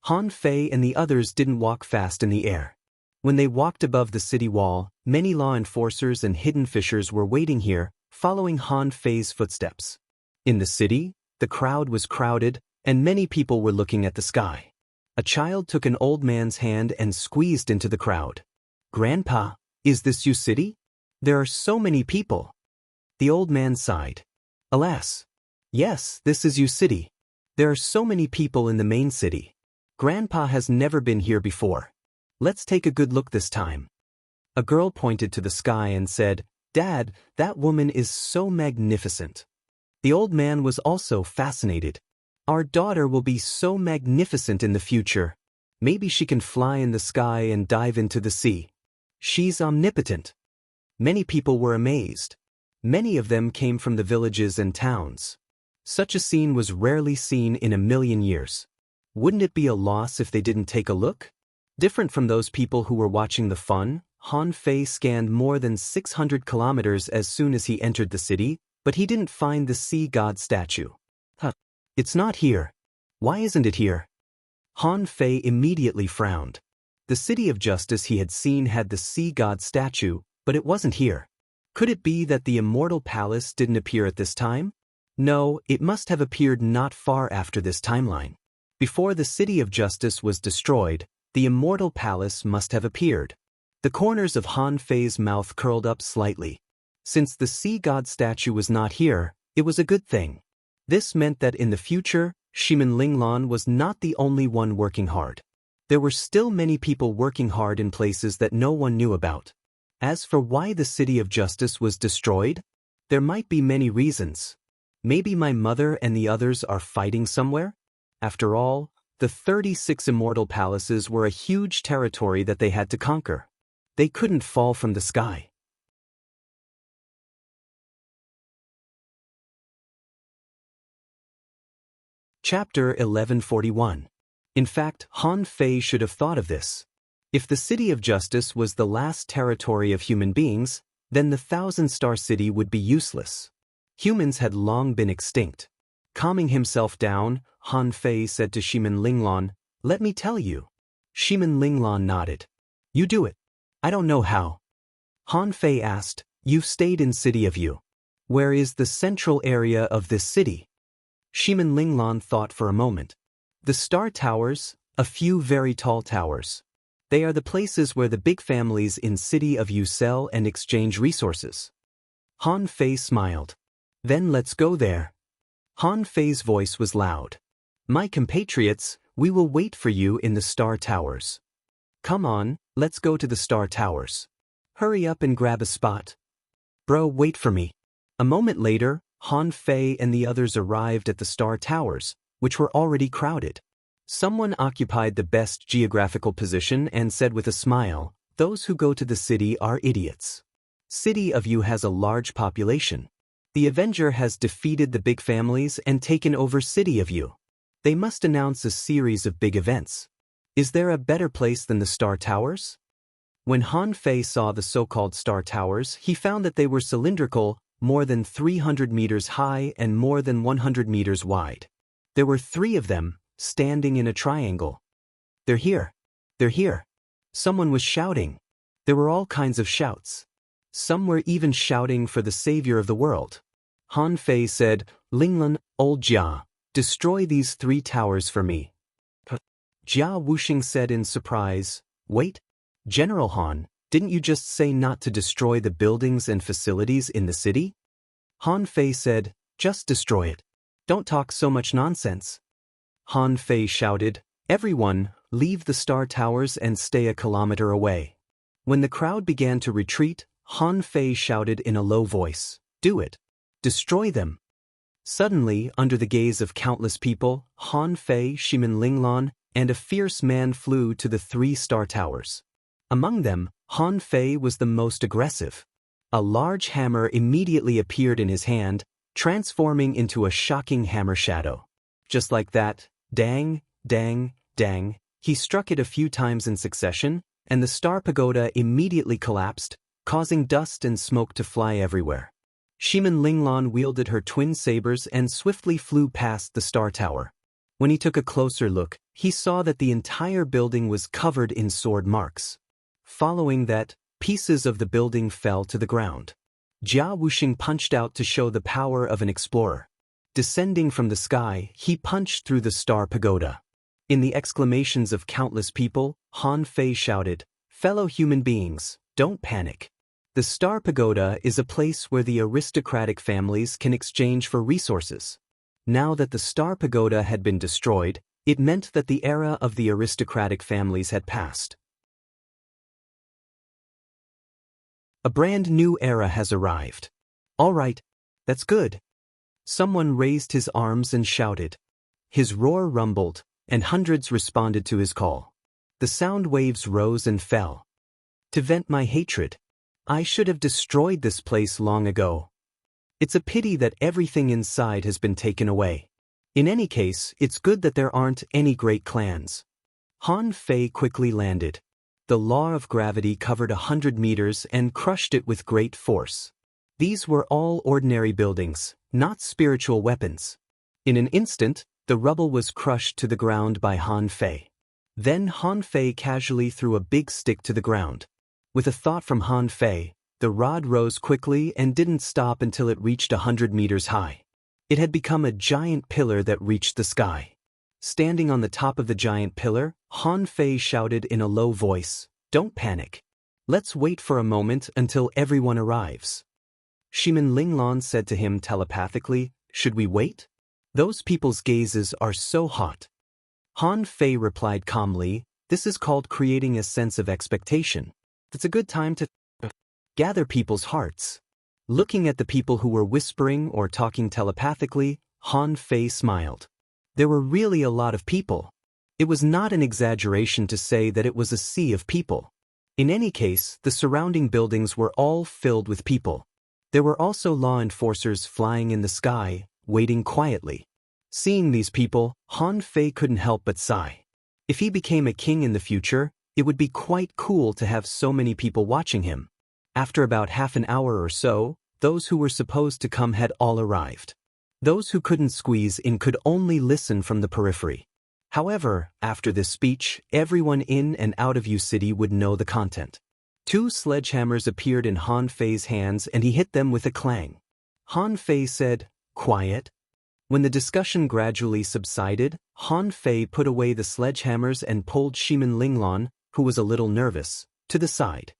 Han Fei and the others didn't walk fast in the air. When they walked above the city wall, many law enforcers and hidden fishers were waiting here, following Han Fei's footsteps. In the city, the crowd was crowded, and many people were looking at the sky. A child took an old man's hand and squeezed into the crowd. "Grandpa, is this Yu City? There are so many people." The old man sighed. "Alas. Yes, this is Yu City. There are so many people in the main city. Grandpa has never been here before. Let's take a good look this time." A girl pointed to the sky and said, "Dad, that woman is so magnificent." The old man was also fascinated. "Our daughter will be so magnificent in the future. Maybe she can fly in the sky and dive into the sea. She's omnipotent." Many people were amazed. Many of them came from the villages and towns. Such a scene was rarely seen in a million years. Wouldn't it be a loss if they didn't take a look? Different from those people who were watching the fun, Han Fei scanned more than 600 kilometers as soon as he entered the city, but he didn't find the sea god statue. It's not here. Why isn't it here?" Han Fei immediately frowned. The City of Justice he had seen had the sea god statue, but it wasn't here. Could it be that the Immortal Palace didn't appear at this time? No, it must have appeared not far after this timeline. Before the City of Justice was destroyed, the Immortal Palace must have appeared. The corners of Han Fei's mouth curled up slightly. Since the sea god statue was not here, it was a good thing. This meant that in the future, Shimin Linglan was not the only one working hard. There were still many people working hard in places that no one knew about. As for why the City of Justice was destroyed, there might be many reasons. Maybe my mother and the others are fighting somewhere? After all, the 36 immortal palaces were a huge territory that they had to conquer. They couldn't fall from the sky. Chapter 1141. In fact, Han Fei should have thought of this. If the City of Justice was the last territory of human beings, then the Thousand-Star City would be useless. Humans had long been extinct. Calming himself down, Han Fei said to Shimin Linglan, "Let me tell you." Shimin Linglan nodded. "You do it." "I don't know how." Han Fei asked, "You've stayed in City of Yu. Where is the central area of this city?" Shimin Linglan thought for a moment. The star towers, a few very tall towers. They are the places where the big families in city of Yu sell and exchange resources. Han Fei smiled. Then let's go there. Han Fei's voice was loud. My compatriots, we will wait for you in the star towers. Come on, let's go to the star towers. Hurry up and grab a spot. Bro, wait for me. A moment later, Han Fei and the others arrived at the star towers, which were already crowded. Someone occupied the best geographical position and said with a smile, those who go to the city are idiots. City of Yu has a large population. The Avenger has defeated the big families and taken over City of Yu. They must announce a series of big events. Is there a better place than the Star Towers? When Han Fei saw the so-called Star Towers, he found that they were cylindrical, more than 300 meters high and more than 100 meters wide. There were 3 of them, standing in a triangle. They're here. They're here. Someone was shouting. There were all kinds of shouts. Some were even shouting for the savior of the world. Han Fei said, Linglan, old Jia, destroy these 3 towers for me. Jia Wuxing said in surprise, wait, General Han, didn't you just say not to destroy the buildings and facilities in the city? Han Fei said, just destroy it. Don't talk so much nonsense. Han Fei shouted, everyone, leave the star towers and stay a kilometer away. When the crowd began to retreat, Han Fei shouted in a low voice, do it. Destroy them. Suddenly, under the gaze of countless people, Han Fei, Shimin Linglan, and a fierce man flew to the 3 star towers. Among them, Han Fei was the most aggressive. A large hammer immediately appeared in his hand, transforming into a shocking hammer shadow. Just like that, dang, dang, dang, he struck it a few times in succession, and the star pagoda immediately collapsed, causing dust and smoke to fly everywhere. Shimin Linglan wielded her twin sabers and swiftly flew past the star tower. When he took a closer look, he saw that the entire building was covered in sword marks. Following that, pieces of the building fell to the ground. Jia Wuxing punched out to show the power of an explorer. Descending from the sky, he punched through the star pagoda. In the exclamations of countless people, Han Fei shouted, fellow human beings, don't panic. The star pagoda is a place where the aristocratic families can exchange for resources. Now that the star pagoda had been destroyed, it meant that the era of the aristocratic families had passed. A brand new era has arrived. All right, that's good. Someone raised his arms and shouted. His roar rumbled, and hundreds responded to his call. The sound waves rose and fell. To vent my hatred, I should have destroyed this place long ago. It's a pity that everything inside has been taken away. In any case, it's good that there aren't any great clans. Han Fei quickly landed. The law of gravity covered 100 meters and crushed it with great force. These were all ordinary buildings, not spiritual weapons. In an instant, the rubble was crushed to the ground by Han Fei. Then Han Fei casually threw a big stick to the ground. With a thought from Han Fei, the rod rose quickly and didn't stop until it reached 100 meters high. It had become a giant pillar that reached the sky. Standing on the top of the giant pillar, Han Fei shouted in a low voice, don't panic. Let's wait for a moment until everyone arrives. Shimin Linglan said to him telepathically, should we wait? Those people's gazes are so hot. Han Fei replied calmly, this is called creating a sense of expectation. It's a good time to gather people's hearts. Looking at the people who were whispering or talking telepathically, Han Fei smiled. There were really a lot of people. It was not an exaggeration to say that it was a sea of people. In any case, the surrounding buildings were all filled with people. There were also law enforcers flying in the sky, waiting quietly. Seeing these people, Han Fei couldn't help but sigh. If he became a king in the future, it would be quite cool to have so many people watching him. After about half an hour or so, those who were supposed to come had all arrived. Those who couldn't squeeze in could only listen from the periphery. However, after this speech, everyone in and out of Yu City would know the content. 2 sledgehammers appeared in Han Fei's hands and he hit them with a clang. Han Fei said, quiet. When the discussion gradually subsided, Han Fei put away the sledgehammers and pulled Shimin Linglong, who was a little nervous, to the side.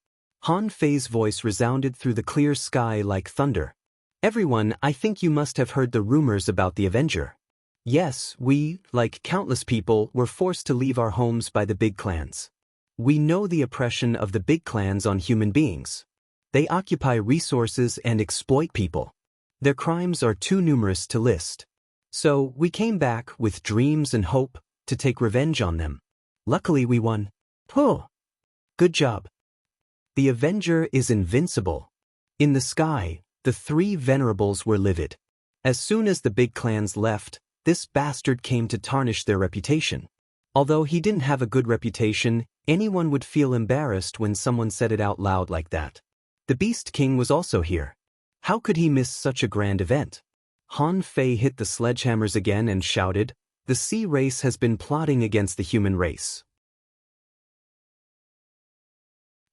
Han Fei's voice resounded through the clear sky like thunder. Everyone, I think you must have heard the rumors about the Avenger. Yes, we, like countless people, were forced to leave our homes by the big clans. We know the oppression of the big clans on human beings. They occupy resources and exploit people. Their crimes are too numerous to list. So, we came back with dreams and hope to take revenge on them. Luckily we won. Oh! Good job. The Avenger is invincible. In the sky, the three venerables were livid. As soon as the big clans left, this bastard came to tarnish their reputation. Although he didn't have a good reputation, anyone would feel embarrassed when someone said it out loud like that. The Beast King was also here. How could he miss such a grand event? Han Fei hit the sledgehammers again and shouted, "The sea race has been plotting against the human race.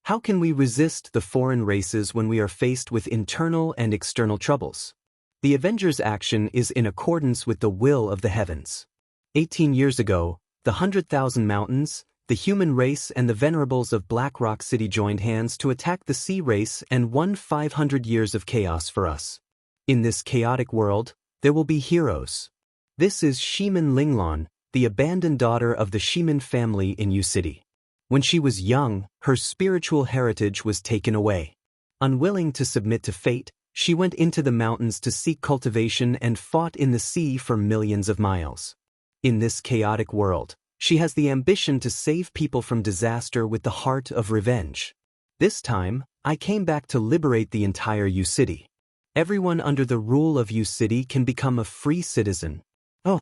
How can we resist the foreign races when we are faced with internal and external troubles? The Avengers' action is in accordance with the will of the heavens. 18 years ago, the 100,000 Mountains, the human race and the venerables of Black Rock City joined hands to attack the sea race and won 500 years of chaos for us. In this chaotic world, there will be heroes. This is Shimin Linglong, the abandoned daughter of the Shimin family in U City. When she was young, her spiritual heritage was taken away. Unwilling to submit to fate, she went into the mountains to seek cultivation and fought in the sea for millions of miles. In this chaotic world, she has the ambition to save people from disaster with the heart of revenge. This time, I came back to liberate the entire U City. Everyone under the rule of U City can become a free citizen. Oh.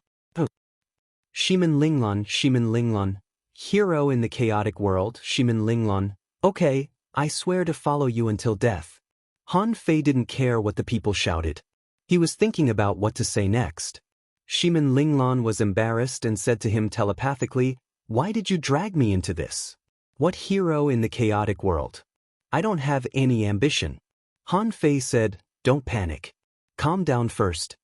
Shimin Linglong. Hero in the chaotic world, Shimin Linglong. Okay, I swear to follow you until death. Han Fei didn't care what the people shouted. He was thinking about what to say next. Shimin Linglong was embarrassed and said to him telepathically, "Why did you drag me into this? What hero in the chaotic world? I don't have any ambition." Han Fei said, "Don't panic. Calm down first."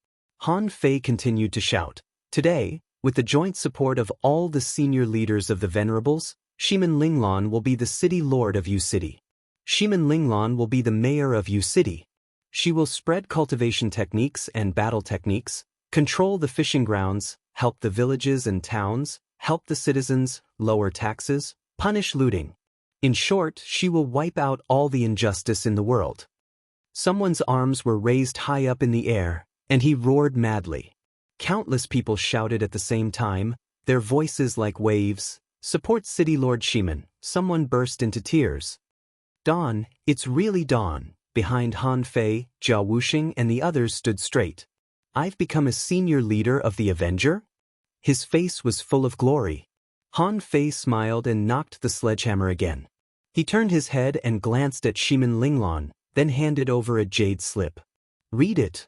Han Fei continued to shout, "Today, with the joint support of all the senior leaders of the Venerables, Shimin Linglong will be the city lord of U City. Shimin Linglong will be the mayor of U City. She will spread cultivation techniques and battle techniques, control the fishing grounds, help the villages and towns, help the citizens, lower taxes, punish looting. In short, she will wipe out all the injustice in the world." Someone's arms were raised high up in the air, and he roared madly. Countless people shouted at the same time, their voices like waves, "Support City Lord Shimin." Someone burst into tears. Dawn, it's really dawn. Behind Han Fei, Jia Wuxing and the others stood straight. "I've become a senior leader of the Avenger?" His face was full of glory. Han Fei smiled and knocked the sledgehammer again. He turned his head and glanced at Shimin Linglong, then handed over a jade slip. "Read it."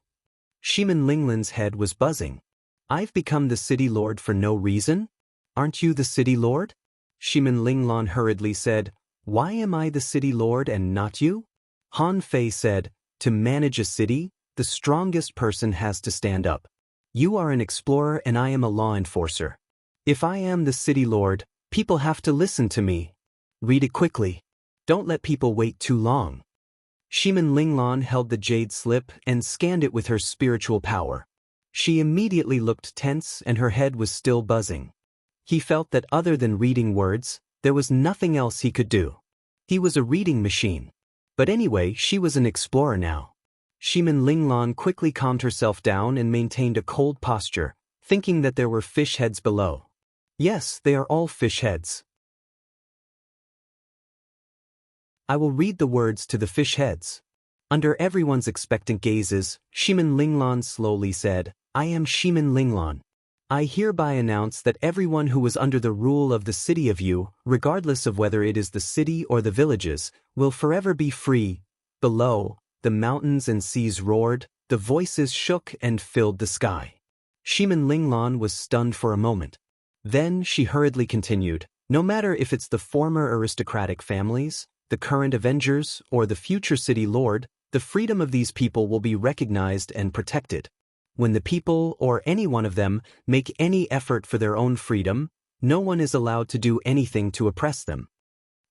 Shimin Linglong's head was buzzing. "I've become the city lord for no reason? Aren't you the city lord?" Shimin Linglong hurriedly said, "Why am I the city lord and not you?" Han Fei said, "To manage a city, the strongest person has to stand up. You are an explorer and I am a law enforcer. If I am the city lord, people have to listen to me. Read it quickly. Don't let people wait too long." Shimin Linglong held the jade slip and scanned it with her spiritual power. She immediately looked tense and her head was still buzzing. He felt that other than reading words, there was nothing else he could do. He was a reading machine. But anyway, she was an explorer now. Shimin Linglong quickly calmed herself down and maintained a cold posture, thinking that there were fish heads below. Yes, they are all fish heads. I will read the words to the fish heads. Under everyone's expectant gazes, Shimin Linglong slowly said, "I am Shimin Linglong. I hereby announce that everyone who was under the rule of the city of you, regardless of whether it is the city or the villages, will forever be free." Below, the mountains and seas roared, the voices shook and filled the sky. Shimin Linglong was stunned for a moment. Then she hurriedly continued, "No matter if it's the former aristocratic families, the current Avengers, or the future city lord, the freedom of these people will be recognized and protected. When the people, or any one of them, make any effort for their own freedom, no one is allowed to do anything to oppress them.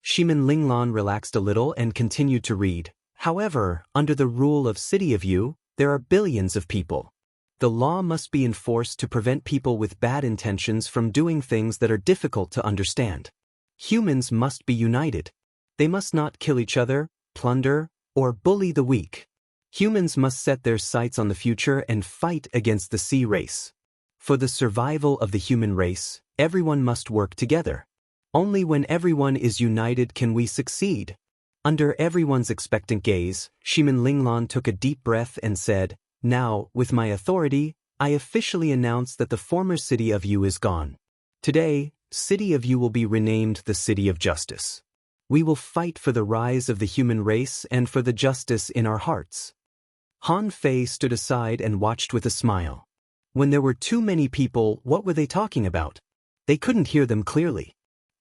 Shimin Linglan relaxed a little and continued to read. However, under the rule of City of You, there are billions of people. The law must be enforced to prevent people with bad intentions from doing things that are difficult to understand. Humans must be united. They must not kill each other, plunder, or bully the weak. Humans must set their sights on the future and fight against the sea race. For the survival of the human race, everyone must work together. Only when everyone is united can we succeed. Under everyone's expectant gaze, Shimin Linglan took a deep breath and said, "Now, with my authority, I officially announce that the former City of You is gone. Today, City of You will be renamed the City of Justice. We will fight for the rise of the human race and for the justice in our hearts." Han Fei stood aside and watched with a smile. When there were too many people, what were they talking about? They couldn't hear them clearly.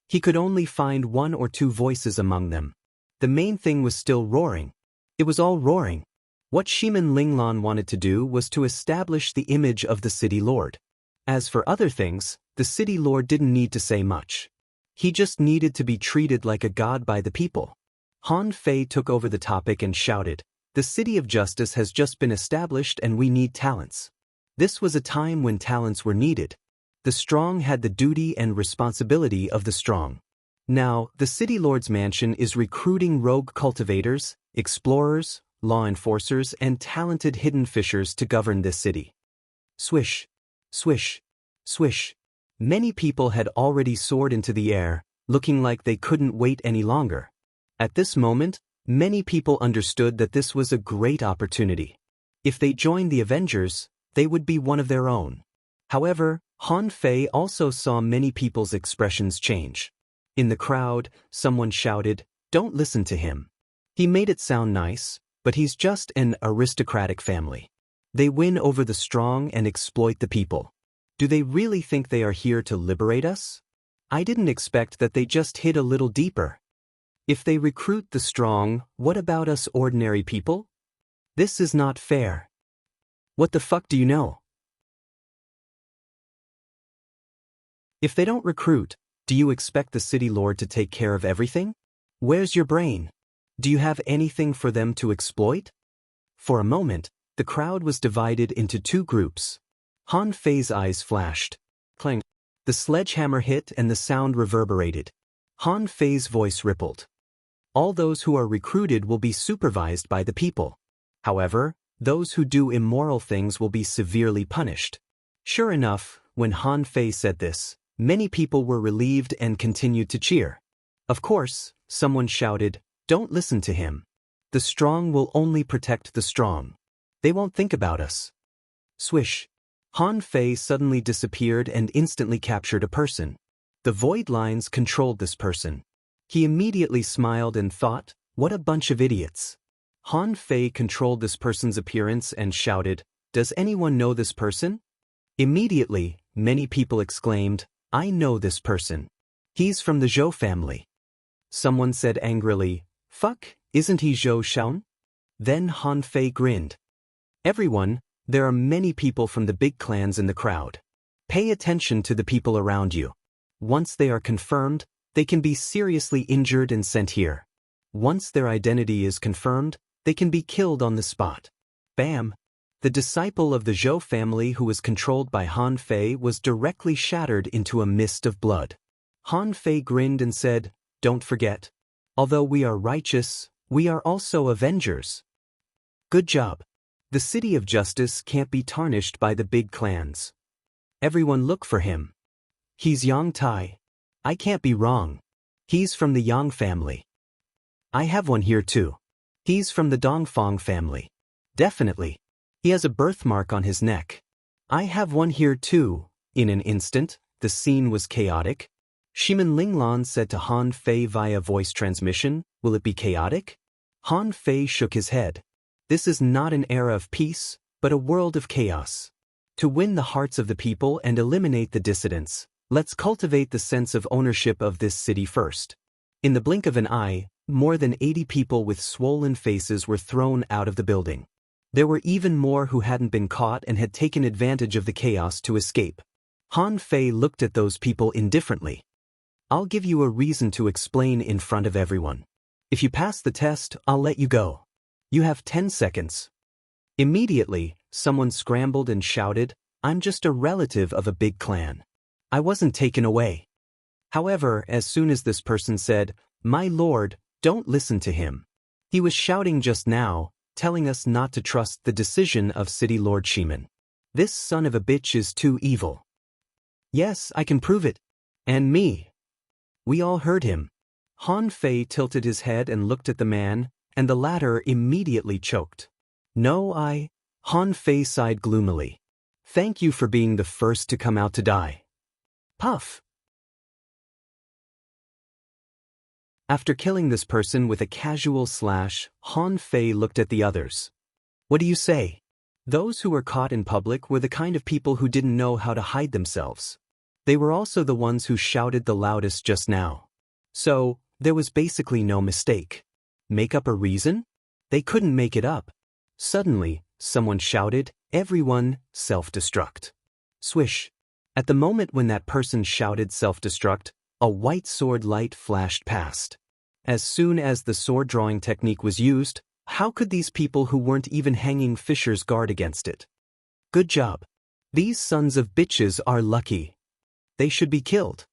He could only find one or two voices among them. The main thing was still roaring. It was all roaring. What Shimin Linglan wanted to do was to establish the image of the City Lord. As for other things, the City Lord didn't need to say much. He just needed to be treated like a god by the people. Han Fei took over the topic and shouted, "The City of Justice has just been established and we need talents." This was a time when talents were needed. The strong had the duty and responsibility of the strong. Now, the City Lord's mansion is recruiting rogue cultivators, explorers, law enforcers, and talented hidden fishers to govern this city. Swish, swish, swish. Many people had already soared into the air, looking like they couldn't wait any longer. At this moment, many people understood that this was a great opportunity. If they joined the Avengers, they would be one of their own. However, Han Fei also saw many people's expressions change. In the crowd, someone shouted, "Don't listen to him. He made it sound nice, but he's just an aristocratic family. They win over the strong and exploit the people. Do they really think they are here to liberate us? I didn't expect that they just hit a little deeper. If they recruit the strong, what about us ordinary people? This is not fair. What the fuck do you know? If they don't recruit, do you expect the City Lord to take care of everything? Where's your brain? Do you have anything for them to exploit?" For a moment, the crowd was divided into two groups. Han Fei's eyes flashed. Clang. The sledgehammer hit and the sound reverberated. Han Fei's voice rippled. "All those who are recruited will be supervised by the people. However, those who do immoral things will be severely punished." Sure enough, when Han Fei said this, many people were relieved and continued to cheer. Of course, someone shouted, "Don't listen to him. The strong will only protect the strong. They won't think about us." Swish. Han Fei suddenly disappeared and instantly captured a person. The void lines controlled this person. He immediately smiled and thought, "What a bunch of idiots." Han Fei controlled this person's appearance and shouted, "Does anyone know this person?" Immediately, many people exclaimed, "I know this person. He's from the Zhou family." Someone said angrily, "Fuck, isn't he Zhou Shaun?" Then Han Fei grinned. "Everyone, there are many people from the big clans in the crowd. Pay attention to the people around you. Once they are confirmed, they can be seriously injured and sent here. Once their identity is confirmed, they can be killed on the spot." Bam! The disciple of the Zhou family who was controlled by Han Fei was directly shattered into a mist of blood. Han Fei grinned and said, "Don't forget. Although we are righteous, we are also avengers. Good job. The City of Justice can't be tarnished by the big clans. Everyone look for him. He's Yang Tai. I can't be wrong. He's from the Yang family. I have one here too. He's from the Dongfang family. Definitely. He has a birthmark on his neck. I have one here too." In an instant, the scene was chaotic. Shimin Linglan said to Han Fei via voice transmission, "Will it be chaotic?" Han Fei shook his head. This is not an era of peace, but a world of chaos. To win the hearts of the people and eliminate the dissidents, let's cultivate the sense of ownership of this city first. In the blink of an eye, more than 80 people with swollen faces were thrown out of the building. There were even more who hadn't been caught and had taken advantage of the chaos to escape. Han Fei looked at those people indifferently. I'll give you a reason to explain in front of everyone. If you pass the test, I'll let you go. You have 10 seconds. Immediately, someone scrambled and shouted, I'm just a relative of a big clan. I wasn't taken away. However, as soon as this person said, My lord, don't listen to him. He was shouting just now, telling us not to trust the decision of City Lord Shimin. This son of a bitch is too evil. Yes, I can prove it. And me. We all heard him. Han Fei tilted his head and looked at the man, and the latter immediately choked. No, Han Fei sighed gloomily. Thank you for being the first to come out to die. Puff. After killing this person with a casual slash, Han Fei looked at the others. What do you say? Those who were caught in public were the kind of people who didn't know how to hide themselves. They were also the ones who shouted the loudest just now. So, there was basically no mistake. Make up a reason? They couldn't make it up. Suddenly, someone shouted, Everyone, self-destruct. Swish. At the moment when that person shouted self-destruct, a white sword light flashed past. As soon as the sword drawing technique was used, how could these people who weren't even hanging fishers guard against it? Good job. These sons of bitches are lucky. They should be killed.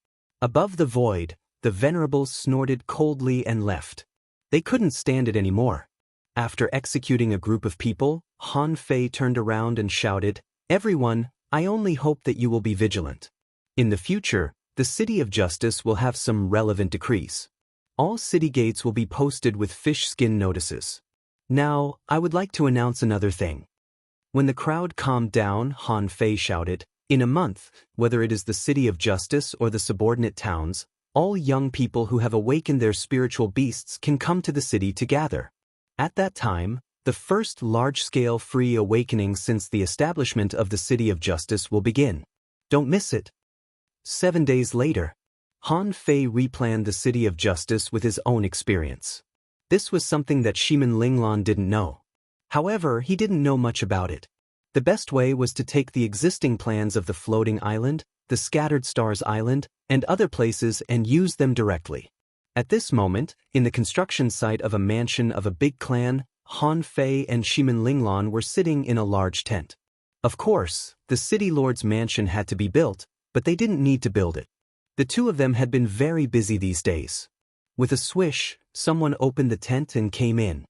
Above the void, the venerables snorted coldly and left. They couldn't stand it anymore. After executing a group of people, Han Fei turned around and shouted, Everyone, I only hope that you will be vigilant. In the future, the City of Justice will have some relevant decrees. All city gates will be posted with fish skin notices. Now, I would like to announce another thing. When the crowd calmed down, Han Fei shouted, In a month, whether it is the City of Justice or the subordinate towns, all young people who have awakened their spiritual beasts can come to the city to gather. At that time, the first large-scale free awakening since the establishment of the City of Justice will begin. Don't miss it. 7 days later, Han Fei replanned the City of Justice with his own experience. This was something that Shimin Linglan didn't know. However, he didn't know much about it. The best way was to take the existing plans of the Floating Island, the Scattered Stars Island, and other places and use them directly. At this moment, in the construction site of a mansion of a big clan, Han Fei and Shimin Linglan were sitting in a large tent. Of course, the city lord's mansion had to be built, but they didn't need to build it. The two of them had been very busy these days. With a swish, someone opened the tent and came in.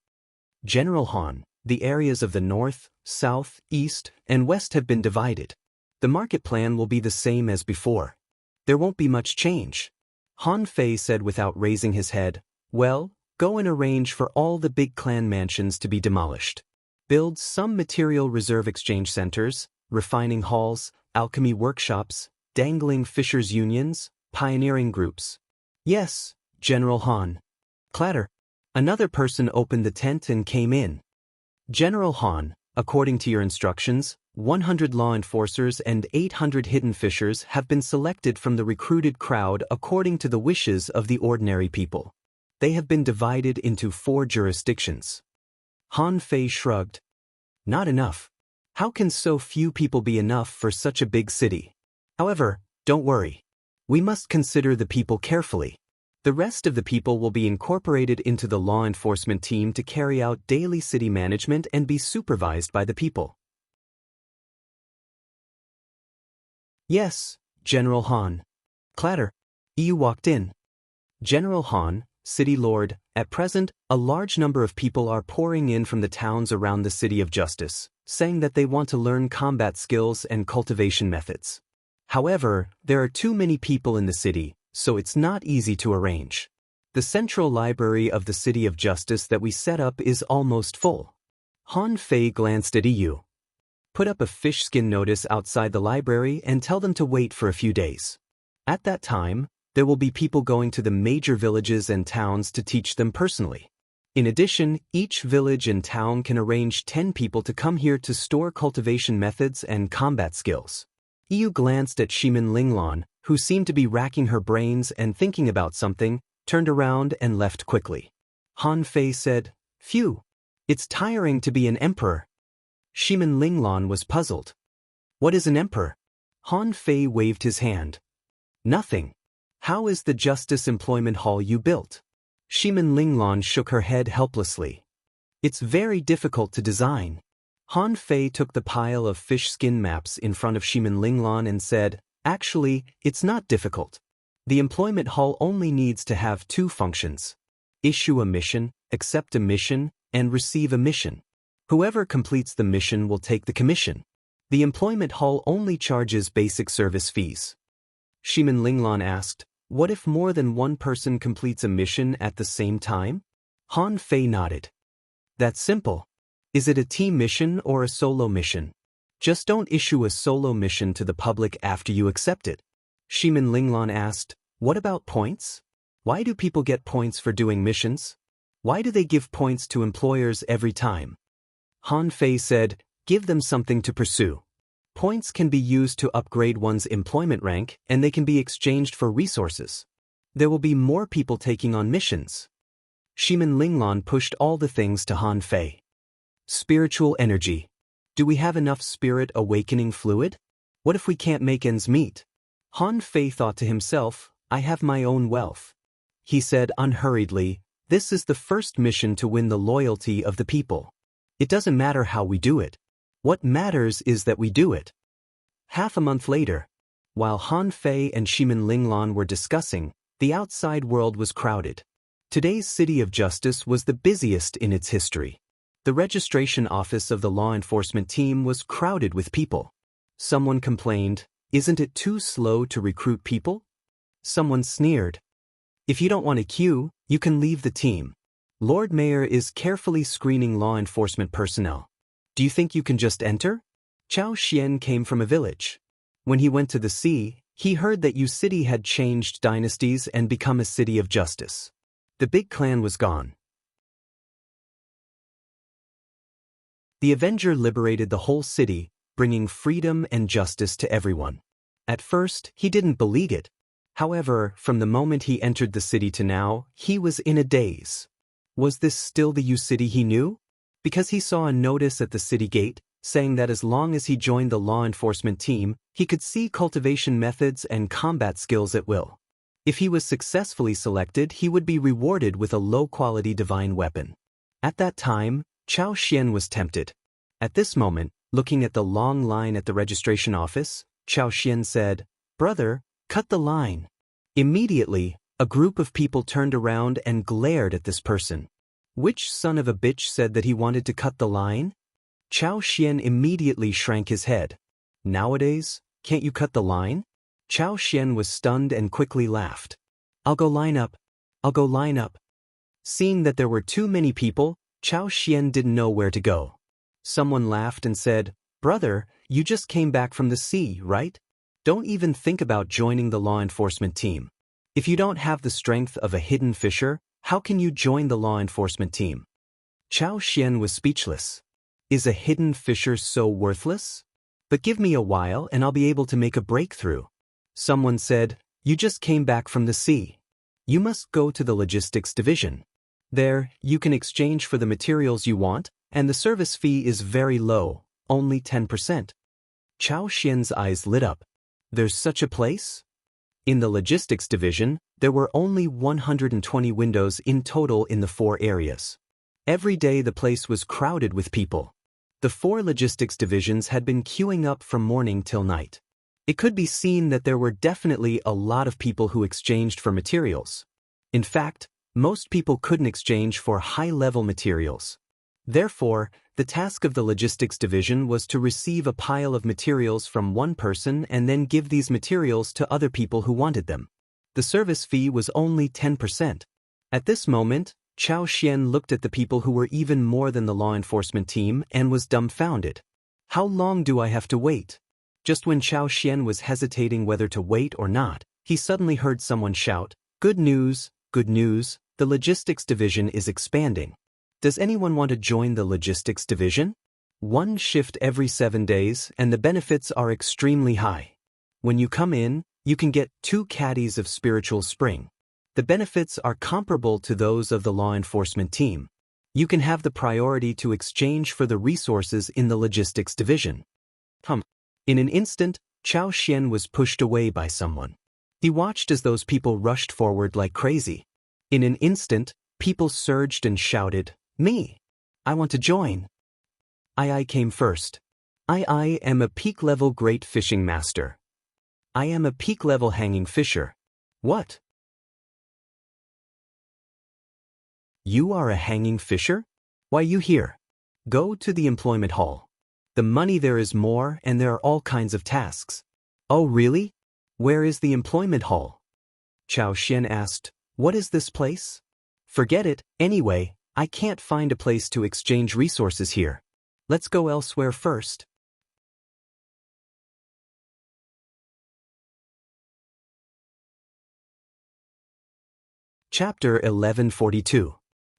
General Han, the areas of the north, south, east, and west have been divided. The market plan will be the same as before. There won't be much change. Han Fei said without raising his head, Well, go and arrange for all the big clan mansions to be demolished. Build some material reserve exchange centers, refining halls, alchemy workshops, dangling fishers' unions, pioneering groups. Yes, General Han. Clatter. Another person opened the tent and came in. General Han, according to your instructions, 100 law enforcers and 800 hidden fishers have been selected from the recruited crowd according to the wishes of the ordinary people. They have been divided into 4 jurisdictions. Han Fei shrugged. Not enough. How can so few people be enough for such a big city? However, don't worry. We must consider the people carefully. The rest of the people will be incorporated into the law enforcement team to carry out daily city management and be supervised by the people. Yes, General Han. Clatter. You walked in. General Han, City Lord, at present, a large number of people are pouring in from the towns around the City of Justice, saying that they want to learn combat skills and cultivation methods. However, there are too many people in the city, so it's not easy to arrange. The central library of the City of Justice that we set up is almost full. Han Fei glanced at EU. Put up a fish skin notice outside the library and tell them to wait for a few days. At that time, there will be people going to the major villages and towns to teach them personally. In addition, each village and town can arrange 10 people to come here to store cultivation methods and combat skills. EU glanced at Shimin Linglan, who seemed to be racking her brains and thinking about something, turned around and left quickly. Han Fei said, Phew. It's tiring to be an emperor. Shimin Linglan was puzzled. What is an emperor? Han Fei waved his hand. Nothing. How is the Justice Employment Hall you built? Shimin Linglan shook her head helplessly. It's very difficult to design. Han Fei took the pile of fish skin maps in front of Shimin Linglan and said, actually, it's not difficult. The employment hall only needs to have two functions. Issue a mission, accept a mission, and receive a mission. Whoever completes the mission will take the commission. The employment hall only charges basic service fees. Shimin Linglan asked, what if more than one person completes a mission at the same time? Han Fei nodded. That's simple. Is it a team mission or a solo mission? Just don't issue a solo mission to the public after you accept it. Shimin Linglan asked, what about points? Why do people get points for doing missions? Why do they give points to employers every time? Han Fei said, give them something to pursue. Points can be used to upgrade one's employment rank, and they can be exchanged for resources. There will be more people taking on missions. Shimin Linglan pushed all the things to Han Fei. Spiritual energy. Do we have enough spirit awakening fluid? What if we can't make ends meet? Han Fei thought to himself, I have my own wealth. He said unhurriedly, this is the first mission to win the loyalty of the people. It doesn't matter how we do it. What matters is that we do it. Half a month later, while Han Fei and Shimin Linglan were discussing, the outside world was crowded. Today's City of Justice was the busiest in its history. The registration office of the law enforcement team was crowded with people. Someone complained, isn't it too slow to recruit people? Someone sneered. If you don't want a queue, you can leave the team. Lord Mayor is carefully screening law enforcement personnel. Do you think you can just enter? Chao Xian came from a village. When he went to the sea, he heard that Yu City had changed dynasties and become a city of justice. The big clan was gone. The Avenger liberated the whole city, bringing freedom and justice to everyone. At first, he didn't believe it. However, from the moment he entered the city to now, he was in a daze. Was this still the Yu City he knew? Because he saw a notice at the city gate, saying that as long as he joined the law enforcement team, he could see cultivation methods and combat skills at will. If he was successfully selected, he would be rewarded with a low-quality divine weapon. At that time, Chao Xian was tempted. At this moment, looking at the long line at the registration office, Chao Xian said, brother, cut the line. Immediately, a group of people turned around and glared at this person. Which son of a bitch said that he wanted to cut the line? Chao Xian immediately shrank his head. Nowadays, can't you cut the line? Chao Xian was stunned and quickly laughed. I'll go line up. I'll go line up. Seeing that there were too many people, Chao Xian didn't know where to go. Someone laughed and said, brother, you just came back from the sea, right? Don't even think about joining the law enforcement team. If you don't have the strength of a hidden fisher, how can you join the law enforcement team? Chao Xian was speechless. Is a hidden fisher so worthless? But give me a while and I'll be able to make a breakthrough. Someone said, you just came back from the sea. You must go to the logistics division. There, you can exchange for the materials you want, and the service fee is very low, only 10%. Chao Xian's eyes lit up. There's such a place? In the logistics division, there were only 120 windows in total in the 4 areas. Every day the place was crowded with people. The 4 logistics divisions had been queuing up from morning till night. It could be seen that there were definitely a lot of people who exchanged for materials. In fact, most people couldn't exchange for high-level materials. Therefore, the task of the logistics division was to receive a pile of materials from one person and then give these materials to other people who wanted them. The service fee was only 10%. At this moment, Chao Xian looked at the people who were even more than the law enforcement team and was dumbfounded. How long do I have to wait? Just when Chao Xian was hesitating whether to wait or not, he suddenly heard someone shout, good news, the logistics division is expanding. Does anyone want to join the logistics division? 1 shift every 7 days and the benefits are extremely high. When you come in, you can get 2 caddies of spiritual spring. The benefits are comparable to those of the law enforcement team. You can have the priority to exchange for the resources in the logistics division. In an instant, Chao Xian was pushed away by someone. He watched as those people rushed forward like crazy. In an instant, people surged and shouted, "Me! I want to join!" I came first. I am a peak-level great fishing master. I am a peak-level hanging fisher. What? You are a hanging fisher? Why you here? Go to the employment hall. The money there is more and there are all kinds of tasks. Oh really? Where is the employment hall? Chao Xian asked, what is this place? Forget it, anyway, I can't find a place to exchange resources here. Let's go elsewhere first. Chapter 1142.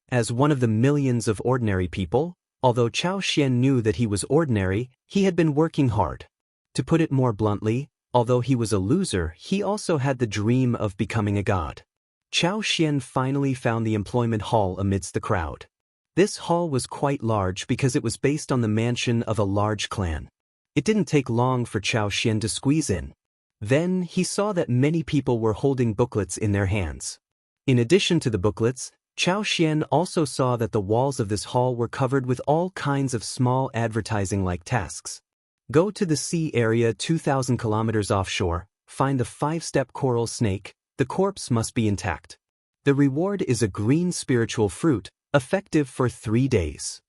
As one of the millions of ordinary people, although Chao Xian knew that he was ordinary, he had been working hard. To put it more bluntly, although he was a loser, he also had the dream of becoming a god. Chao Xian finally found the employment hall amidst the crowd. This hall was quite large because it was based on the mansion of a large clan. It didn't take long for Chao Xian to squeeze in. Then he saw that many people were holding booklets in their hands. In addition to the booklets, Chao Xian also saw that the walls of this hall were covered with all kinds of small advertising-like tasks. Go to the sea area 2,000 kilometers offshore, find the 5-step coral snake, the corpse must be intact. The reward is a green spiritual fruit, effective for 3 days.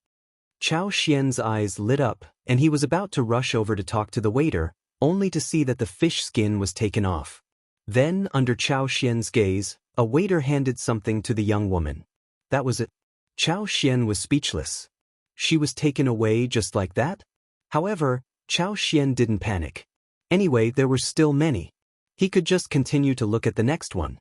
Chao Xian's eyes lit up, and he was about to rush over to talk to the waiter, only to see that the fish skin was taken off. Then, under Chao Xian's gaze, a waiter handed something to the young woman. That was it. Chao Xian was speechless. She was taken away just like that? However, Chao Xian didn't panic. Anyway, there were still many. He could just continue to look at the next one.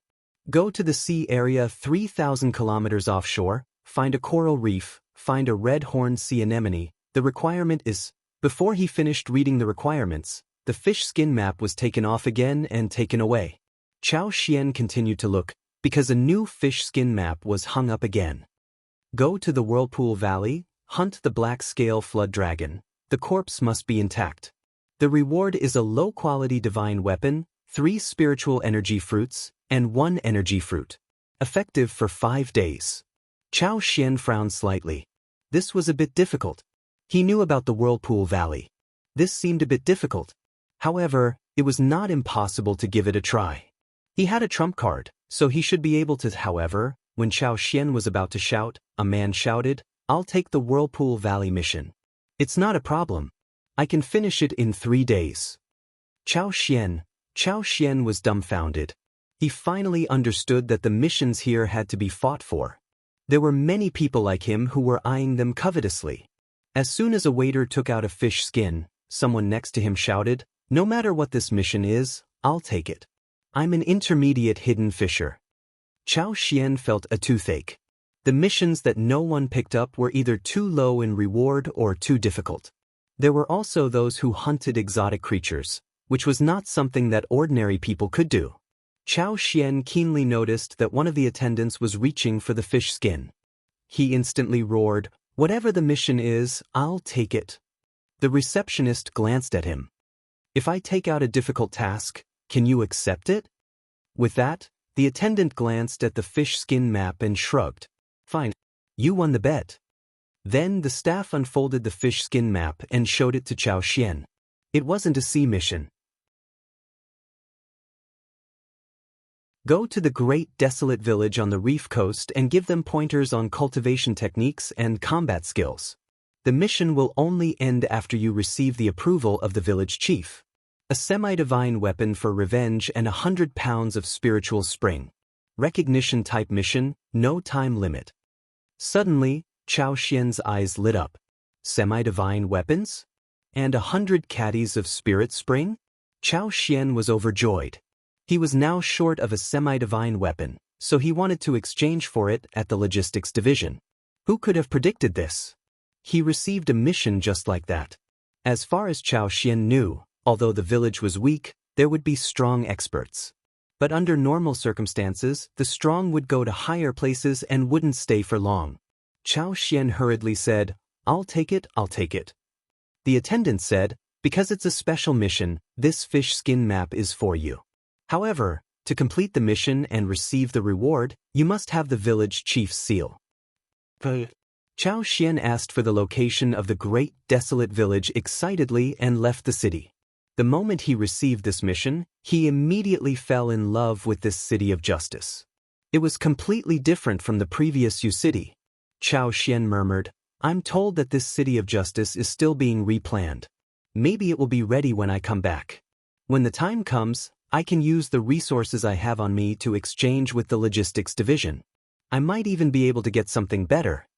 Go to the sea area 3,000 kilometers offshore, find a coral reef, find a red-horned sea anemone. The requirement is... Before he finished reading the requirements, the fish skin map was taken off again and taken away. Chao Xian continued to look, because a new fish skin map was hung up again. Go to the Whirlpool Valley, hunt the black scale flood dragon. The corpse must be intact. The reward is a low-quality divine weapon, 3 spiritual energy fruits, and 1 energy fruit. Effective for 5 days. Chao Xian frowned slightly. This was a bit difficult. He knew about the Whirlpool Valley. This seemed a bit difficult. However, it was not impossible to give it a try. He had a trump card, so he should be able to. However, when Chao Xian was about to shout, a man shouted, "I'll take the Whirlpool Valley mission. It's not a problem. I can finish it in 3 days." Chao Xian was dumbfounded. He finally understood that the missions here had to be fought for. There were many people like him who were eyeing them covetously. As soon as a waiter took out a fish skin, someone next to him shouted, "No matter what this mission is, I'll take it. I'm an intermediate hidden fisher." Chao Xian felt a toothache. The missions that no one picked up were either too low in reward or too difficult. There were also those who hunted exotic creatures, which was not something that ordinary people could do. Chao Xian keenly noticed that one of the attendants was reaching for the fish skin. He instantly roared, "Whatever the mission is, I'll take it." The receptionist glanced at him. "If I take out a difficult task, can you accept it?" With that, the attendant glanced at the fish skin map and shrugged. "Fine. You won the bet." Then the staff unfolded the fish skin map and showed it to Chao Xian. It wasn't a sea mission. Go to the great desolate village on the reef coast and give them pointers on cultivation techniques and combat skills. The mission will only end after you receive the approval of the village chief. A semi-divine weapon for revenge and 100 pounds of spiritual spring. Recognition type mission, no time limit. Suddenly, Chao Xian's eyes lit up. Semi-divine weapons? And 100 caddies of spirit spring? Chao Xian was overjoyed. He was now short of a semi-divine weapon, so he wanted to exchange for it at the logistics division. Who could have predicted this? He received a mission just like that. As far as Chao Xian knew, although the village was weak, there would be strong experts. But under normal circumstances, the strong would go to higher places and wouldn't stay for long. Chao Xian hurriedly said, I'll take it, I'll take it. The attendant said, because it's a special mission, this fish skin map is for you. However, to complete the mission and receive the reward, you must have the village chief's seal. Chao Xian asked for the location of the great desolate village excitedly and left the city. The moment he received this mission, he immediately fell in love with this city of justice. It was completely different from the previous Yu city. Chao Xian murmured, I'm told that this city of justice is still being replanned. Maybe it will be ready when I come back. When the time comes, I can use the resources I have on me to exchange with the logistics division. I might even be able to get something better.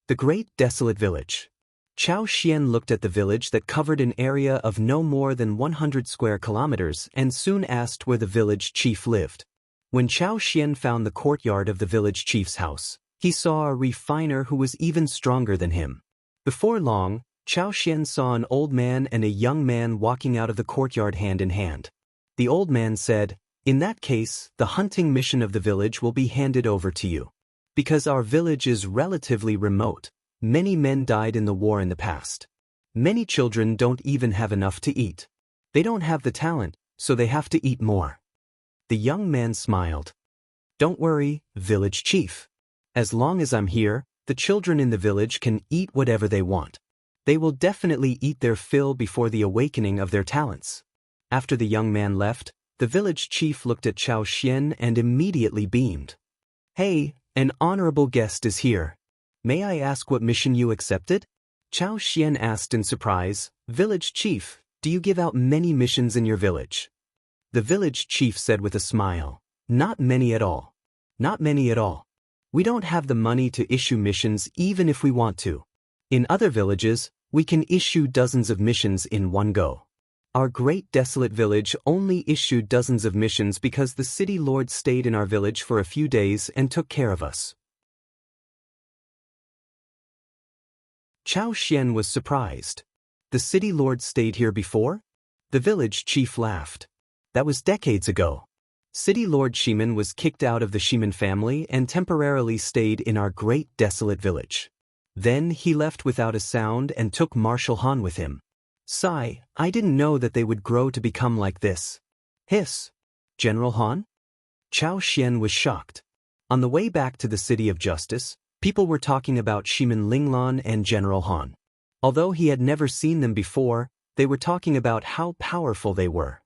The great desolate village. Chao Xian looked at the village that covered an area of no more than 100 square kilometers and soon asked where the village chief lived. When Chao Xian found the courtyard of the village chief's house, he saw a refiner who was even stronger than him. Before long, Chao Xian saw an old man and a young man walking out of the courtyard hand in hand. The old man said, in that case, the hunting mission of the village will be handed over to you. Because our village is relatively remote, many men died in the war in the past. Many children don't even have enough to eat. They don't have the talent, so they have to eat more. The young man smiled. Don't worry, village chief. As long as I'm here, the children in the village can eat whatever they want. They will definitely eat their fill before the awakening of their talents. After the young man left, the village chief looked at Chao Xian and immediately beamed. Hey, an honorable guest is here. May I ask what mission you accepted? Chao Xian asked in surprise, Village chief, do you give out many missions in your village? The village chief said with a smile, not many at all. Not many at all. We don't have the money to issue missions even if we want to. In other villages, we can issue dozens of missions in one go. Our great desolate village only issued dozens of missions because the city lord stayed in our village for a few days and took care of us. Chao Xian was surprised. The city lord stayed here before? The village chief laughed. That was decades ago. City Lord Shiman was kicked out of the Shiman family and temporarily stayed in our great desolate village. Then he left without a sound and took Marshal Han with him. Sigh, I didn't know that they would grow to become like this. Hiss. General Han? Chao Xian was shocked. On the way back to the City of Justice, people were talking about Shiman Linglan and General Han. Although he had never seen them before, they were talking about how powerful they were.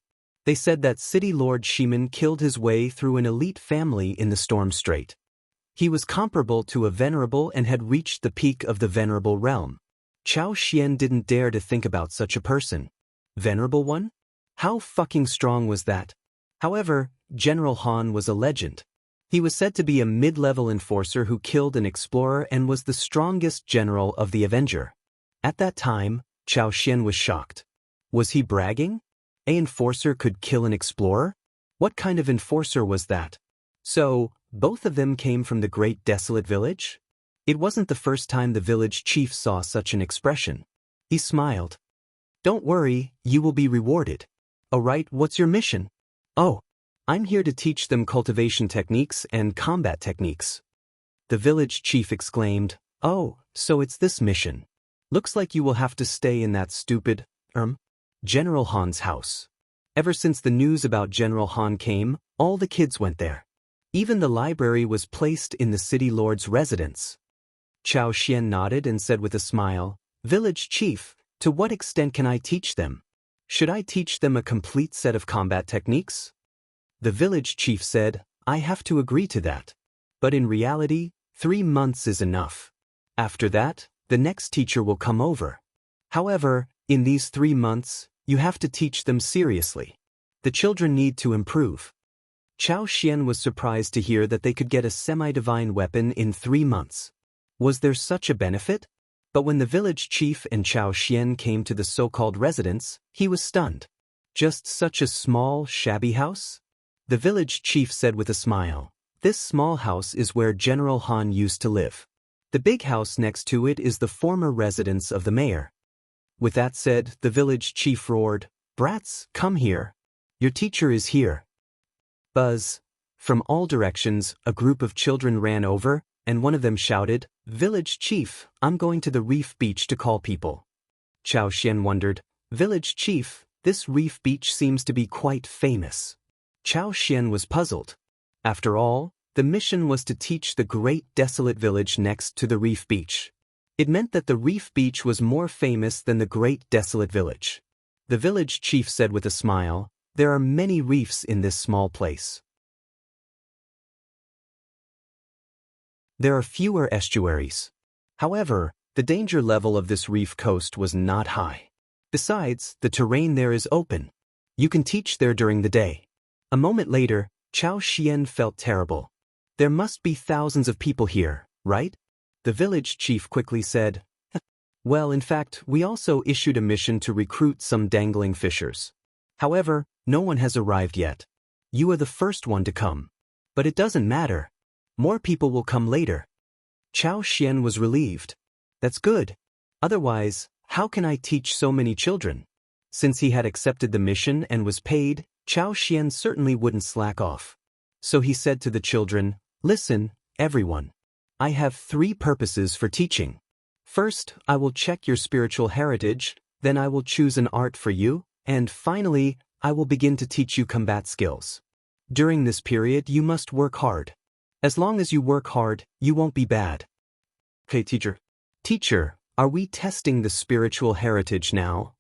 They said that City Lord Shiman killed his way through an elite family in the Storm Strait. He was comparable to a venerable and had reached the peak of the venerable realm. Chao Xian didn't dare to think about such a person. Venerable one? How fucking strong was that? However, General Han was a legend. He was said to be a mid-level enforcer who killed an explorer and was the strongest general of the Avenger. At that time, Chao Xian was shocked. Was he bragging? An enforcer could kill an explorer? What kind of enforcer was that? So, both of them came from the great desolate village? It wasn't the first time the village chief saw such an expression. He smiled. Don't worry, you will be rewarded. Alright, what's your mission? Oh, I'm here to teach them cultivation techniques and combat techniques. The village chief exclaimed, Oh, so it's this mission. Looks like you will have to stay in that stupid, General Han's house. Ever since the news about General Han came, all the kids went there. Even the library was placed in the city lord's residence. Chao Xian nodded and said with a smile, Village chief, to what extent can I teach them? Should I teach them a complete set of combat techniques? The village chief said, I have to agree to that. But in reality, 3 months is enough. After that, the next teacher will come over. However, in these 3 months, you have to teach them seriously. The children need to improve. Chao Xian was surprised to hear that they could get a semi-divine weapon in 3 months. Was there such a benefit? But when the village chief and Chao Xian came to the so-called residence, he was stunned. Just such a small, shabby house? The village chief said with a smile, This small house is where General Han used to live. The big house next to it is the former residence of the mayor. With that said, the village chief roared, Brats, come here. Your teacher is here. Buzz. From all directions, a group of children ran over, and one of them shouted, "Village chief, I'm going to the reef beach to call people." Chao Xian wondered, "Village chief, this reef beach seems to be quite famous." Chao Xian was puzzled. After all, the mission was to teach the great desolate village next to the reef beach. It meant that the reef beach was more famous than the great desolate village. The village chief said with a smile, "There are many reefs in this small place. There are fewer estuaries. However, the danger level of this reef coast was not high. Besides, the terrain there is open. You can teach there during the day." A moment later, Chao Xian felt terrible. "There must be thousands of people here, right?" The village chief quickly said, "Well, in fact, we also issued a mission to recruit some dangling fishers. However, no one has arrived yet. You are the first one to come. But it doesn't matter. More people will come later." Chao Xian was relieved. "That's good. Otherwise, how can I teach so many children?" Since he had accepted the mission and was paid, Chao Xian certainly wouldn't slack off. So he said to the children, "Listen, everyone. I have 3 purposes for teaching. First, I will check your spiritual heritage, then I will choose an art for you, and finally, I will begin to teach you combat skills. During this period, you must work hard. As long as you work hard, you won't be bad." "Okay, teacher." "Teacher, are we testing the spiritual heritage now?"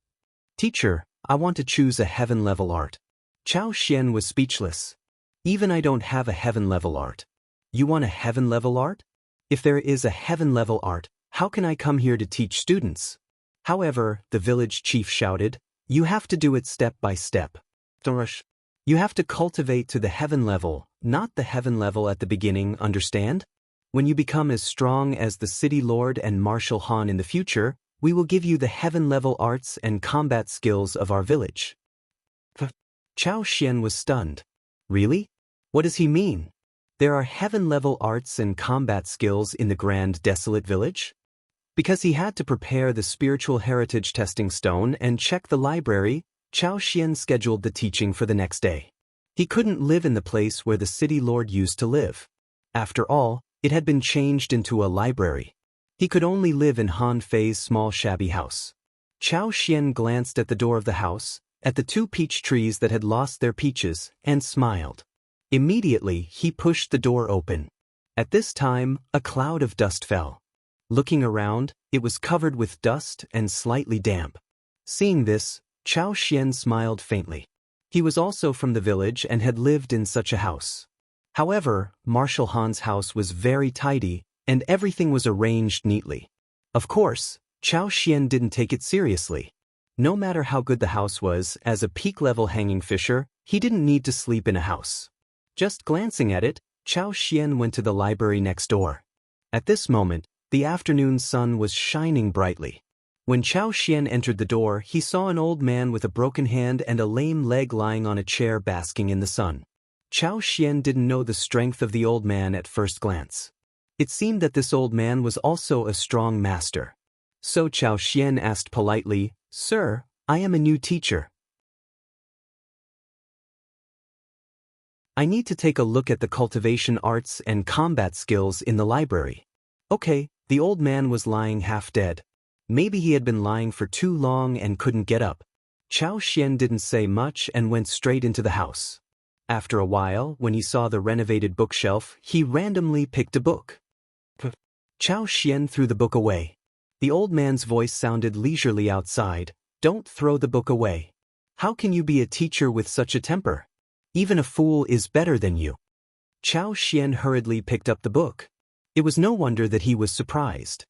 "Teacher, I want to choose a heaven-level art." Chao Xian was speechless. "Even I don't have a heaven-level art. You want a heaven-level art? If there is a heaven-level art, how can I come here to teach students?" However, the village chief shouted, "You have to do it step by step. Don't rush. You have to cultivate to the heaven level, not the heaven level at the beginning, understand? When you become as strong as the city lord and Marshal Han in the future, we will give you the heaven-level arts and combat skills of our village." Chao Xian was stunned. "Really? What does he mean? There are heaven-level arts and combat skills in the Grand Desolate Village?" Because he had to prepare the spiritual heritage testing stone and check the library, Chao Xian scheduled the teaching for the next day. He couldn't live in the place where the city lord used to live. After all, it had been changed into a library. He could only live in Han Fei's small shabby house. Chao Xian glanced at the door of the house, at the 2 peach trees that had lost their peaches, and smiled. Immediately, he pushed the door open. At this time, a cloud of dust fell. Looking around, it was covered with dust and slightly damp. Seeing this, Chao Xian smiled faintly. He was also from the village and had lived in such a house. However, Marshal Han's house was very tidy, and everything was arranged neatly. Of course, Chao Xian didn't take it seriously. No matter how good the house was, as a peak-level hanging fisher, he didn't need to sleep in a house. Just glancing at it, Chao Xian went to the library next door. At this moment, the afternoon sun was shining brightly. When Chao Xian entered the door, he saw an old man with a broken hand and a lame leg lying on a chair basking in the sun. Chao Xian didn't know the strength of the old man at first glance. It seemed that this old man was also a strong master. So Chao Xian asked politely, "Sir, I am a new teacher. I need to take a look at the cultivation arts and combat skills in the library." Okay, the old man was lying half dead. Maybe he had been lying for too long and couldn't get up. Chao Xian didn't say much and went straight into the house. After a while, when he saw the renovated bookshelf, he randomly picked a book. Chao Xian threw the book away. The old man's voice sounded leisurely outside, "Don't throw the book away. How can you be a teacher with such a temper? Even a fool is better than you." Chao Xian hurriedly picked up the book. It was no wonder that he was surprised.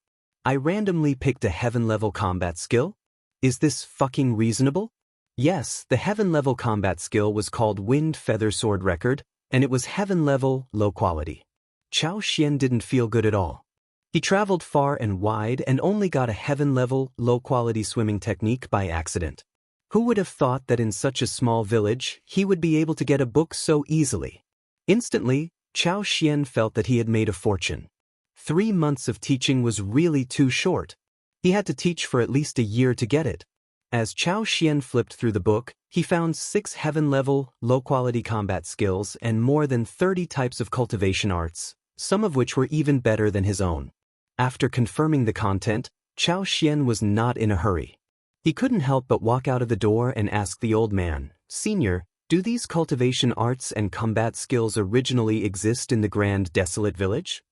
"I randomly picked a heaven-level combat skill? Is this fucking reasonable?" Yes, the heaven-level combat skill was called Wind Feather Sword Record, and it was heaven-level, low quality. Chao Xian didn't feel good at all. He traveled far and wide and only got a heaven-level, low-quality swimming technique by accident. Who would have thought that in such a small village, he would be able to get a book so easily? Instantly, Chao Xian felt that he had made a fortune. 3 months of teaching was really too short. He had to teach for at least a year to get it. As Chao Xian flipped through the book, he found 6 heaven-level, low-quality combat skills and more than 30 types of cultivation arts, some of which were even better than his own. After confirming the content, Chao Xian was not in a hurry. He couldn't help but walk out of the door and ask the old man, "Senior, do these cultivation arts and combat skills originally exist in the Grand Desolate Village?"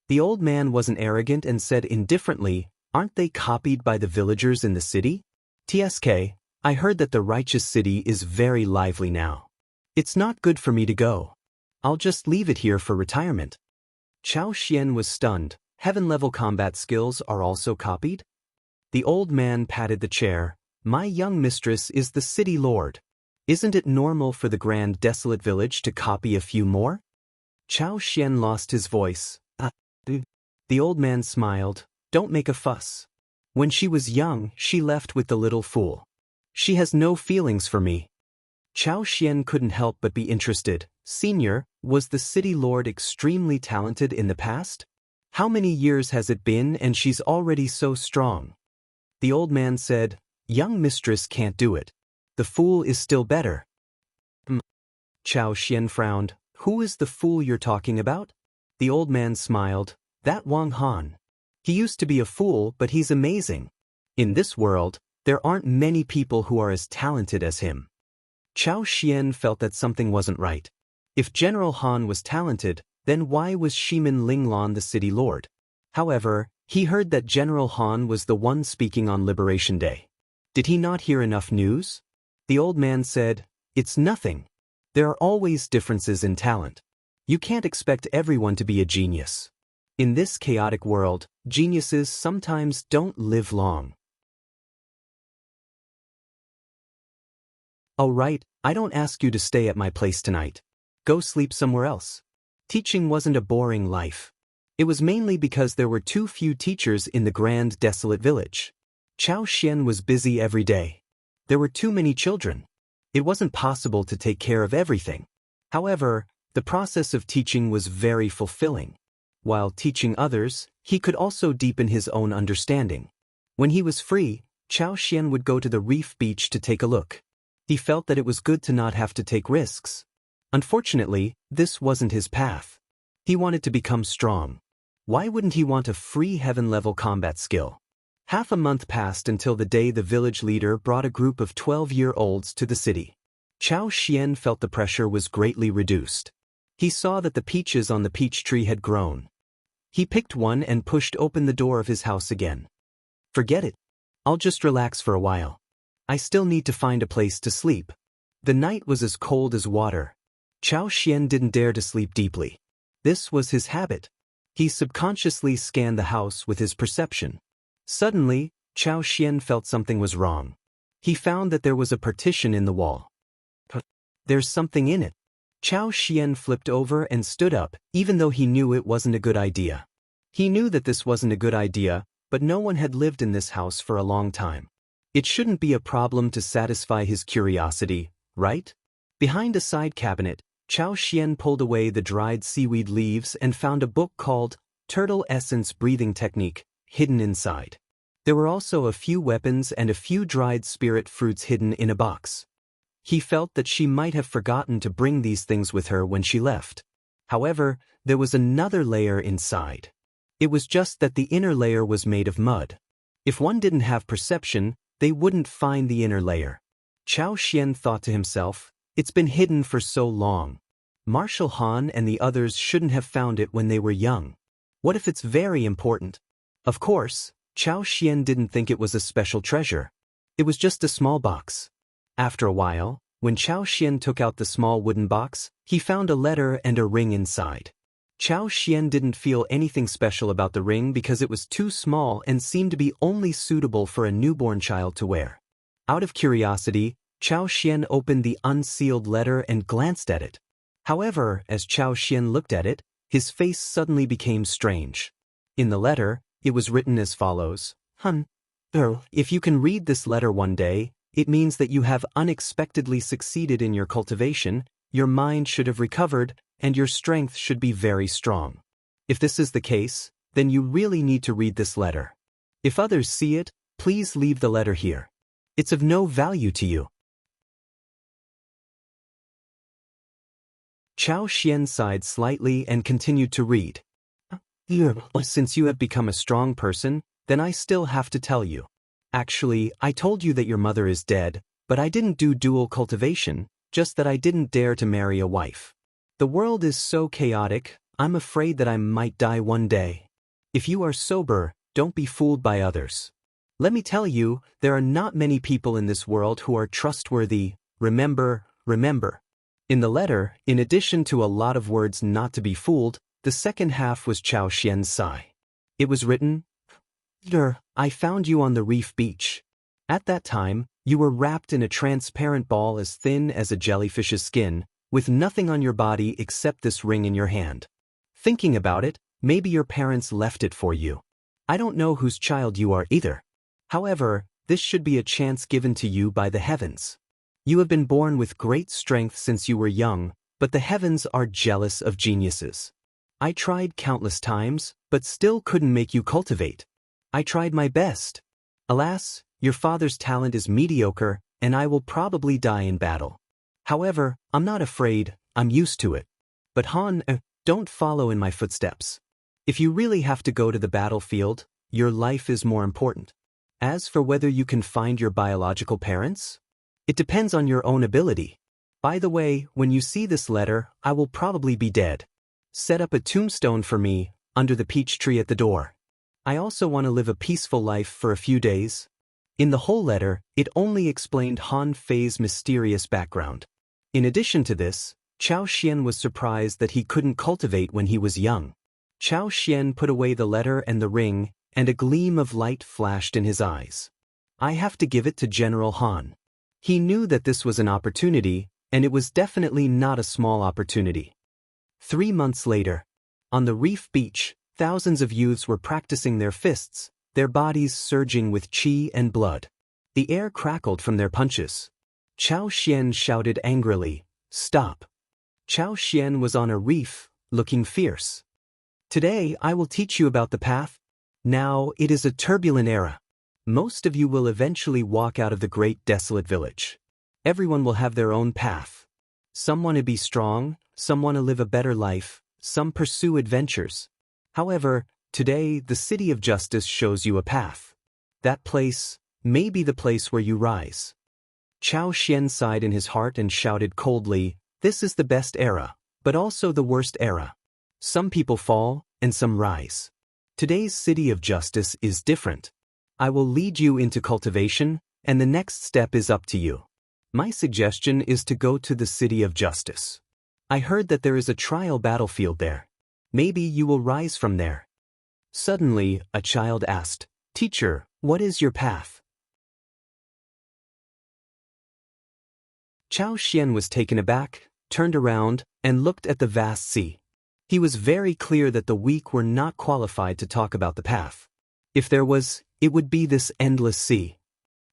The old man wasn't arrogant and said indifferently, "Aren't they copied by the villagers in the city? TSK, I heard that the righteous city is very lively now. It's not good for me to go. I'll just leave it here for retirement." Chao Xian was stunned. Heaven-level combat skills are also copied? The old man patted the chair. "My young mistress is the city lord. Isn't it normal for the Grand Desolate Village to copy a few more?" Chao Xian lost his voice. The old man smiled. "Don't make a fuss. When she was young, she left with the little fool. She has no feelings for me." Chao Xian couldn't help but be interested. "Senior, was the city lord extremely talented in the past? How many years has it been and she's already so strong?" The old man said, "Young mistress can't do it. The fool is still better." Chao Xian frowned. "Who is the fool you're talking about?" The old man smiled. "That Wang Han. He used to be a fool, but he's amazing. In this world, there aren't many people who are as talented as him." Chao Xian felt that something wasn't right. If General Han was talented, then why was Shimin Linglan the city lord? However, he heard that General Han was the one speaking on Liberation Day. Did he not hear enough news? The old man said, "It's nothing. There are always differences in talent. You can't expect everyone to be a genius. In this chaotic world, geniuses sometimes don't live long." "All right, I don't ask you to stay at my place tonight. Go sleep somewhere else." Teaching wasn't a boring life. It was mainly because there were too few teachers in the Grand Desolate Village. Chao Xian was busy every day. There were too many children. It wasn't possible to take care of everything. However, the process of teaching was very fulfilling. While teaching others, he could also deepen his own understanding. When he was free, Chao Xian would go to the reef beach to take a look. He felt that it was good to not have to take risks. Unfortunately, this wasn't his path. He wanted to become strong. Why wouldn't he want a free heaven-level combat skill? Half a month passed until the day the village leader brought a group of 12-year-olds to the city. Chao Xian felt the pressure was greatly reduced. He saw that the peaches on the peach tree had grown. He picked one and pushed open the door of his house again. "Forget it. I'll just relax for a while. I still need to find a place to sleep." The night was as cold as water. Chao Xian didn't dare to sleep deeply. This was his habit. He subconsciously scanned the house with his perception. Suddenly, Chao Xian felt something was wrong. He found that there was a partition in the wall. "There's something in it." Chao Xian flipped over and stood up, even though he knew it wasn't a good idea. He knew that this wasn't a good idea, but no one had lived in this house for a long time. It shouldn't be a problem to satisfy his curiosity, right? Behind a side cabinet, Chao Xian pulled away the dried seaweed leaves and found a book called Turtle Essence Breathing Technique, hidden inside. There were also a few weapons and a few dried spirit fruits hidden in a box. He felt that she might have forgotten to bring these things with her when she left. However, there was another layer inside. It was just that the inner layer was made of mud. If one didn't have perception, they wouldn't find the inner layer. Chao Xian thought to himself, "It's been hidden for so long. Marshal Han and the others shouldn't have found it when they were young. What if it's very important?" Of course, Chao Xian didn't think it was a special treasure. It was just a small box. After a while, when Chao Xian took out the small wooden box, he found a letter and a ring inside. Chao Xian didn't feel anything special about the ring because it was too small and seemed to be only suitable for a newborn child to wear. Out of curiosity, Chao Xian opened the unsealed letter and glanced at it. However, as Chao Xian looked at it, his face suddenly became strange. In the letter, it was written as follows, "Hun, if you can read this letter one day, it means that you have unexpectedly succeeded in your cultivation, your mind should have recovered, and your strength should be very strong. If this is the case, then you really need to read this letter. If others see it, please leave the letter here. It's of no value to you." Chao Xian sighed slightly and continued to read. Since you have become a strong person, then I still have to tell you. Actually, I told you that your mother is dead, but I didn't do dual cultivation, just that I didn't dare to marry a wife. The world is so chaotic, I'm afraid that I might die one day. If you are sober, don't be fooled by others. Let me tell you, there are not many people in this world who are trustworthy. Remember, remember. In the letter, in addition to a lot of words not to be fooled, the second half was Chao Xian's sigh. It was written, I found you on the reef beach. At that time, you were wrapped in a transparent ball as thin as a jellyfish's skin, with nothing on your body except this ring in your hand. Thinking about it, maybe your parents left it for you. I don't know whose child you are either. However, this should be a chance given to you by the heavens. You have been born with great strength since you were young, but the heavens are jealous of geniuses. I tried countless times, but still couldn't make you cultivate. I tried my best. Alas, your father's talent is mediocre, and I will probably die in battle. However, I'm not afraid, I'm used to it. But Han, don't follow in my footsteps. If you really have to go to the battlefield, your life is more important. As for whether you can find your biological parents, it depends on your own ability. By the way, when you see this letter, I will probably be dead. Set up a tombstone for me, under the peach tree at the door. I also want to live a peaceful life for a few days. In the whole letter, it only explained Han Fei's mysterious background. In addition to this, Chao Xian was surprised that he couldn't cultivate when he was young. Chao Xian put away the letter and the ring, and a gleam of light flashed in his eyes. I have to give it to General Han. He knew that this was an opportunity, and it was definitely not a small opportunity. 3 months later, on the reef beach, thousands of youths were practicing their fists, their bodies surging with qi and blood. The air crackled from their punches. Chao Xian shouted angrily, "Stop!" Chao Xian was on a reef, looking fierce. Today I will teach you about the path. Now it is a turbulent era. Most of you will eventually walk out of the great desolate village. Everyone will have their own path. Some want to be strong, some want to live a better life, some pursue adventures. However, today the city of justice shows you a path. That place may be the place where you rise. Chao Xian sighed in his heart and shouted coldly, "This is the best era, but also the worst era. Some people fall, and some rise. Today's city of justice is different. I will lead you into cultivation, and the next step is up to you. My suggestion is to go to the city of justice. I heard that there is a trial battlefield there. Maybe you will rise from there." Suddenly, a child asked, "Teacher, what is your path?" Chao Xian was taken aback, turned around, and looked at the vast sea. He was very clear that the weak were not qualified to talk about the path. If there was, it would be this endless sea.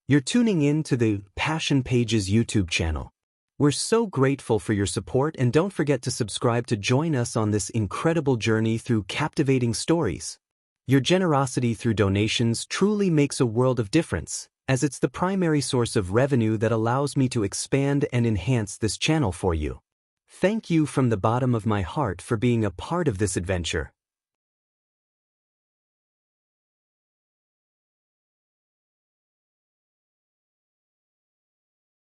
You're tuning in to the Passion Pages YouTube channel. We're so grateful for your support, and don't forget to subscribe to join us on this incredible journey through captivating stories. Your generosity through donations truly makes a world of difference, as it's the primary source of revenue that allows me to expand and enhance this channel for you. Thank you from the bottom of my heart for being a part of this adventure.